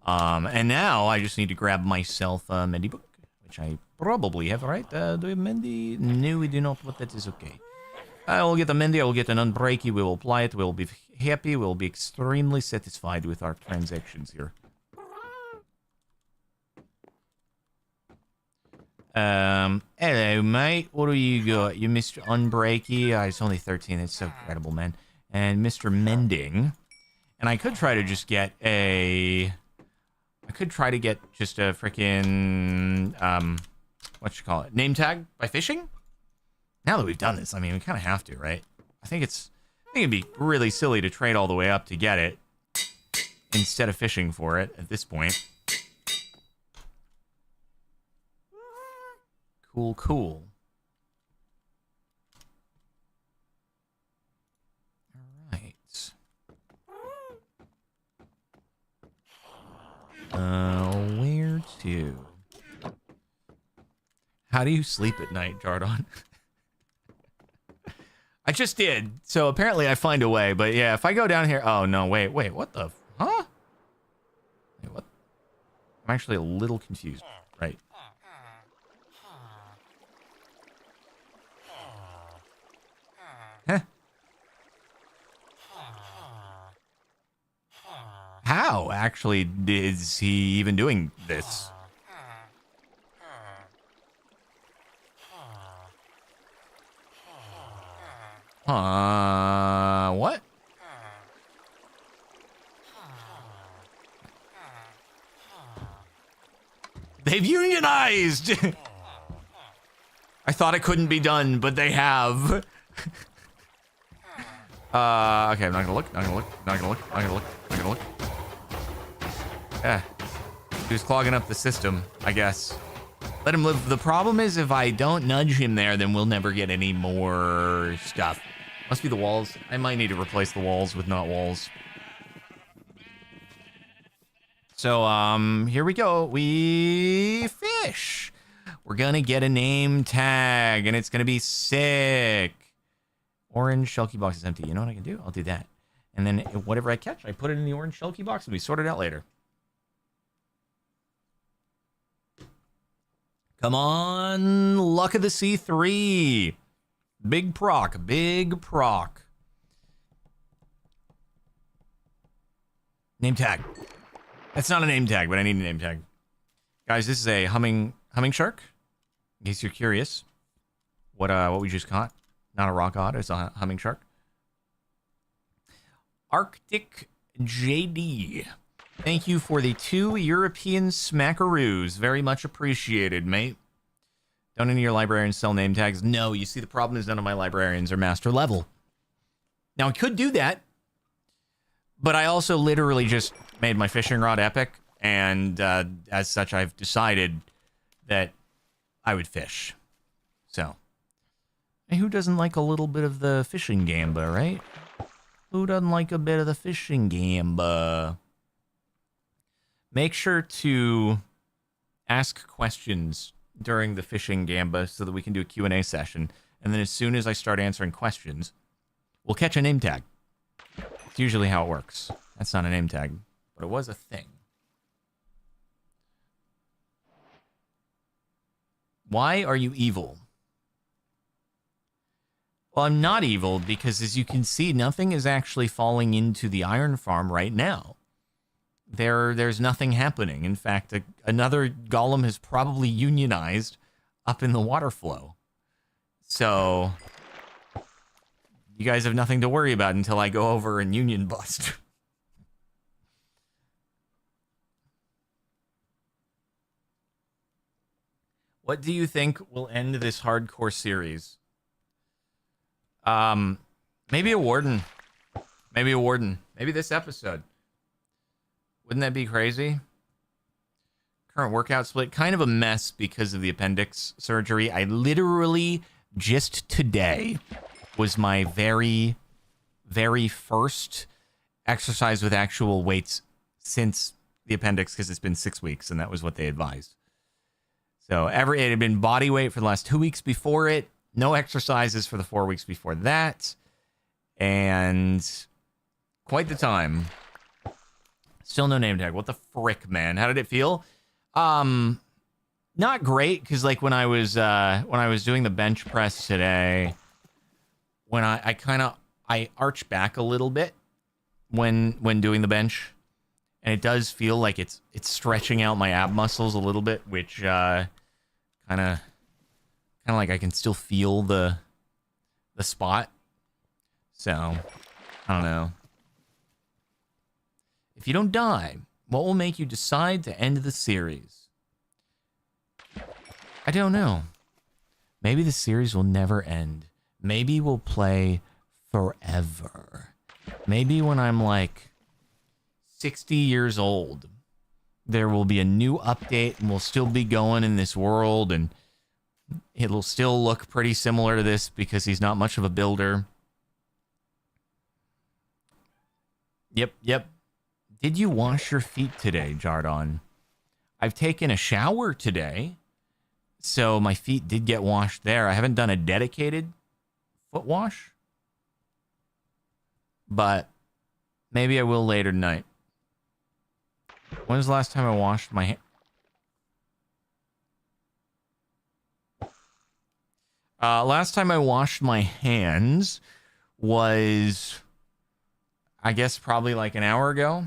And now I just need to grab myself a Mendy book, which I probably have, right? Do we have Mendy? No, we do not, but that is okay. I will get the Mendy, I will get an Unbreaky, we will apply it, we will be happy, we will be extremely satisfied with our transactions here. Hello, mate. What do you got? You Mr. Unbreaky? It's only 13. It's so incredible, man. And Mr. Mending. And I could try to just get a... I could try to get just a freaking... name tag by fishing? Now that we've done this, I mean, we kind of have to, right? I think it'd be really silly to trade all the way up to get it instead of fishing for it at this point. Cool, cool. All right. Where to? How do you sleep at night, Jardon? I just did. So apparently I find a way. But yeah, if I go down here... Oh, no, wait. What the... Huh? Wait, what? I'm actually a little confused. Right. Huh? How, actually, is he even doing this? What? They've unionized! I thought it couldn't be done, but they have. Okay, I'm not gonna look. Yeah. He was clogging up the system, I guess. Let him live. The problem is if I don't nudge him there, then we'll never get any more stuff. Must be the walls. I might need to replace the walls with not walls. So, here we go. We fish. We're gonna get a name tag, and it's gonna be sick. Orange shell key box is empty. You know what I can do? I'll do that. And then whatever I catch, I put it in the orange shell key box, and we sort it out later. Come on, Luck of the Sea 3. Big proc, big proc. Name tag. That's not a name tag, but I need a name tag. Guys, this is a humming shark. In case you're curious, what we just caught. Not a rock otter, it's a humming shark. Arctic JD. Thank you for the 2 European smackaroos. Very much appreciated, mate. Don't any of your librarians sell name tags? No, you see, the problem is none of my librarians are master level. Now, I could do that, but I also literally just made my fishing rod epic, and as such, I've decided that I would fish. So, hey, who doesn't like a little bit of the fishing gamba, right? Who doesn't like a bit of the fishing gamba? Make sure to ask questions during the fishing gamba so that we can do a Q&A session. And then as soon as I start answering questions, we'll catch a name tag. It's usually how it works. That's not a name tag, but it was a thing. Why are you evil? Well, I'm not evil because, as you can see, nothing is actually falling into the iron farm right now. There's nothing happening. In fact, another golem has probably unionized up in the water flow. So, you guys have nothing to worry about until I go over and union bust. What do you think will end this hardcore series? Maybe a warden. Maybe a warden. Maybe this episode. Wouldn't that be crazy? Current workout split. Kind of a mess because of the appendix surgery. I literally, just today, was my very, very first exercise with actual weights since the appendix, because it's been 6 weeks, and that was what they advised. So it had been body weight for the last 2 weeks before it. No exercises for the 4 weeks before that. And quite the time. Still no name tag. What the frick, man? How did it feel? Not great, because like when I was doing the bench press today, when I arch back a little bit when doing the bench, and it does feel like it's stretching out my ab muscles a little bit, which kind of like I can still feel the spot. So I don't know. If you don't die, what will make you decide to end the series? I don't know. Maybe the series will never end. Maybe we'll play forever. Maybe when I'm like 60 years old, there will be a new update and we'll still be going in this world, and it'll still look pretty similar to this because he's not much of a builder. Yep. Did you wash your feet today, Jardon? I've taken a shower today, so my feet did get washed there. I haven't done a dedicated foot wash, but maybe I will later tonight. When was the last time I washed my hands? Last time I washed my hands was, I guess, probably like an hour ago.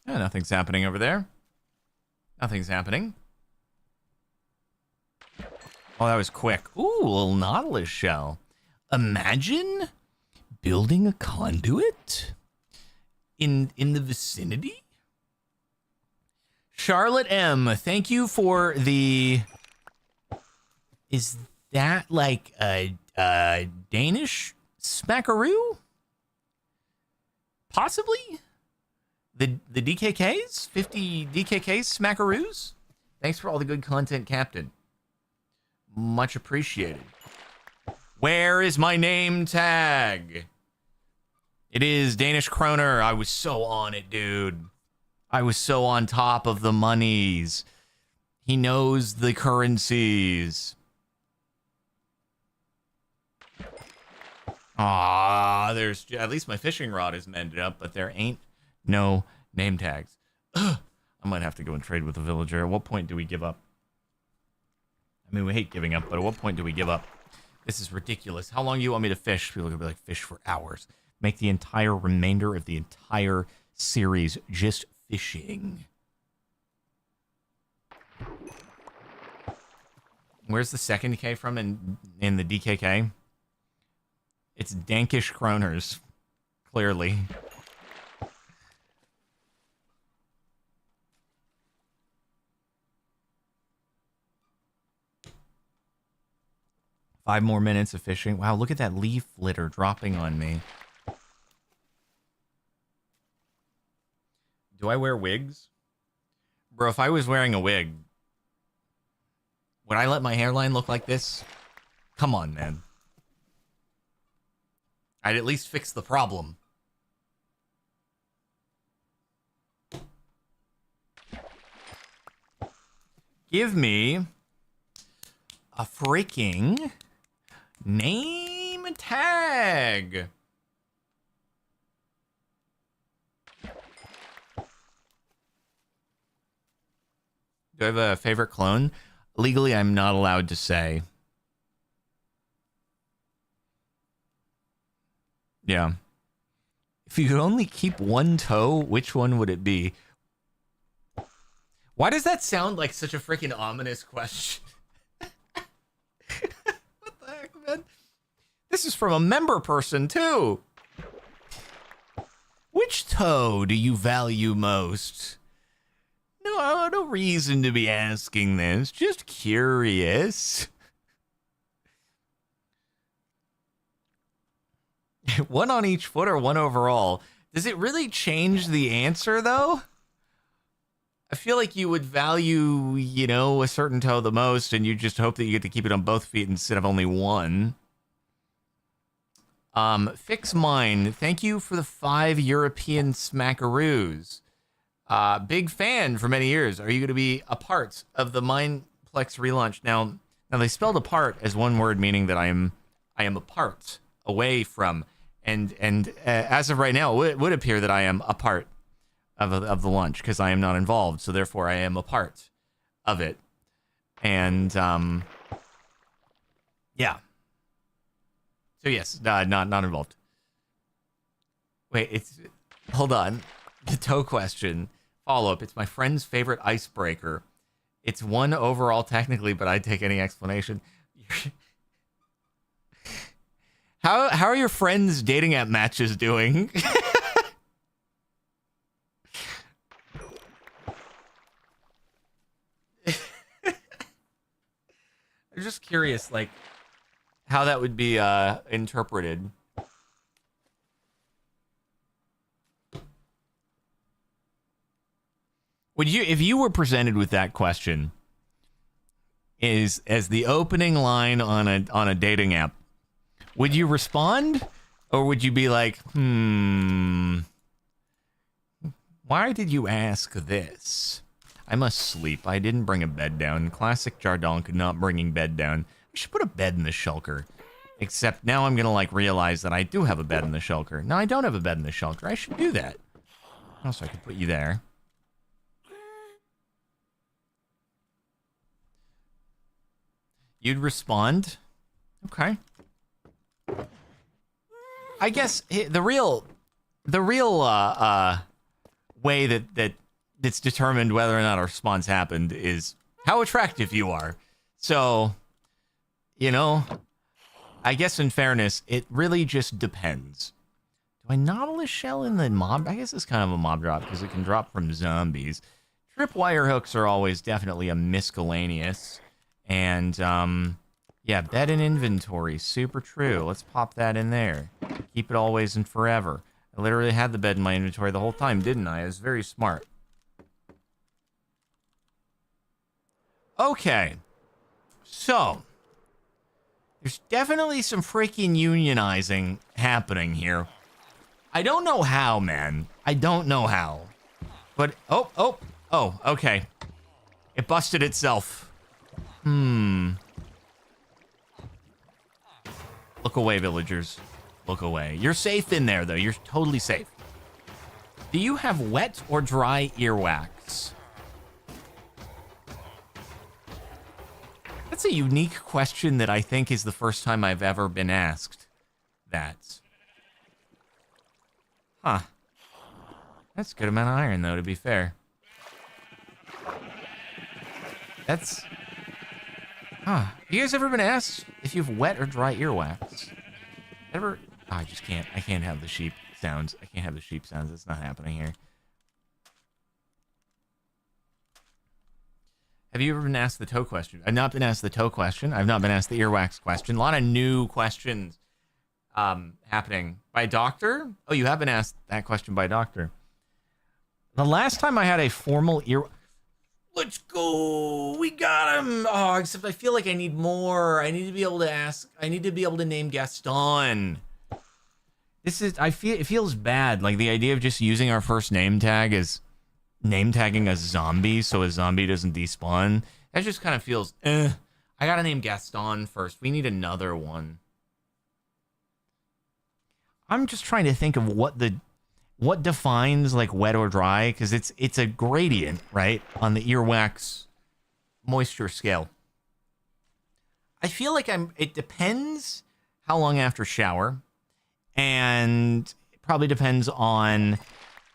Oh, nothing's happening over there. Nothing's happening. Oh, that was quick. Ooh, a little Nautilus shell. Imagine building a conduit in the vicinity. Charlotte M, thank you for the... Is that like a Danish smackaroo? Possibly? The DKKs? 50 DKKs, smackaroos? Thanks for all the good content, Captain. Much appreciated. Where is my name tag? It is Danish Kroner. I was so on it, dude. I was so on top of the monies. He knows the currencies. Ah, there's at least my fishing rod is mended up, but there ain't no name tags. Ugh. I might have to go and trade with a villager. At what point do we give up? I mean, we hate giving up, but at what point do we give up? This is ridiculous. How long do you want me to fish? People are going to be like, fish for hours. Make the entire remainder of the entire series just fishing. Where's the second K from in the DKK? It's Dankish Kroners, clearly. Five more minutes of fishing. Wow, look at that leaf litter dropping on me. Do I wear wigs? Bro, if I was wearing a wig, would I let my hairline look like this? Come on, man. I'd at least fix the problem. Give me a freaking name tag. Do I have a favorite clone? Legally, I'm not allowed to say. Yeah. If you could only keep one toe, which one would it be? Why does that sound like such a freaking ominous question? What the heck, man? This is from a member person, too. Which toe do you value most? No reason to be asking this. Just curious. One on each foot or one overall? Does it really change the answer, though? I feel like you would value, you know, a certain toe the most, and you just hope that you get to keep it on both feet instead of only one. Fix Mine, thank you for the 5 European smackaroos. Big fan for many years. Are you going to be a part of the Mineplex relaunch? Now they spelled apart as one word, meaning that I am apart, away from, and as of right now, it would appear that I am a part of the launch because I am not involved. So therefore, I am a part of it, and yeah. So yes, not involved. Wait, hold on. The toe question. Follow-up. It's my friend's favorite icebreaker. It's 1 overall technically, but I'd take any explanation. How are your friends' dating app matches doing? I'm just curious, like, how that would be interpreted. If you were presented with that question as the opening line on a dating app, would you respond, or would you be like, why did you ask this? I must sleep. I didn't bring a bed down. Classic Jardonk not bringing bed down. I should put a bed in the shulker. Except now I'm gonna realize that I do have a bed in the shulker. No, I don't have a bed in the shulker. I should do that. Also, I could put you there. You'd respond? Okay. I guess the real way that's determined whether or not a response happened is how attractive you are. So, you know, I guess in fairness, it really just depends. Do I Nautilus shell in the mob? I guess it's kind of a mob drop because it can drop from zombies. Tripwire hooks are always definitely a miscellaneous. And, yeah, bed and inventory, super true. Let's pop that in there. Keep it always and forever. I literally had the bed in my inventory the whole time, didn't I? I was very smart. Okay. So, there's definitely some freaking unionizing happening here. I don't know how, man. I don't know how. But, oh, okay. It busted itself. Look away, villagers. Look away. You're safe in there, though. You're totally safe. Do you have wet or dry earwax? That's a unique question that I think is the first time I've ever been asked that. Huh. That's a good amount of iron, though, to be fair. That's... Huh. You guys ever been asked if you have wet or dry earwax? Ever... Oh, I just can't. I can't have the sheep sounds. I can't have the sheep sounds. It's not happening here. Have you ever been asked the toe question? I've not been asked the toe question. I've not been asked the earwax question. A lot of new questions happening. By a doctor? Oh, you have been asked that question by a doctor. The last time I had a formal ear... Let's go! We got him! Oh, except I feel like I need more. I need to be able to ask... I need to be able to name Gaston. This is... it feels bad. Like, the idea of just using our first name tag as... name tagging a zombie so a zombie doesn't despawn. That just kind of feels, I gotta name Gaston first. We need another one. I'm just trying to think of what defines like wet or dry, because it's a gradient, right? On the earwax moisture scale. I feel like it depends how long after shower, and it probably depends on,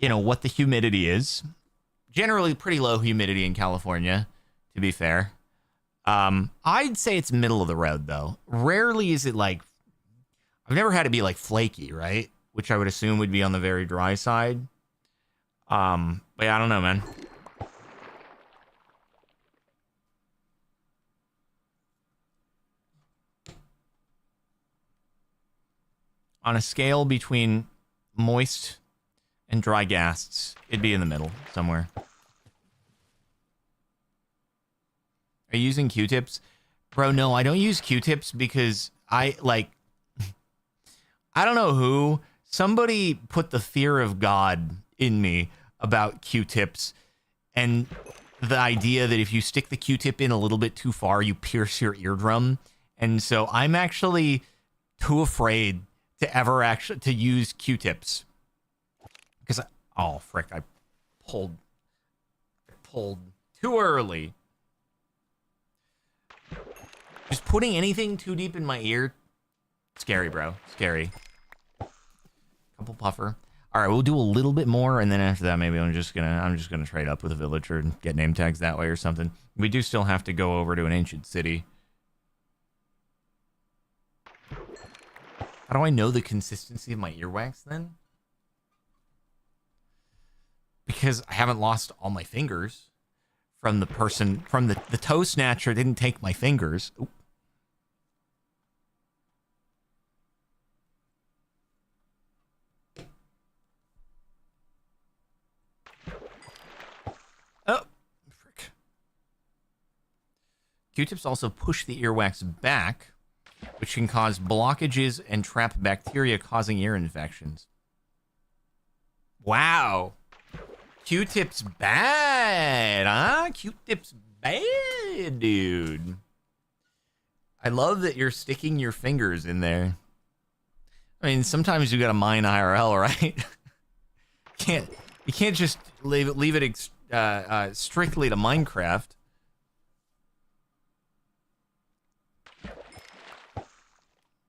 what the humidity is. Generally pretty low humidity in California, to be fair. I'd say it's middle of the road, though. Rarely is it like... I've never had it be like flaky, right? Which I would assume would be on the very dry side. But yeah, I don't know, man. On a scale between moist and dry ghasts, it'd be in the middle somewhere. Are you using Q-tips? Bro, no, I don't use Q-tips because I don't know who. Somebody put the fear of God in me about Q-tips and the idea that if you stick the Q-tip in a little bit too far, you pierce your eardrum. And so I'm actually too afraid to ever to use Q-tips. Because, oh, frick, I pulled too early. Just putting anything too deep in my ear, scary, bro, scary. Couple puffer. All right, we'll do a little bit more, and then after that, maybe I'm just gonna trade up with a villager and get name tags that way or something. We do still have to go over to an ancient city. How do I know the consistency of my earwax then? Because I haven't lost all my fingers from the person, from the toe snatcher didn't take my fingers. Oop. Oh, frick. Q-tips also push the earwax back, which can cause blockages and trap bacteria causing ear infections. Wow. Q-tips bad, huh? Q-tips bad, dude. I love that you're sticking your fingers in there. I mean, sometimes you gotta mine IRL, right? You can't just leave it strictly to Minecraft.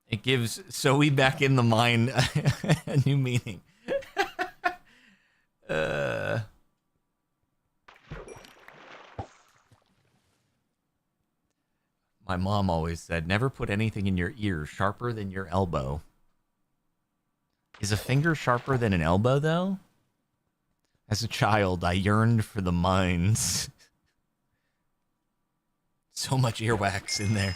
It gives Zoe back in the mine a new meaning. My mom always said, never put anything in your ear sharper than your elbow. Is a finger sharper than an elbow, though? As a child, I yearned for the mines. So much earwax in there.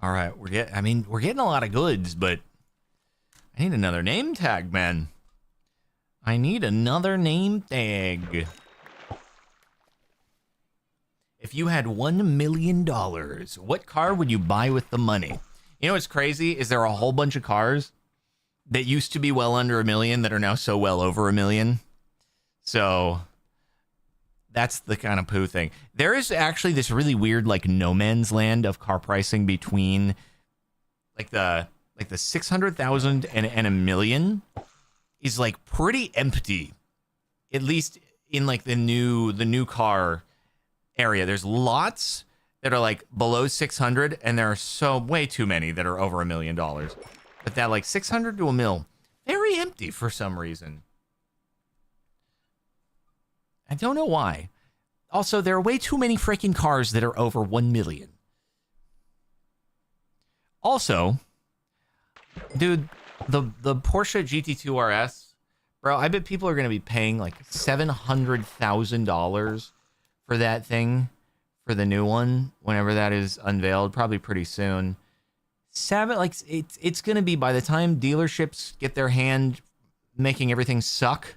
All right, we're getting a lot of goods, but I need another name tag, man. I need another name tag. If you had $1 million, what car would you buy with the money? You know what's crazy is there are a whole bunch of cars that used to be well under $1 million that are now so well over $1 million. So that's the kind of poo thing. There is actually this really weird like no man's land of car pricing between like the 600,000 and $1 million is like pretty empty, at least in like the new car area. There's lots that are like below 600, and there are way too many that are over $1 million. But that like 600 to $1 million, very empty for some reason. I don't know why. Also, there are way too many freaking cars that are over 1 million. Also, dude, the Porsche GT2 RS, bro, I bet people are going to be paying like $700,000 for that thing, for the new one, whenever that is unveiled, probably pretty soon. It's going to be, by the time dealerships get their hand making everything suck,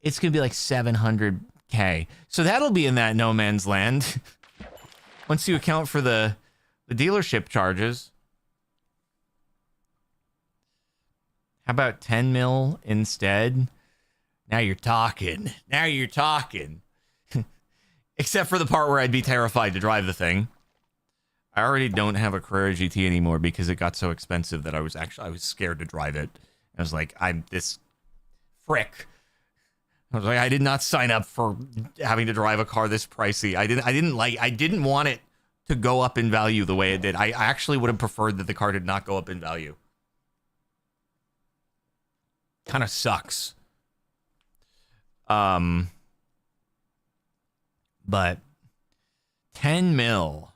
it's going to be like $700K. So that'll be in that no man's land. Once you account for the dealership charges. How about 10 mil instead? Now you're talking. Now you're talking. Except for the part where I'd be terrified to drive the thing. I already don't have a Carrera GT anymore because it got so expensive that I was scared to drive it. I was like, I'm this frick. I was like, I did not sign up for having to drive a car this pricey. I didn't want it to go up in value the way it did. I actually would have preferred that the car did not go up in value. Kind of sucks. But 10 mil,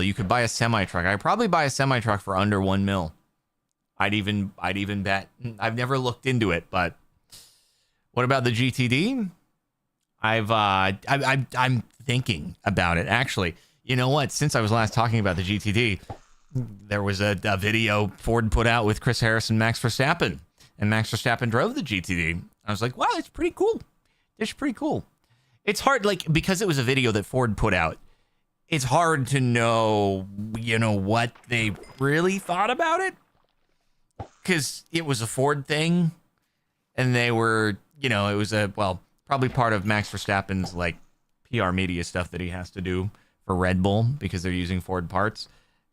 you could buy a semi-truck. I'd probably buy a semi-truck for under 1 mil. I'd even bet. I've never looked into it, but what about the GTD? I'm thinking about it, actually. You know what? Since I was last talking about the GTD, there was a video Ford put out with Chris Harris and Max Verstappen. And Max Verstappen drove the GTD. I was like, wow, it's pretty cool. It's pretty cool. It's hard, like, because it was a video that Ford put out, it's hard to know, what they really thought about it. Because it was a Ford thing. And they were, it was probably part of Max Verstappen's, like, PR media stuff that he has to do for Red Bull because they're using Ford parts.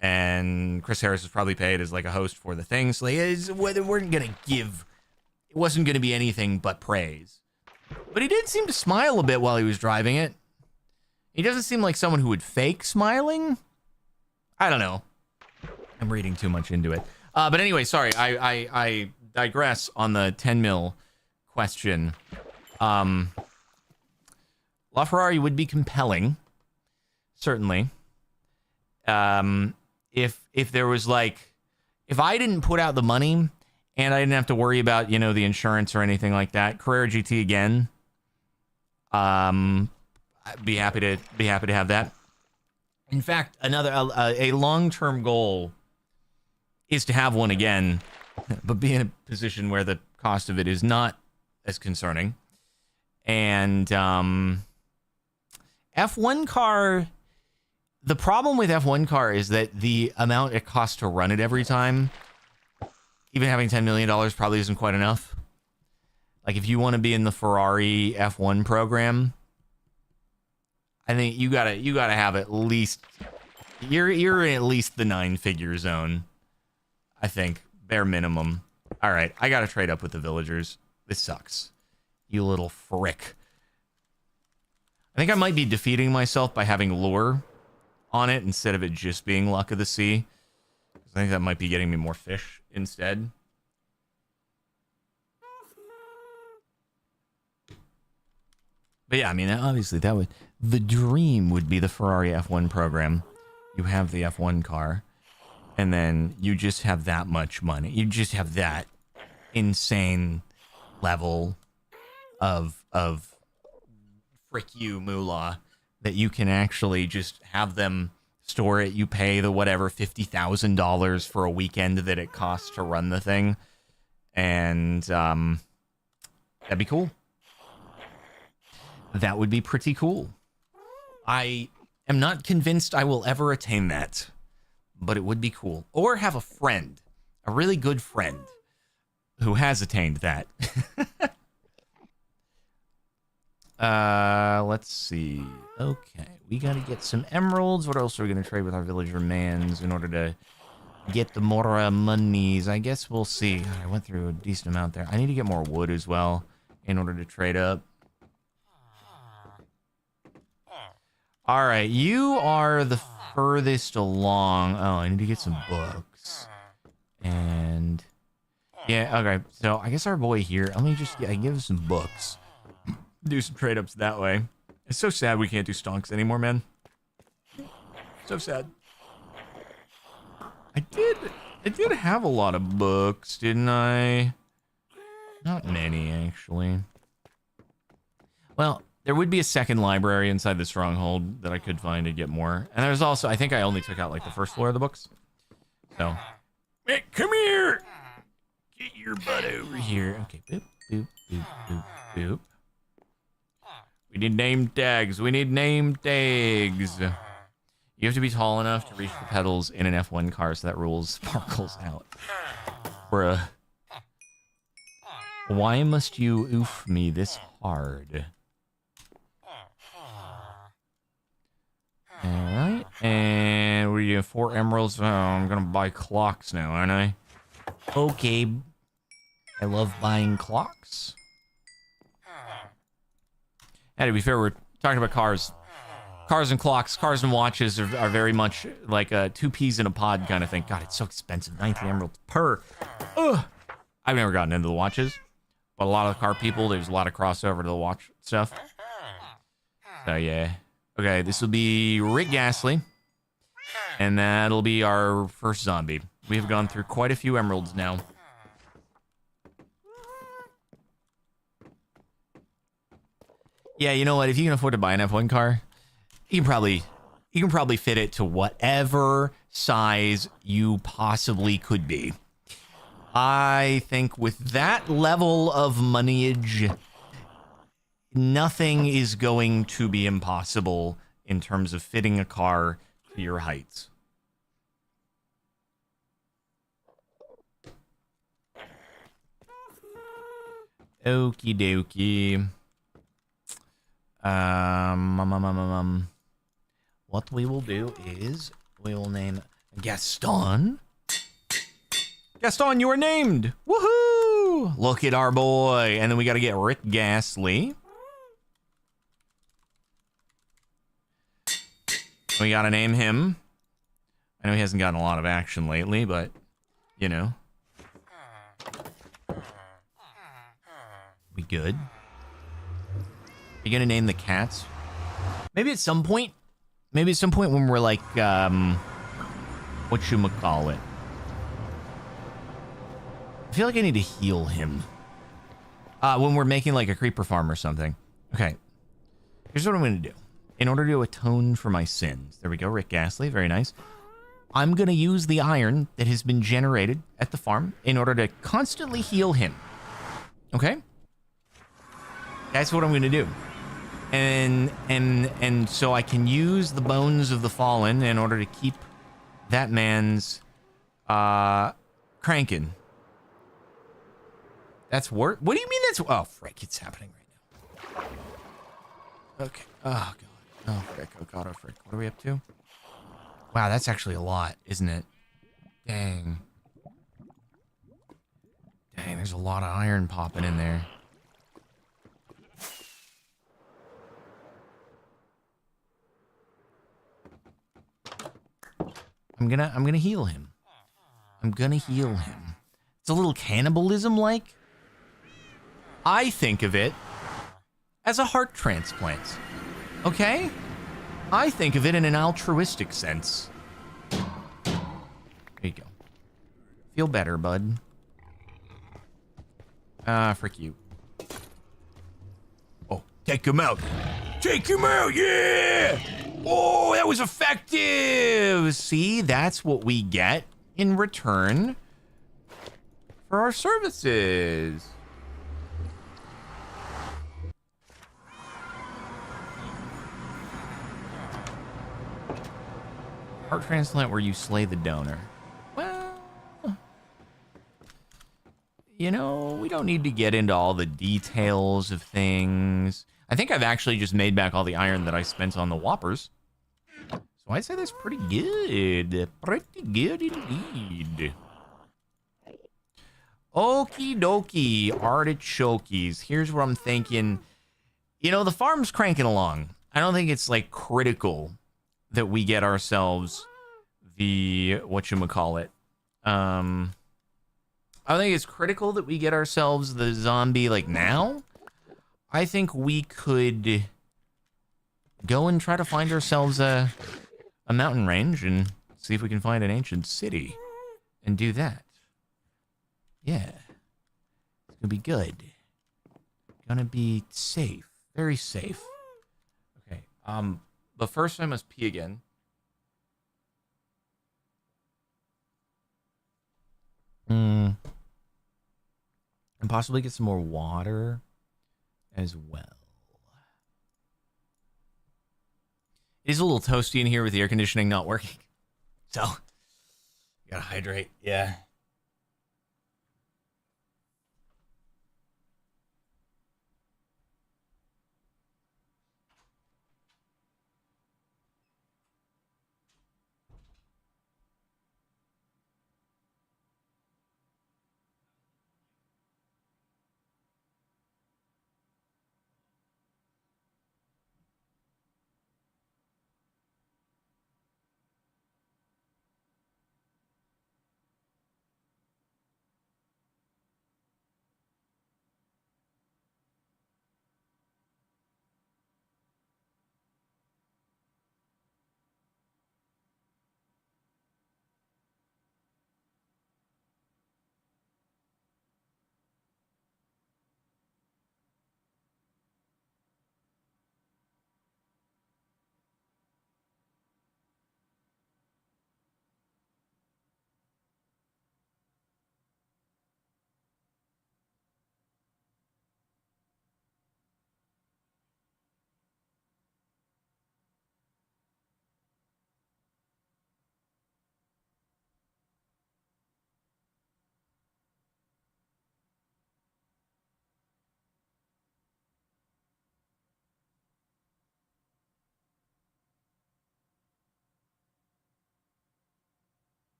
And Chris Harris was probably paid as, like, a host for the thing. So, it wasn't going to be anything but praise. But he did seem to smile a bit while he was driving it. He doesn't seem like someone who would fake smiling. I don't know. I'm reading too much into it. But anyway, sorry. I digress on the 10 mil question. LaFerrari would be compelling. Certainly. If there was like... If I didn't put out the money... And I didn't have to worry about, the insurance or anything like that. Carrera GT again. I'd be happy to have that. In fact, a long-term goal is to have one again, but be in a position where the cost of it is not as concerning. And F1 car, the problem with F1 car is that the amount it costs to run it every time, even having $10 million probably isn't quite enough. Like, if you want to be in the Ferrari F1 program, I think you gotta have at least you're in at least the 9-figure zone. I think bare minimum. All right, I gotta trade up with the villagers. This sucks, you little frick. I think I might be defeating myself by having lure on it instead of it just being luck of the sea. I think that might be getting me more fish instead. But yeah, I mean, obviously the dream would be the Ferrari F1 program. You have the F1 car, and then you just have that much money. You just have that insane level of frick you moolah that you can actually just have them store it, you pay the whatever $50,000 for a weekend that it costs to run the thing, and that'd be cool. That would be pretty cool. I am not convinced I will ever attain that, but it would be cool. Or have a friend, a really good friend, who has attained that. Let's see. Okay, we gotta get some emeralds. What else are we gonna trade with our villager mans in order to get the more monies? I guess we'll see. I went through a decent amount there. I need to get more wood as well in order to trade up. All right, you are the furthest along. Oh, I need to get some books. And yeah, okay. So I guess our boy here, let me just give him some books. Do some trade ups that way. It's so sad we can't do stonks anymore, man. So sad. I did have a lot of books, didn't I? Not many, actually. Well, there would be a second library inside the stronghold that I could find to get more. And there's also, I think I only took out like the first floor of the books. So, hey, come here! Get your butt over here. Okay, boop, boop, boop, boop, boop. We need name tags. We need name tags. You have to be tall enough to reach the pedals in an F1 car, so that rule sparkles out. Bruh. Why must you oof me this hard? Alright, and we have 4 emeralds. Oh, I'm gonna buy clocks now, aren't I? Okay. I love buying clocks. And to be fair, we're talking about cars. Cars and clocks, cars and watches are very much like a 2 peas in a pod kind of thing. God, it's so expensive. 19 emeralds per. Ugh. I've never gotten into the watches. But a lot of the car people, there's a lot of crossover to the watch stuff. So, yeah. Okay, this will be Rick Ghastly. And that'll be our first zombie. We have gone through quite a few emeralds now. Yeah, you know what? If you can afford to buy an F1 car, you can probably fit it to whatever size you possibly could be. I think with that level of moneyage, nothing is going to be impossible in terms of fitting a car to your heights. Okie dokie. What we will do is we will name Gaston. Gaston, you are named! Woohoo! Look at our boy. And then we got to get Rick Ghastly. We got to name him. I know he hasn't gotten a lot of action lately, but, you know. We good? You gonna name the cats? Maybe at some point. Maybe at some point when we're like, whatchamacallit. I feel like I need to heal him. When we're making like a creeper farm or something. Okay. Here's what I'm gonna do. In order to atone for my sins. There we go, Rick Ghastly, very nice. I'm gonna use the iron that has been generated at the farm in order to constantly heal him. Okay? That's what I'm gonna do. And so I can use the bones of the fallen in order to keep that man's cranking. That's work. What do you mean that's? Oh frick! It's happening right now. Okay. Oh god. Oh frick. Oh god. Oh frick. What are we up to? Wow, that's actually a lot, isn't it? Dang. Dang. There's a lot of iron popping in there. I'm gonna heal him. I'm gonna heal him. It's a little cannibalism-like. I think of it as a heart transplant. Okay? I think of it in an altruistic sense. There you go. Feel better, bud. Frick you. Oh, take him out. Take him out, yeah! Oh, that was effective. See, that's what we get in return for our services. Heart transplant where you slay the donor. Well, you know, we don't need to get into all the details of things. I think I've actually just made back all the iron that I spent on the Whoppers. So I'd say that's pretty good. Pretty good indeed. Okie dokie, artichokes. Here's what I'm thinking. You know, the farm's cranking along. I don't think it's, like, critical that we get ourselves the, whatchamacallit. I think it's critical that we get ourselves the zombie, like, now. I think we could go and try to find ourselves a mountain range and see if we can find an ancient city and do that. Yeah. It's gonna be good. Gonna be safe. Very safe. Okay, but first I must pee again. And possibly get some more water as well. It is a little toasty in here with the air conditioning not working. So, you gotta hydrate, yeah.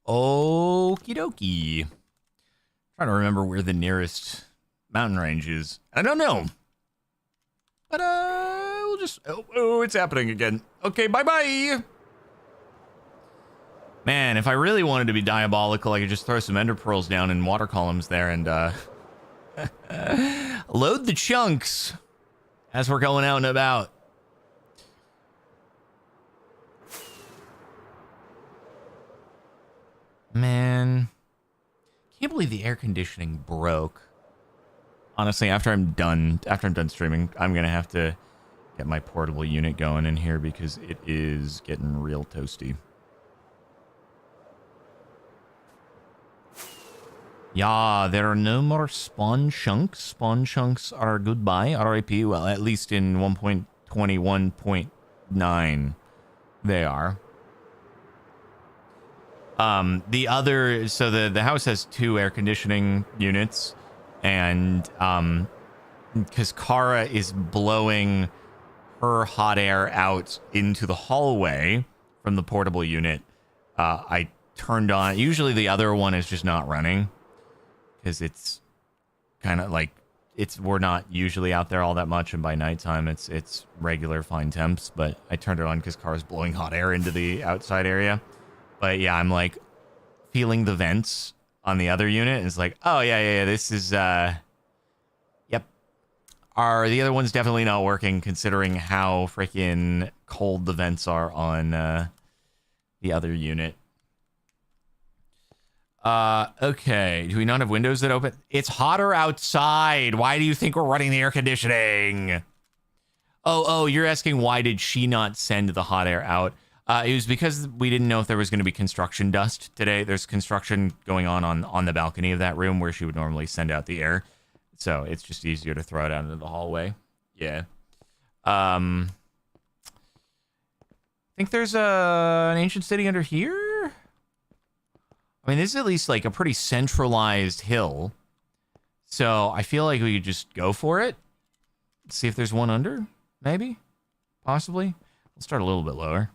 Okie dokie. Trying to remember where the nearest mountain range is. I don't know. But, we'll just... Oh, it's happening again. Okay, bye-bye. Man, if I really wanted to be diabolical, I could just throw some ender pearls down in water columns there and, load the chunks as we're going out and about. Man, can't believe the air conditioning broke. Honestly, after I'm done streaming, I'm gonna have to get my portable unit going in here because it is getting real toasty. Yeah, there are no more spawn chunks. Spawn chunks are goodbye. RIP. Well, at least in 1.21.9, they are. The other, so the house has 2 air conditioning units, and because Kara is blowing her hot air out into the hallway from the portable unit, I turned on. Usually the other one is just not running because it's kind of like we're not usually out there all that much, and by nighttime it's regular fine temps. But I turned it on because Kara's blowing hot air into the outside area. But yeah, I'm like feeling the vents on the other unit. And it's like, oh yeah, this is yep. The other one's definitely not working considering how freaking cold the vents are on the other unit. Okay. Do we not have windows that open? It's hotter outside. Why do you think we're running the air conditioning? Oh, you're asking why did she not send the hot air out? It was because we didn't know if there was going to be construction dust today. There's construction going on the balcony of that room where she would normally send out the air. So it's just easier to throw it out into the hallway. Yeah. I think there's an ancient city under here. I mean, this is at least like a pretty centralized hill. So I feel like we could just go for it. See if there's one under, maybe, possibly. We'll start a little bit lower.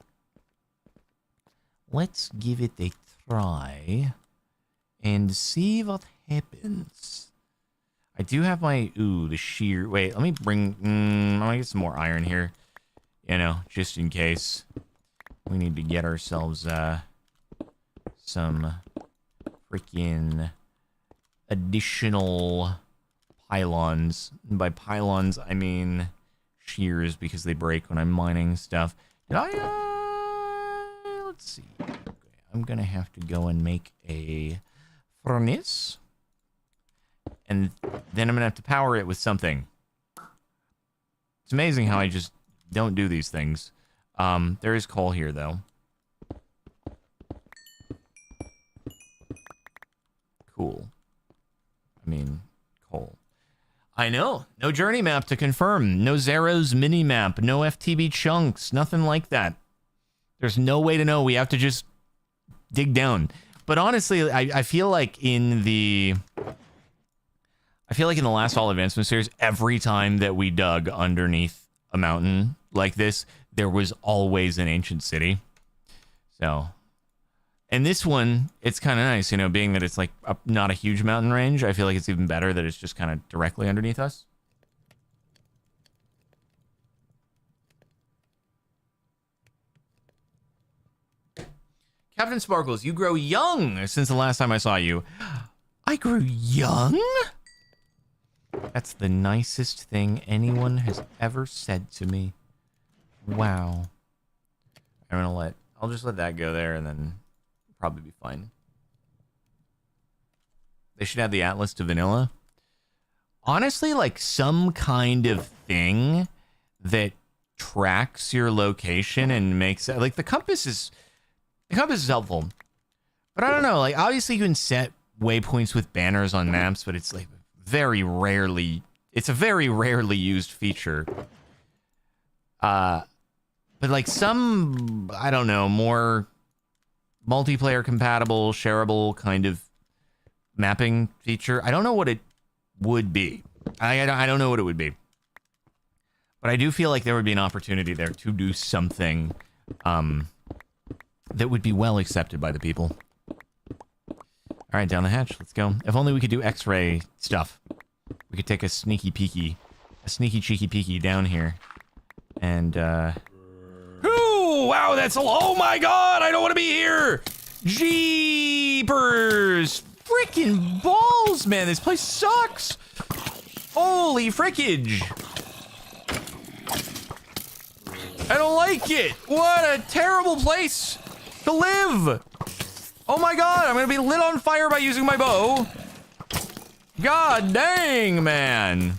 Let's give it a try and see what happens. I do have my, the shear. Wait, let me bring, I'm gonna get some more iron here, you know, just in case we need to get ourselves some freaking additional pylons. And by pylons, I mean shears because they break when I'm mining stuff. Did I, let's see. Okay, I'm gonna have to go and make a furnace. And then I'm gonna have to power it with something. It's amazing how I just don't do these things. There is coal here, though. Cool. I mean, coal. I know. No journey map to confirm. No Zero's mini map. No FTB chunks. Nothing like that. There's no way to know. We have to just dig down. But honestly, I feel like in the last All Advancement series, every time that we dug underneath a mountain like this, there was always an ancient city. So, and this one, it's kind of nice, you know, being that it's like not a huge mountain range. I feel like it's even better that it's just kind of directly underneath us. Captain Sparkles, you grow young since the last time I saw you. I grew young? That's the nicest thing anyone has ever said to me. Wow. I'll just let that go there and then probably be fine. They should add the Atlas to vanilla. Honestly, like some kind of thing that tracks your location and makes it like the compass is helpful. But I don't know, like obviously you can set waypoints with banners on maps, but it's like it's a very rarely used feature. But like some, I don't know, more multiplayer compatible, shareable kind of mapping feature. I don't know what it would be. I don't know what it would be. But I do feel like there would be an opportunity there to do something that would be well accepted by the people. All right, down the hatch. Let's go. If only we could do X-ray stuff. We could take a sneaky cheeky peeky down here. And, ooh, wow, oh my god, I don't want to be here! Jeepers! Freaking balls, man, this place sucks! Holy frickage! I don't like it! What a terrible place to live! Oh my god, I'm gonna be lit on fire by using my bow! God dang, man!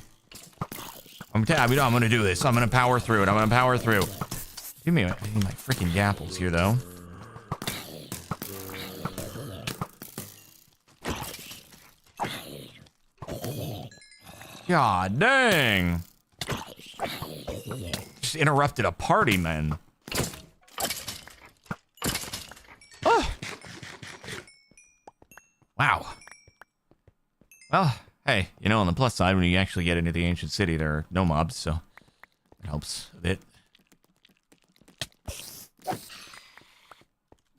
I'm gonna do this. I'm gonna power through it. I'm gonna power through. Give me I need my freaking gapples here, though. God dang. Just interrupted a party, man. Oh. Wow. Well, hey, you know, on the plus side, when you actually get into the ancient city, there are no mobs, so it helps a bit.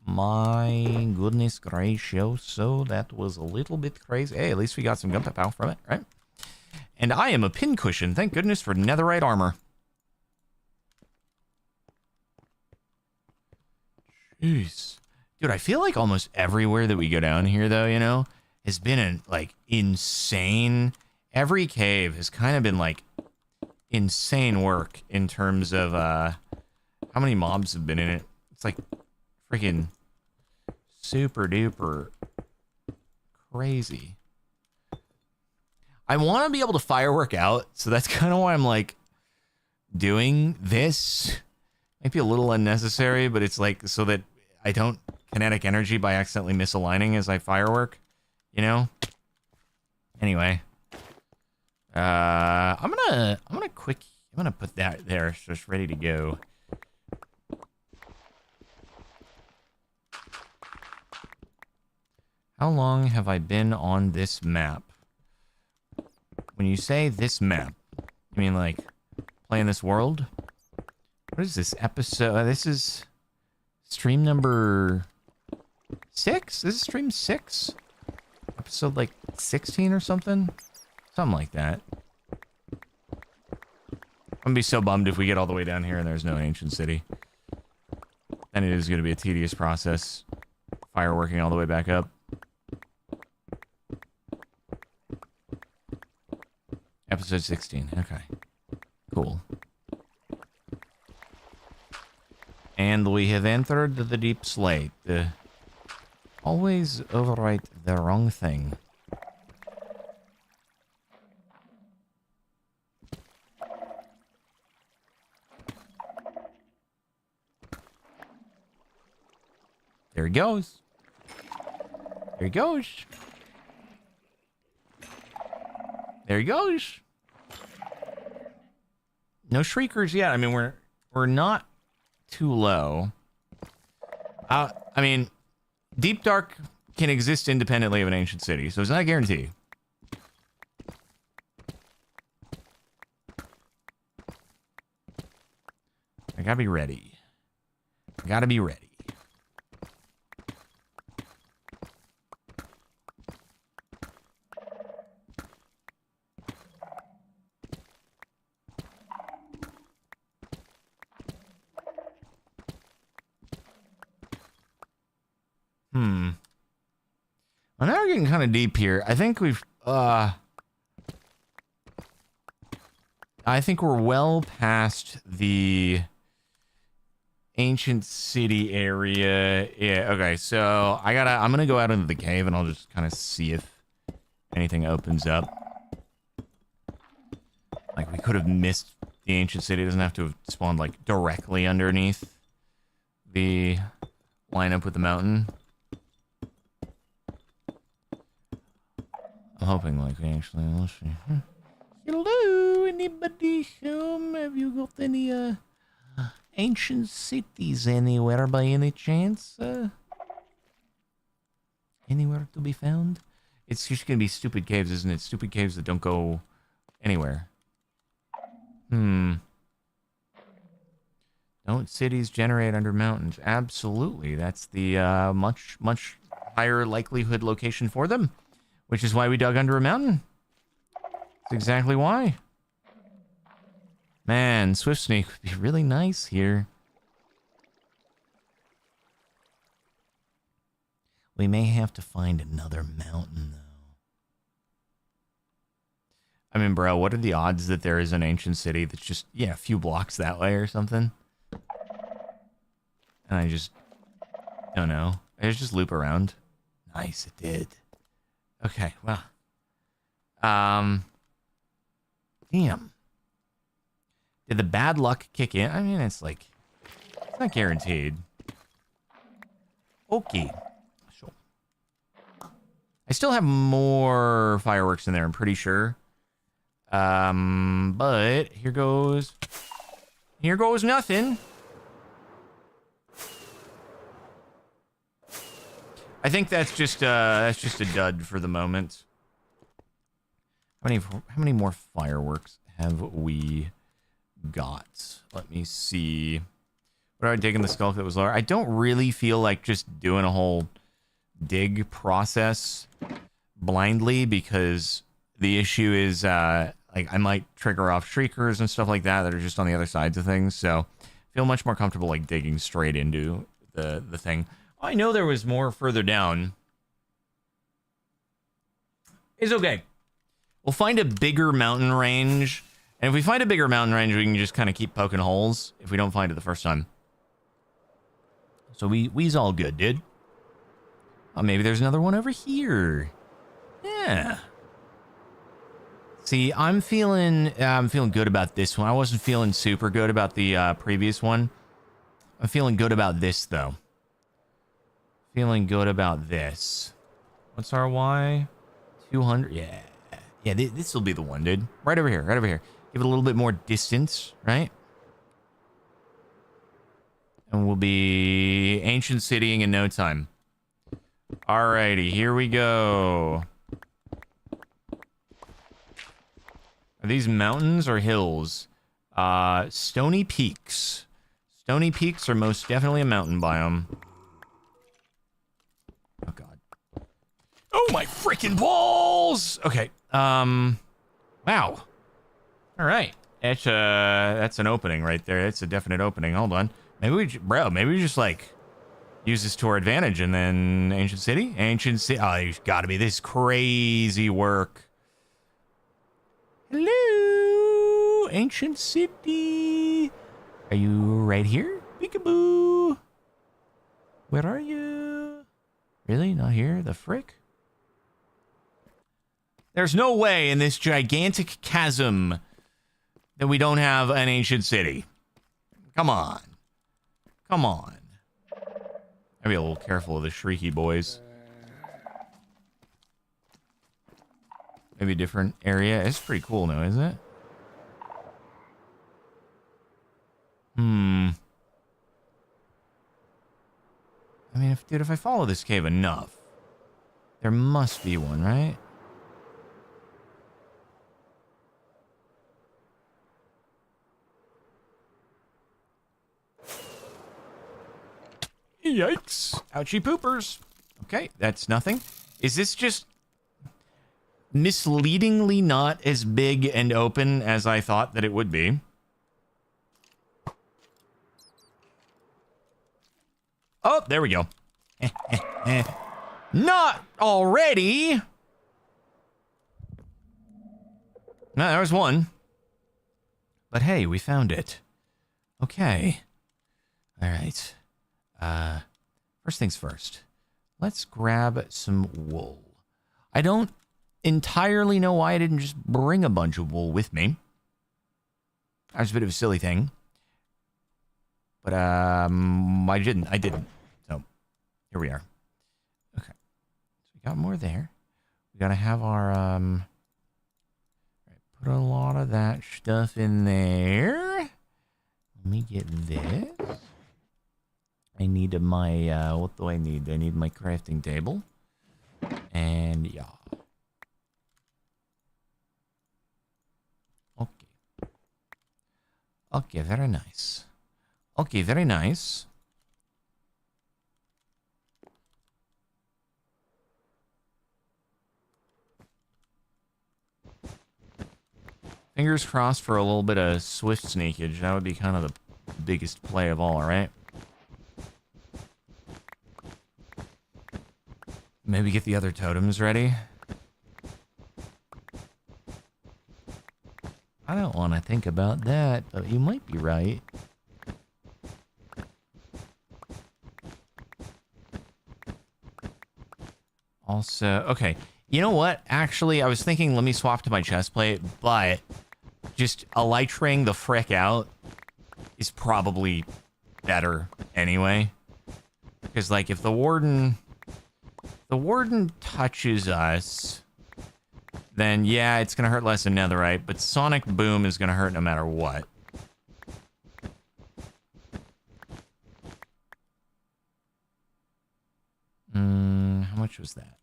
My goodness gracious, so that was a little bit crazy. Hey, at least we got some gunpowder from it, right? And I am a pincushion. Thank goodness for netherite armor. Jeez. Dude, I feel like almost everywhere that we go down here, though, you know, has been, like, insane. Every cave has kind of been, like, insane work in terms of, how many mobs have been in it. It's, like, freaking super duper crazy. I want to be able to firework out, so that's kind of why I'm, like, doing this. Might be a little unnecessary, but it's, like, so that I don't kinetic energy by accidentally misaligning as I firework, you know? Anyway. I'm gonna put that there, so it's ready to go. How long have I been on this map? When you say this map, you mean like playing this world? What is this episode? This is stream number 6? This is stream 6? Episode like 16 or something? Something like that. I'm gonna be so bummed if we get all the way down here and there's no ancient city. Then it is gonna be a tedious process. Fireworking all the way back up. Episode 16. Okay. Cool. And we have entered the deep slate. Always overwrite the wrong thing. There he goes. There he goes. There he goes. No shriekers yet. I mean, we're not too low. I mean, Deep Dark can exist independently of an ancient city, so it's not a guarantee. I gotta be ready. I gotta be ready. Well, now we're getting kind of deep here. I think we've, I think we're well past the ancient city area. Yeah, okay, so I'm gonna go out into the cave and I'll just kind of see if anything opens up. Like, we could have missed the ancient city. It doesn't have to have spawned, like, directly underneath the lineup with the mountain. I'm hoping, like, we actually, let's see. Hello, anybody home? Have you got any, ancient cities anywhere by any chance? Anywhere to be found? It's just gonna be stupid caves, isn't it? Stupid caves that don't go anywhere. Don't cities generate under mountains? Absolutely. That's the, much higher likelihood location for them. Which is why we dug under a mountain. That's exactly why. Man, Swift Snake would be really nice here. We may have to find another mountain, though. I mean, bro, what are the odds that there is an ancient city that's just, yeah, a few blocks that way or something? And I just don't know. I just loop around. Nice, it did. Okay, well. Damn. Did the bad luck kick in? I mean, it's like, it's not guaranteed. Okay. Sure. I still have more fireworks in there, I'm pretty sure. But here goes nothing. I think that's just a dud for the moment. How many more fireworks have we got? Let me see. What do I dig in the skull if it was lower? I don't really feel like just doing a whole dig process blindly, because the issue is like I might trigger off shriekers and stuff like that are just on the other sides of things. So I feel much more comfortable like digging straight into the thing. I know there was more further down. It's okay. We'll find a bigger mountain range. And if we find a bigger mountain range, we can just kind of keep poking holes if we don't find it the first time. So we's all good, dude. Oh, maybe there's another one over here. Yeah. See, I'm feeling good about this one. I wasn't feeling super good about the previous one. I'm feeling good about this, though. Feeling good about this. What's our Y? 200? Yeah. Yeah, this will be the one, dude. Right over here, right over here. Give it a little bit more distance, right? And we'll be ancient citying in no time. Alrighty, here we go. Are these mountains or hills? Stony Peaks. Stony Peaks are most definitely a mountain biome. Oh, God. Oh, my freaking balls! Okay. Wow. All right. That's an opening right there. That's a definite opening. Hold on. Maybe we just, like, use this to our advantage and then Ancient City? Ancient City. Oh, there's got to be this crazy work. Hello, Ancient City. Are you right here? Peekaboo. Where are you? Really? Not here? The frick? There's no way in this gigantic chasm that we don't have an ancient city. Come on. Come on. I'll be a little careful of the shrieky boys. Maybe a different area. It's pretty cool now, isn't it? I mean, if I follow this cave enough, there must be one, right? Yikes. Ouchie poopers. Okay, that's nothing. Is this just misleadingly not as big and open as I thought that it would be? Oh, there we go. Not already. No, there was one. But hey, we found it. Okay. All right. First things first. Let's grab some wool. I don't entirely know why I didn't just bring a bunch of wool with me. That was a bit of a silly thing. But, I didn't. So, here we are. Okay. So, we got more there. We gotta have our, right, put a lot of that stuff in there. Let me get this. I need my, what do I need? I need my crafting table. And, yeah. Okay. Okay, very nice. Okay, very nice. Fingers crossed for a little bit of swift sneakage. That would be kind of the biggest play of all, right? Maybe get the other totems ready. I don't want to think about that, but you might be right. Also, okay. You know what? Actually, I was thinking let me swap to my chest plate, but just elytraing the frick out is probably better anyway. Because, like, if the warden touches us, then yeah, it's gonna hurt less than netherite, but sonic boom is gonna hurt no matter what. How much was that?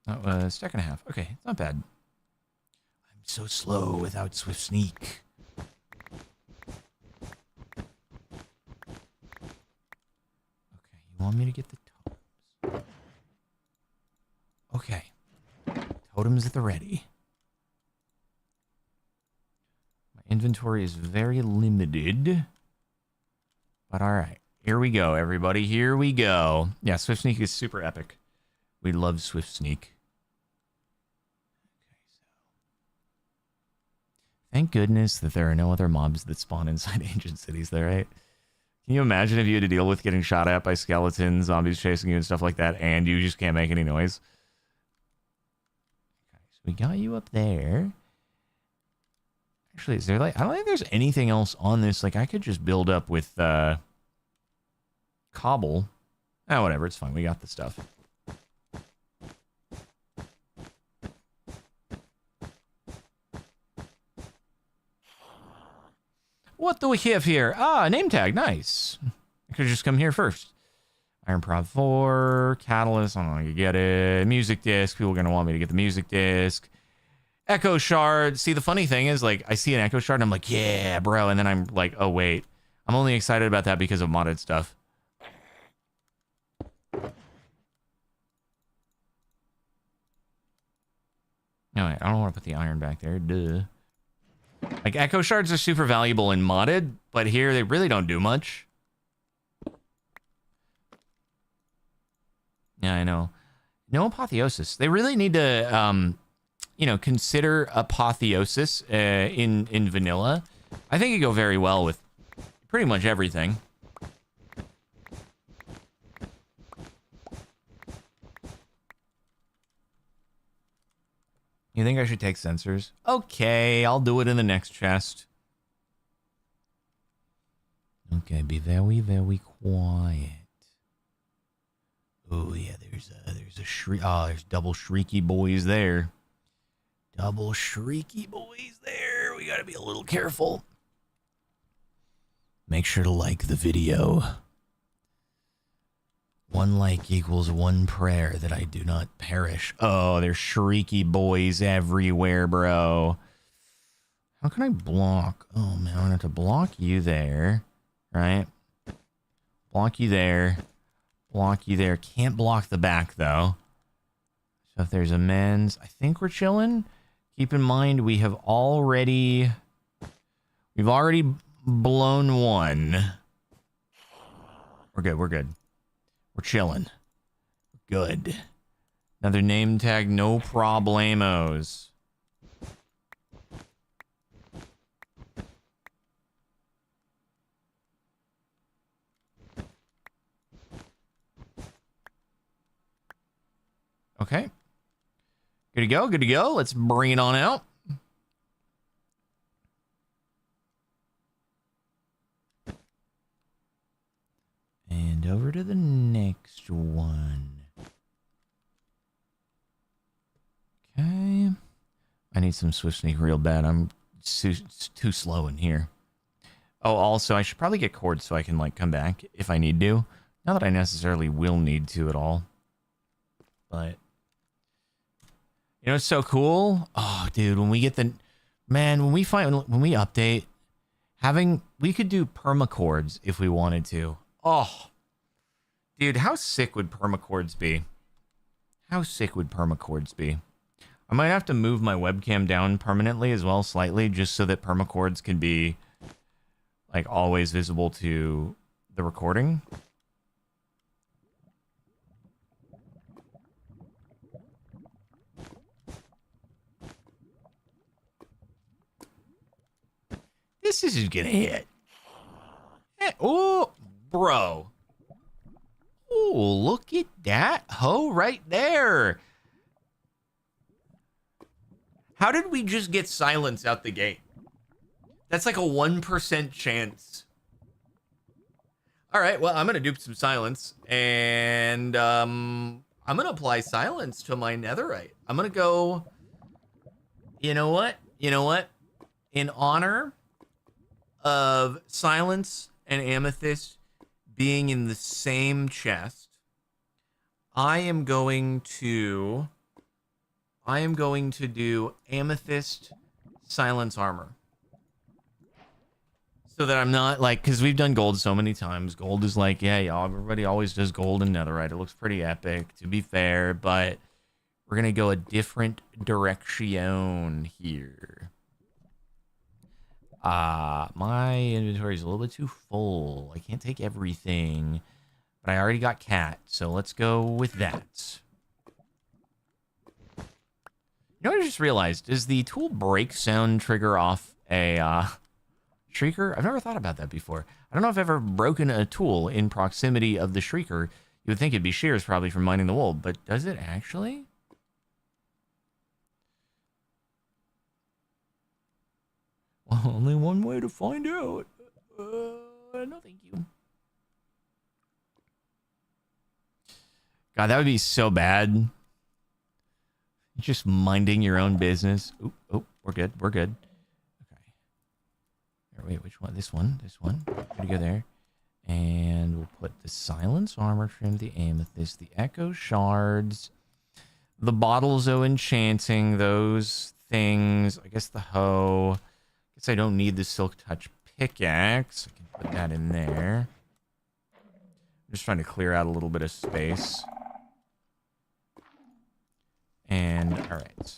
That was a stack and a half. Okay, it's not bad. I'm so slow without swift sneak. Okay, you want me to get the totems? Okay. Totems at the ready. My inventory is very limited. But alright. Here we go, everybody. Here we go. Yeah, Swift Sneak is super epic. We love Swift Sneak. Okay, so. Thank goodness that there are no other mobs that spawn inside ancient cities there, right? Can you imagine if you had to deal with getting shot at by skeletons, zombies chasing you and stuff like that, and you just can't make any noise? Okay, so we got you up there. Actually, is there like... I don't think there's anything else on this. Like, I could just build up with, cobble. Ah, whatever, it's fine. We got the stuff. What do we have here? Ah, name tag. Nice. I could have just come here first. Iron Prod 4, Catalyst. I don't know, you get it. Music disc. People are going to want me to get the music disc. Echo Shard. See, the funny thing is, like, I see an Echo Shard and I'm like, yeah, bro. And then I'm like, oh, wait. I'm only excited about that because of modded stuff. No, wait, I don't want to put the iron back there. Duh. Like, Echo Shards are super valuable in modded, but here they really don't do much. Yeah, I know. No apotheosis. They really need to, you know, consider apotheosis in vanilla. I think it'd go very well with pretty much everything. You think I should take sensors? Okay, I'll do it in the next chest. Okay, be very, very quiet. Oh yeah, there's a shriek. Oh, there's double shrieky boys there. Double shrieky boys there. We gotta be a little careful. Make sure to like the video. 1 like equals 1 prayer that I do not perish. Oh, there's shrieky boys everywhere, bro. How can I block? Oh, man, I have to block you there, right? Block you there. Block you there. Can't block the back, though. So if there's a men's, I think we're chilling. Keep in mind, we have already... We've already blown 1. We're good, we're good. We're chilling. Good. Another name tag, no problemos. Okay. Good to go, good to go. Let's bring it on out. And over to the next one. Okay. I need some Swift Sneak real bad. I'm too slow in here. Oh, also, I should probably get cords so I can, like, come back if I need to. Not that I necessarily will need to at all. But... You know, it's so cool. Oh, dude, when we get the... Man, when we update, we could do permacords if we wanted to. Oh, dude, how sick would permacords be? How sick would permacords be? I might have to move my webcam down permanently as well, slightly, just so that permacords can be, like, always visible to the recording. This isn't gonna hit. Oh, bro. Oh, look at that hoe right there. How did we just get silence out the gate? That's like a 1% chance. All right, well, I'm going to dupe some silence, and I'm going to apply silence to my netherite. I'm going to go, you know what? In honor of silence and amethyst being in the same chest, I am going to do amethyst silence armor. So that I'm not like, because we've done gold so many times. Gold is like, yeah, y'all, everybody always does gold and netherite. It looks pretty epic, to be fair, but we're going to go a different direction here. My inventory is a little bit too full. I can't take everything, but I already got cat, so let's go with that. You know what I just realized? Does the tool break sound trigger off a, Shrieker? I've never thought about that before. I don't know if I've ever broken a tool in proximity of the Shrieker. You would think it'd be shears probably from mining the wool, but does it actually? Well, only one way to find out. No thank you. God, that would be so bad. Just minding your own business. Oh, we're good. Wait, which one? This one. Gonna go there. And we'll put the silence armor trim, the amethyst, the echo shards, the bottles of enchanting, those things. I guess the hoe. I guess I don't need the silk touch pickaxe. I can put that in there. I'm just trying to clear out a little bit of space. And, alright.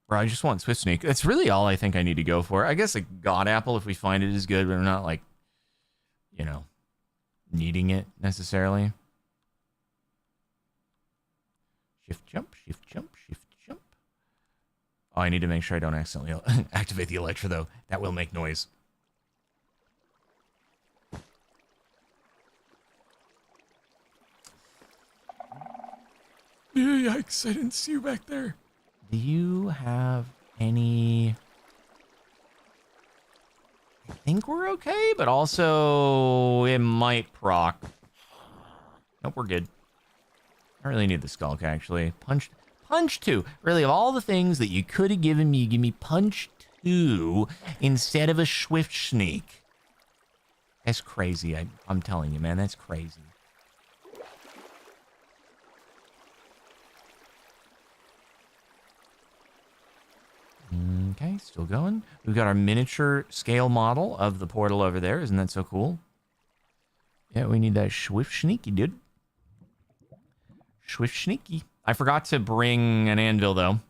Bro, I just want Swift Sneak. That's really all I think I need to go for. I guess a God Apple, if we find it, is good, but I'm not, like, you know, needing it necessarily. Shift jump. Oh, I need to make sure I don't accidentally activate the Electra, though. That will make noise. Yikes, I didn't see you back there. Do you have any... I think we're okay, but also it might proc. Nope, we're good. I really need the Skulk, actually. Punch 2. Really, of all the things that you could have given me, give me Punch 2 instead of a Swift Sneak. That's crazy. I'm telling you, man, that's crazy. Okay, still going. We've got our miniature scale model of the portal over there. Isn't that so cool? Yeah, we need that Swift Sneaky, dude. Swift Sneaky. I forgot to bring an anvil, though.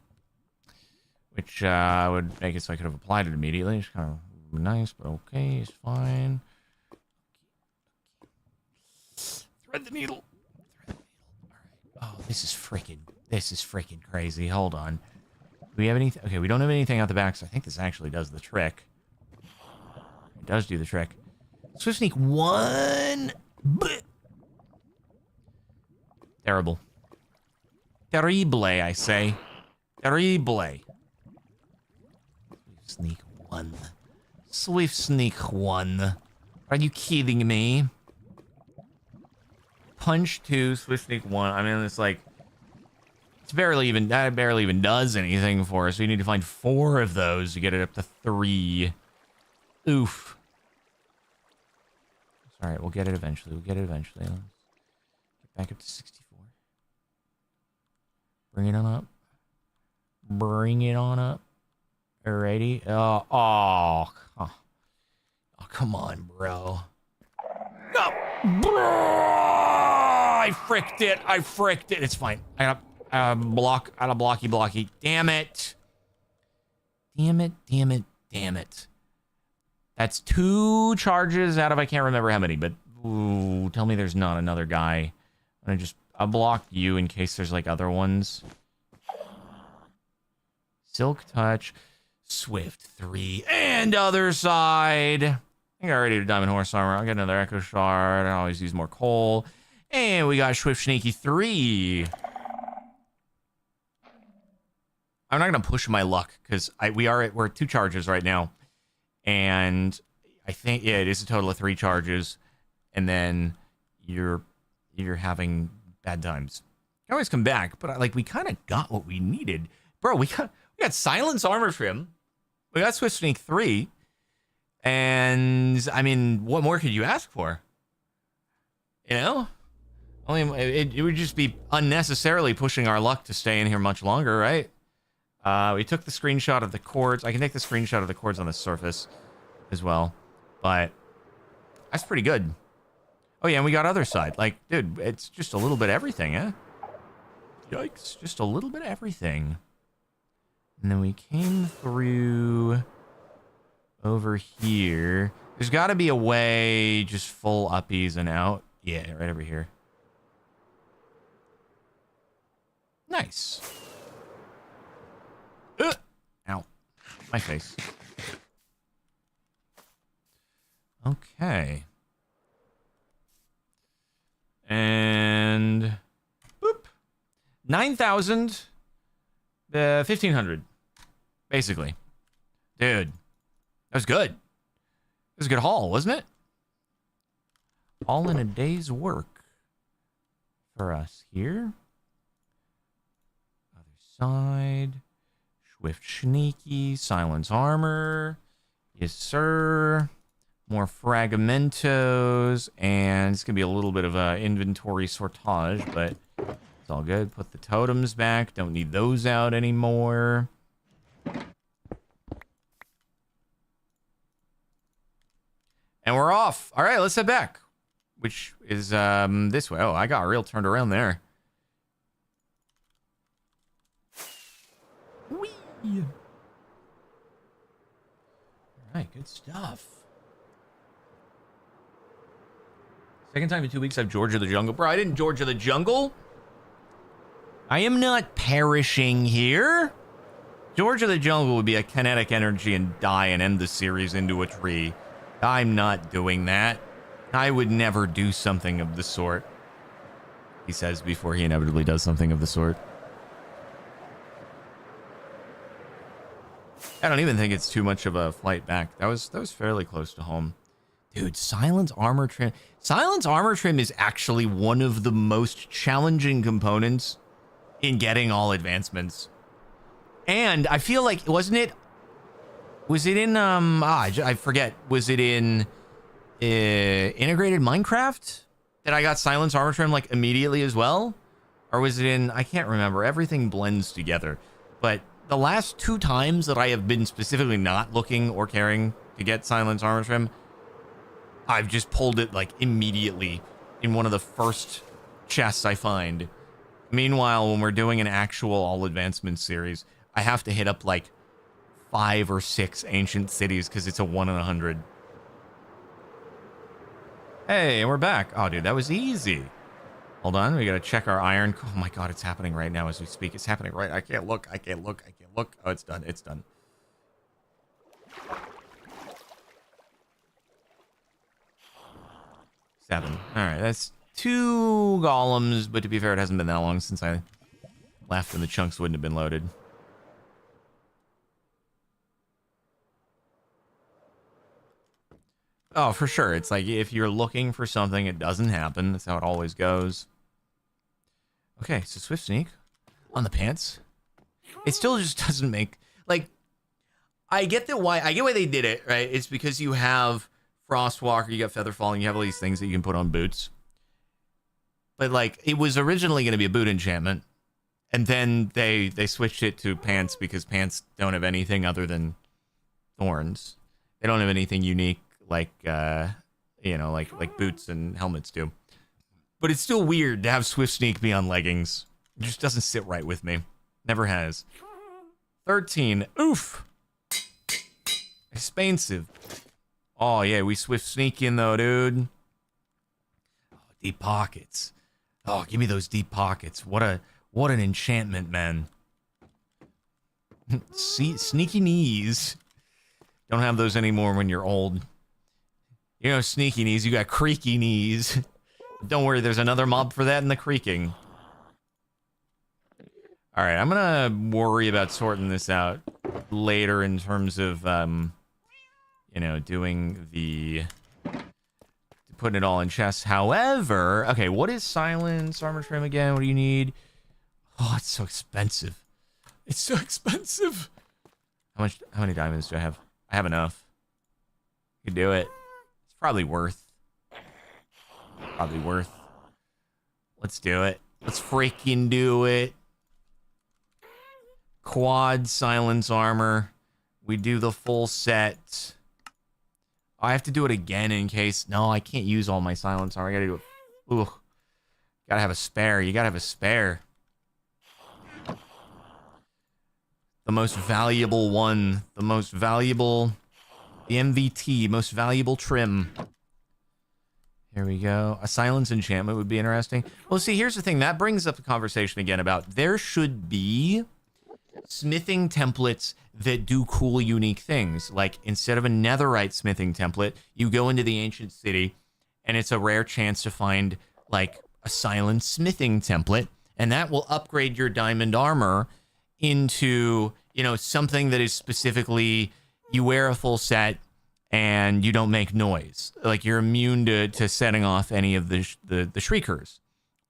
Which would make it so I could have applied it immediately. It's kind of nice, but okay, it's fine. Thread the needle. All right. Oh, this is freaking crazy. Hold on. Do we have anything? Okay, we don't have anything out the back, so I think this actually does the trick. It does do the trick. Swift Sneak 1. Bleh. Terrible. Terrible, I say. Terrible. Swift Sneak 1. Swift Sneak 1. Are you kidding me? Punch 2, Swift Sneak 1. I mean, it's like... That barely even does anything for us. We need to find 4 of those to get it up to 3. Oof. All right, we'll get it eventually. Let's get back up to 64. Bring it on up. Alrighty. Oh, come on, bro. No. I fricked it. It's fine. I got blocky. Damn it. That's 2 charges out of I can't remember how many, but ooh, tell me there's not another guy. I'll block you in case there's like other ones. Silk Touch, Swift 3, and other side. I got already diamond horse armor. I'll get another echo shard. I always use more coal. And we got Swift Sneaky 3. I'm not gonna push my luck because we're at 2 charges right now, and I think it is a total of 3 charges, and then you're having bad times. You always come back, but we kind of got what we needed, bro. We got Silence Armor Trim, we got Swift Sneak 3, and I mean, what more could you ask for? You know, I mean, it would just be unnecessarily pushing our luck to stay in here much longer, right? We took the screenshot of the cords. I can take the screenshot of the cords on the surface as well, but that's pretty good. Oh yeah, and we got other side. Dude, it's just a little bit of everything, eh? Yikes, just a little bit of everything. And then we came through over here. There's got to be a way just full uppies and out. Yeah, right over here. Nice. Ow. My face. Okay. And... boop. 9,000. 1,500. Basically. Dude. That was good. It was a good haul, wasn't it? All in a day's work. For us here. Other side. Swift Sneaky, Silence Armor. Yes, sir. More Fragmentos. And it's going to be a little bit of inventory sortage, but it's all good. Put the totems back. Don't need those out anymore. And we're off. All right, let's head back. Which is this way. Oh, I got real turned around there. Whee! All right, good stuff. Second time in 2 weeks I've Georgia the Jungle. Bro, I didn't Georgia the Jungle. I am not perishing here. Georgia the Jungle would be a kinetic energy and die and end the series into a tree. I'm not doing that. I would never do something of the sort. He says before he inevitably does something of the sort. I don't even think it's too much of a flight back. That was fairly close to home. Dude, Silence Armor Trim. Silence Armor Trim is actually one of the most challenging components in getting all advancements. And I feel like, was it in, I forget. Was it in Integrated Minecraft that I got Silence Armor Trim immediately as well? Or was it in, I can't remember. Everything blends together. But the last 2 times that I have been specifically not looking or caring to get Silence Armor Trim, I've just pulled it immediately in one of the first chests I find. Meanwhile, when we're doing an actual all advancement series, I have to hit up 5 or 6 ancient cities because it's a 1 in 100. Hey, and we're back. Oh, dude, that was easy. Hold on, we gotta check our iron. Oh my god, it's happening right now as we speak. It's happening right. I can't look. Oh, it's done. It's done. Seven. All right, that's 2 golems, but to be fair, it hasn't been that long since I left and the chunks wouldn't have been loaded. Oh, for sure. It's if you're looking for something, it doesn't happen. That's how it always goes. Okay, so Swift Sneak on the pants. It still just doesn't make... I get why they did it, right? It's because you have Frostwalker, you got Featherfall, and you have all these things that you can put on boots. But, it was originally going to be a boot enchantment. And then they switched it to pants because pants don't have anything other than thorns. They don't have anything unique like boots and helmets do. But it's still weird to have Swift Sneak be on leggings. It just doesn't sit right with me. Never has. 13. Oof. Expensive. Oh, yeah, we Swift Sneak in, though, dude. Oh, deep pockets. Oh, give me those deep pockets. What an enchantment, man. See, sneaky knees. Don't have those anymore when you're old. You know, sneaky knees, you got creaky knees. Don't worry, there's another mob for that in the creaking. All right, I'm gonna worry about sorting this out later in terms of, you know, doing the... putting it all in chests. However, okay, what is silence, armor trim again? What do you need? Oh, it's so expensive. It's so expensive. How many diamonds do I have? I have enough. You can do it. It's probably worth. Probably worth. Let's do it. Let's freaking do it. Quad silence armor. We do the full set. I have to do it again in case. No, I can't use all my silence armor. I gotta do it. Ooh. Gotta have a spare. You gotta have a spare. The most valuable one. The most valuable. The MVT. Most valuable trim. Here we go. A silence enchantment would be interesting. Well, see, here's the thing. That brings up the conversation again about there should be smithing templates that do cool, unique things. Like, instead of a netherite smithing template, you go into the ancient city, and it's a rare chance to find, like, a silent smithing template, and that will upgrade your diamond armor into, you know, something that is specifically, you wear a full set, and you don't make noise. Like, you're immune to setting off any of the shriekers.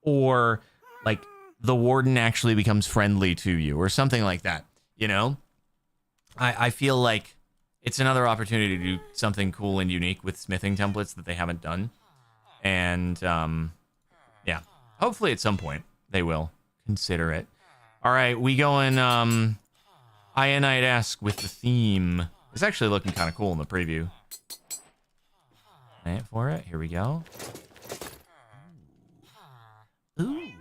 Or, like, the warden actually becomes friendly to you, or something like that, you know? I feel like it's another opportunity to do something cool and unique with smithing templates that they haven't done. And, yeah. Hopefully at some point they will consider it. All right, we going, Ionite-esque with the theme. It's actually looking kind of cool in the preview. Wait for it. Here we go. Ooh.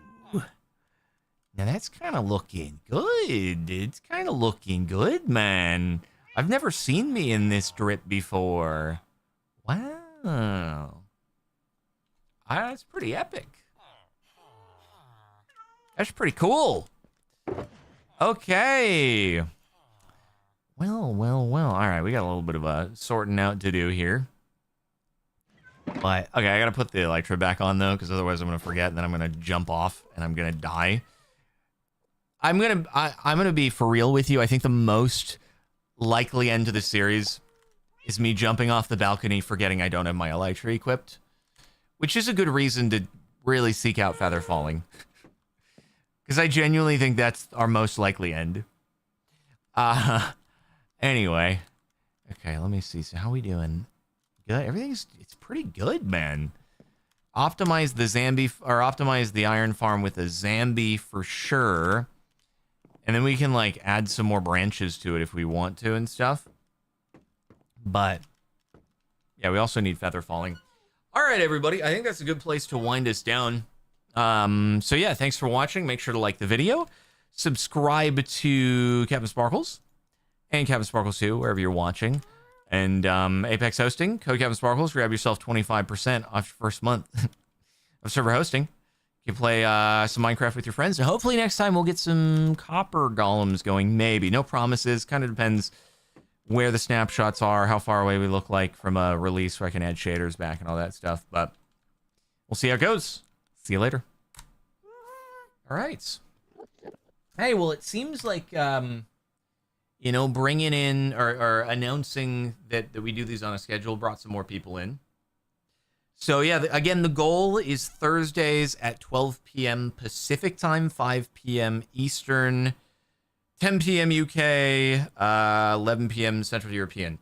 Now that's kind of looking good. It's kind of looking good, man. I've never seen me in this drip before. Wow. That's pretty epic. That's pretty cool. Okay. Well. All right, we got a little bit of a sorting out to do here. But, okay, I gotta put the Elytra back on, though, because otherwise I'm gonna forget, and then I'm gonna jump off, and I'm gonna die. I'm gonna be for real with you. I think the most likely end to the series is me jumping off the balcony, forgetting I don't have my Elytra equipped, which is a good reason to really seek out feather falling, because I genuinely think that's our most likely end. Anyway, okay, let me see. So how we doing? Good. It's pretty good, man. Optimize the optimize the iron farm with a Zambi for sure. And then we can, like, add some more branches to it if we want to and stuff. But, yeah, we also need feather falling. All right, everybody. I think that's a good place to wind us down. So, yeah, thanks for watching. Make sure to like the video. Subscribe to Captain Sparkles and Captain Sparkles 2, wherever you're watching. And Apex Hosting, code Captain Sparkles. Grab yourself 25% off your first month of server hosting. You can play some Minecraft with your friends, and hopefully next time we'll get some copper golems going. Maybe. No promises. Kind of depends where the snapshots are, how far away we look like from a release where I can add shaders back and all that stuff. But we'll see how it goes. See you later. All right. Hey, well, it seems like, you know, bringing in or announcing that we do these on a schedule brought some more people in. So, yeah, again, the goal is Thursdays at 12 p.m. Pacific time, 5 p.m. Eastern, 10 p.m. UK, 11 p.m. Central European.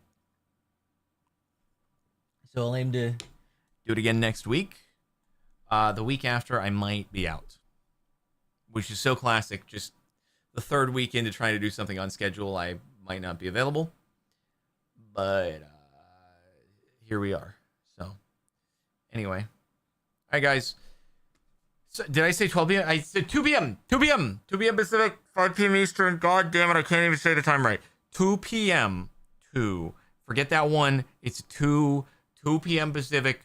So I'll aim to do it again next week. The week after, I might be out, which is so classic. Just the third week into trying to do something on schedule, I might not be available. But here we are. So anyway. All right, guys. So, did I say 12 p.m.? I said 2 p.m. 2 p.m. 2 p.m. Pacific, 5 p.m. Eastern. God damn it, I can't even say the time right. 2 p.m. 2. Forget that one. It's 2 p.m. Pacific,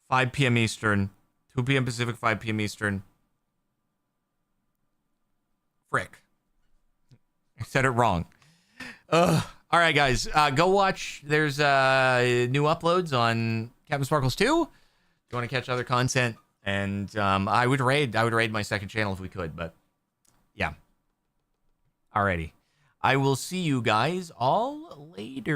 5 p.m. Eastern. 2 p.m. Pacific, 5 p.m. Eastern. Frick. I said it wrong. All right, guys. Go watch. There's new uploads on Captain Sparkles 2. If you want to catch other content, and I would raid my second channel if we could, but yeah. Alrighty. I will see you guys all later.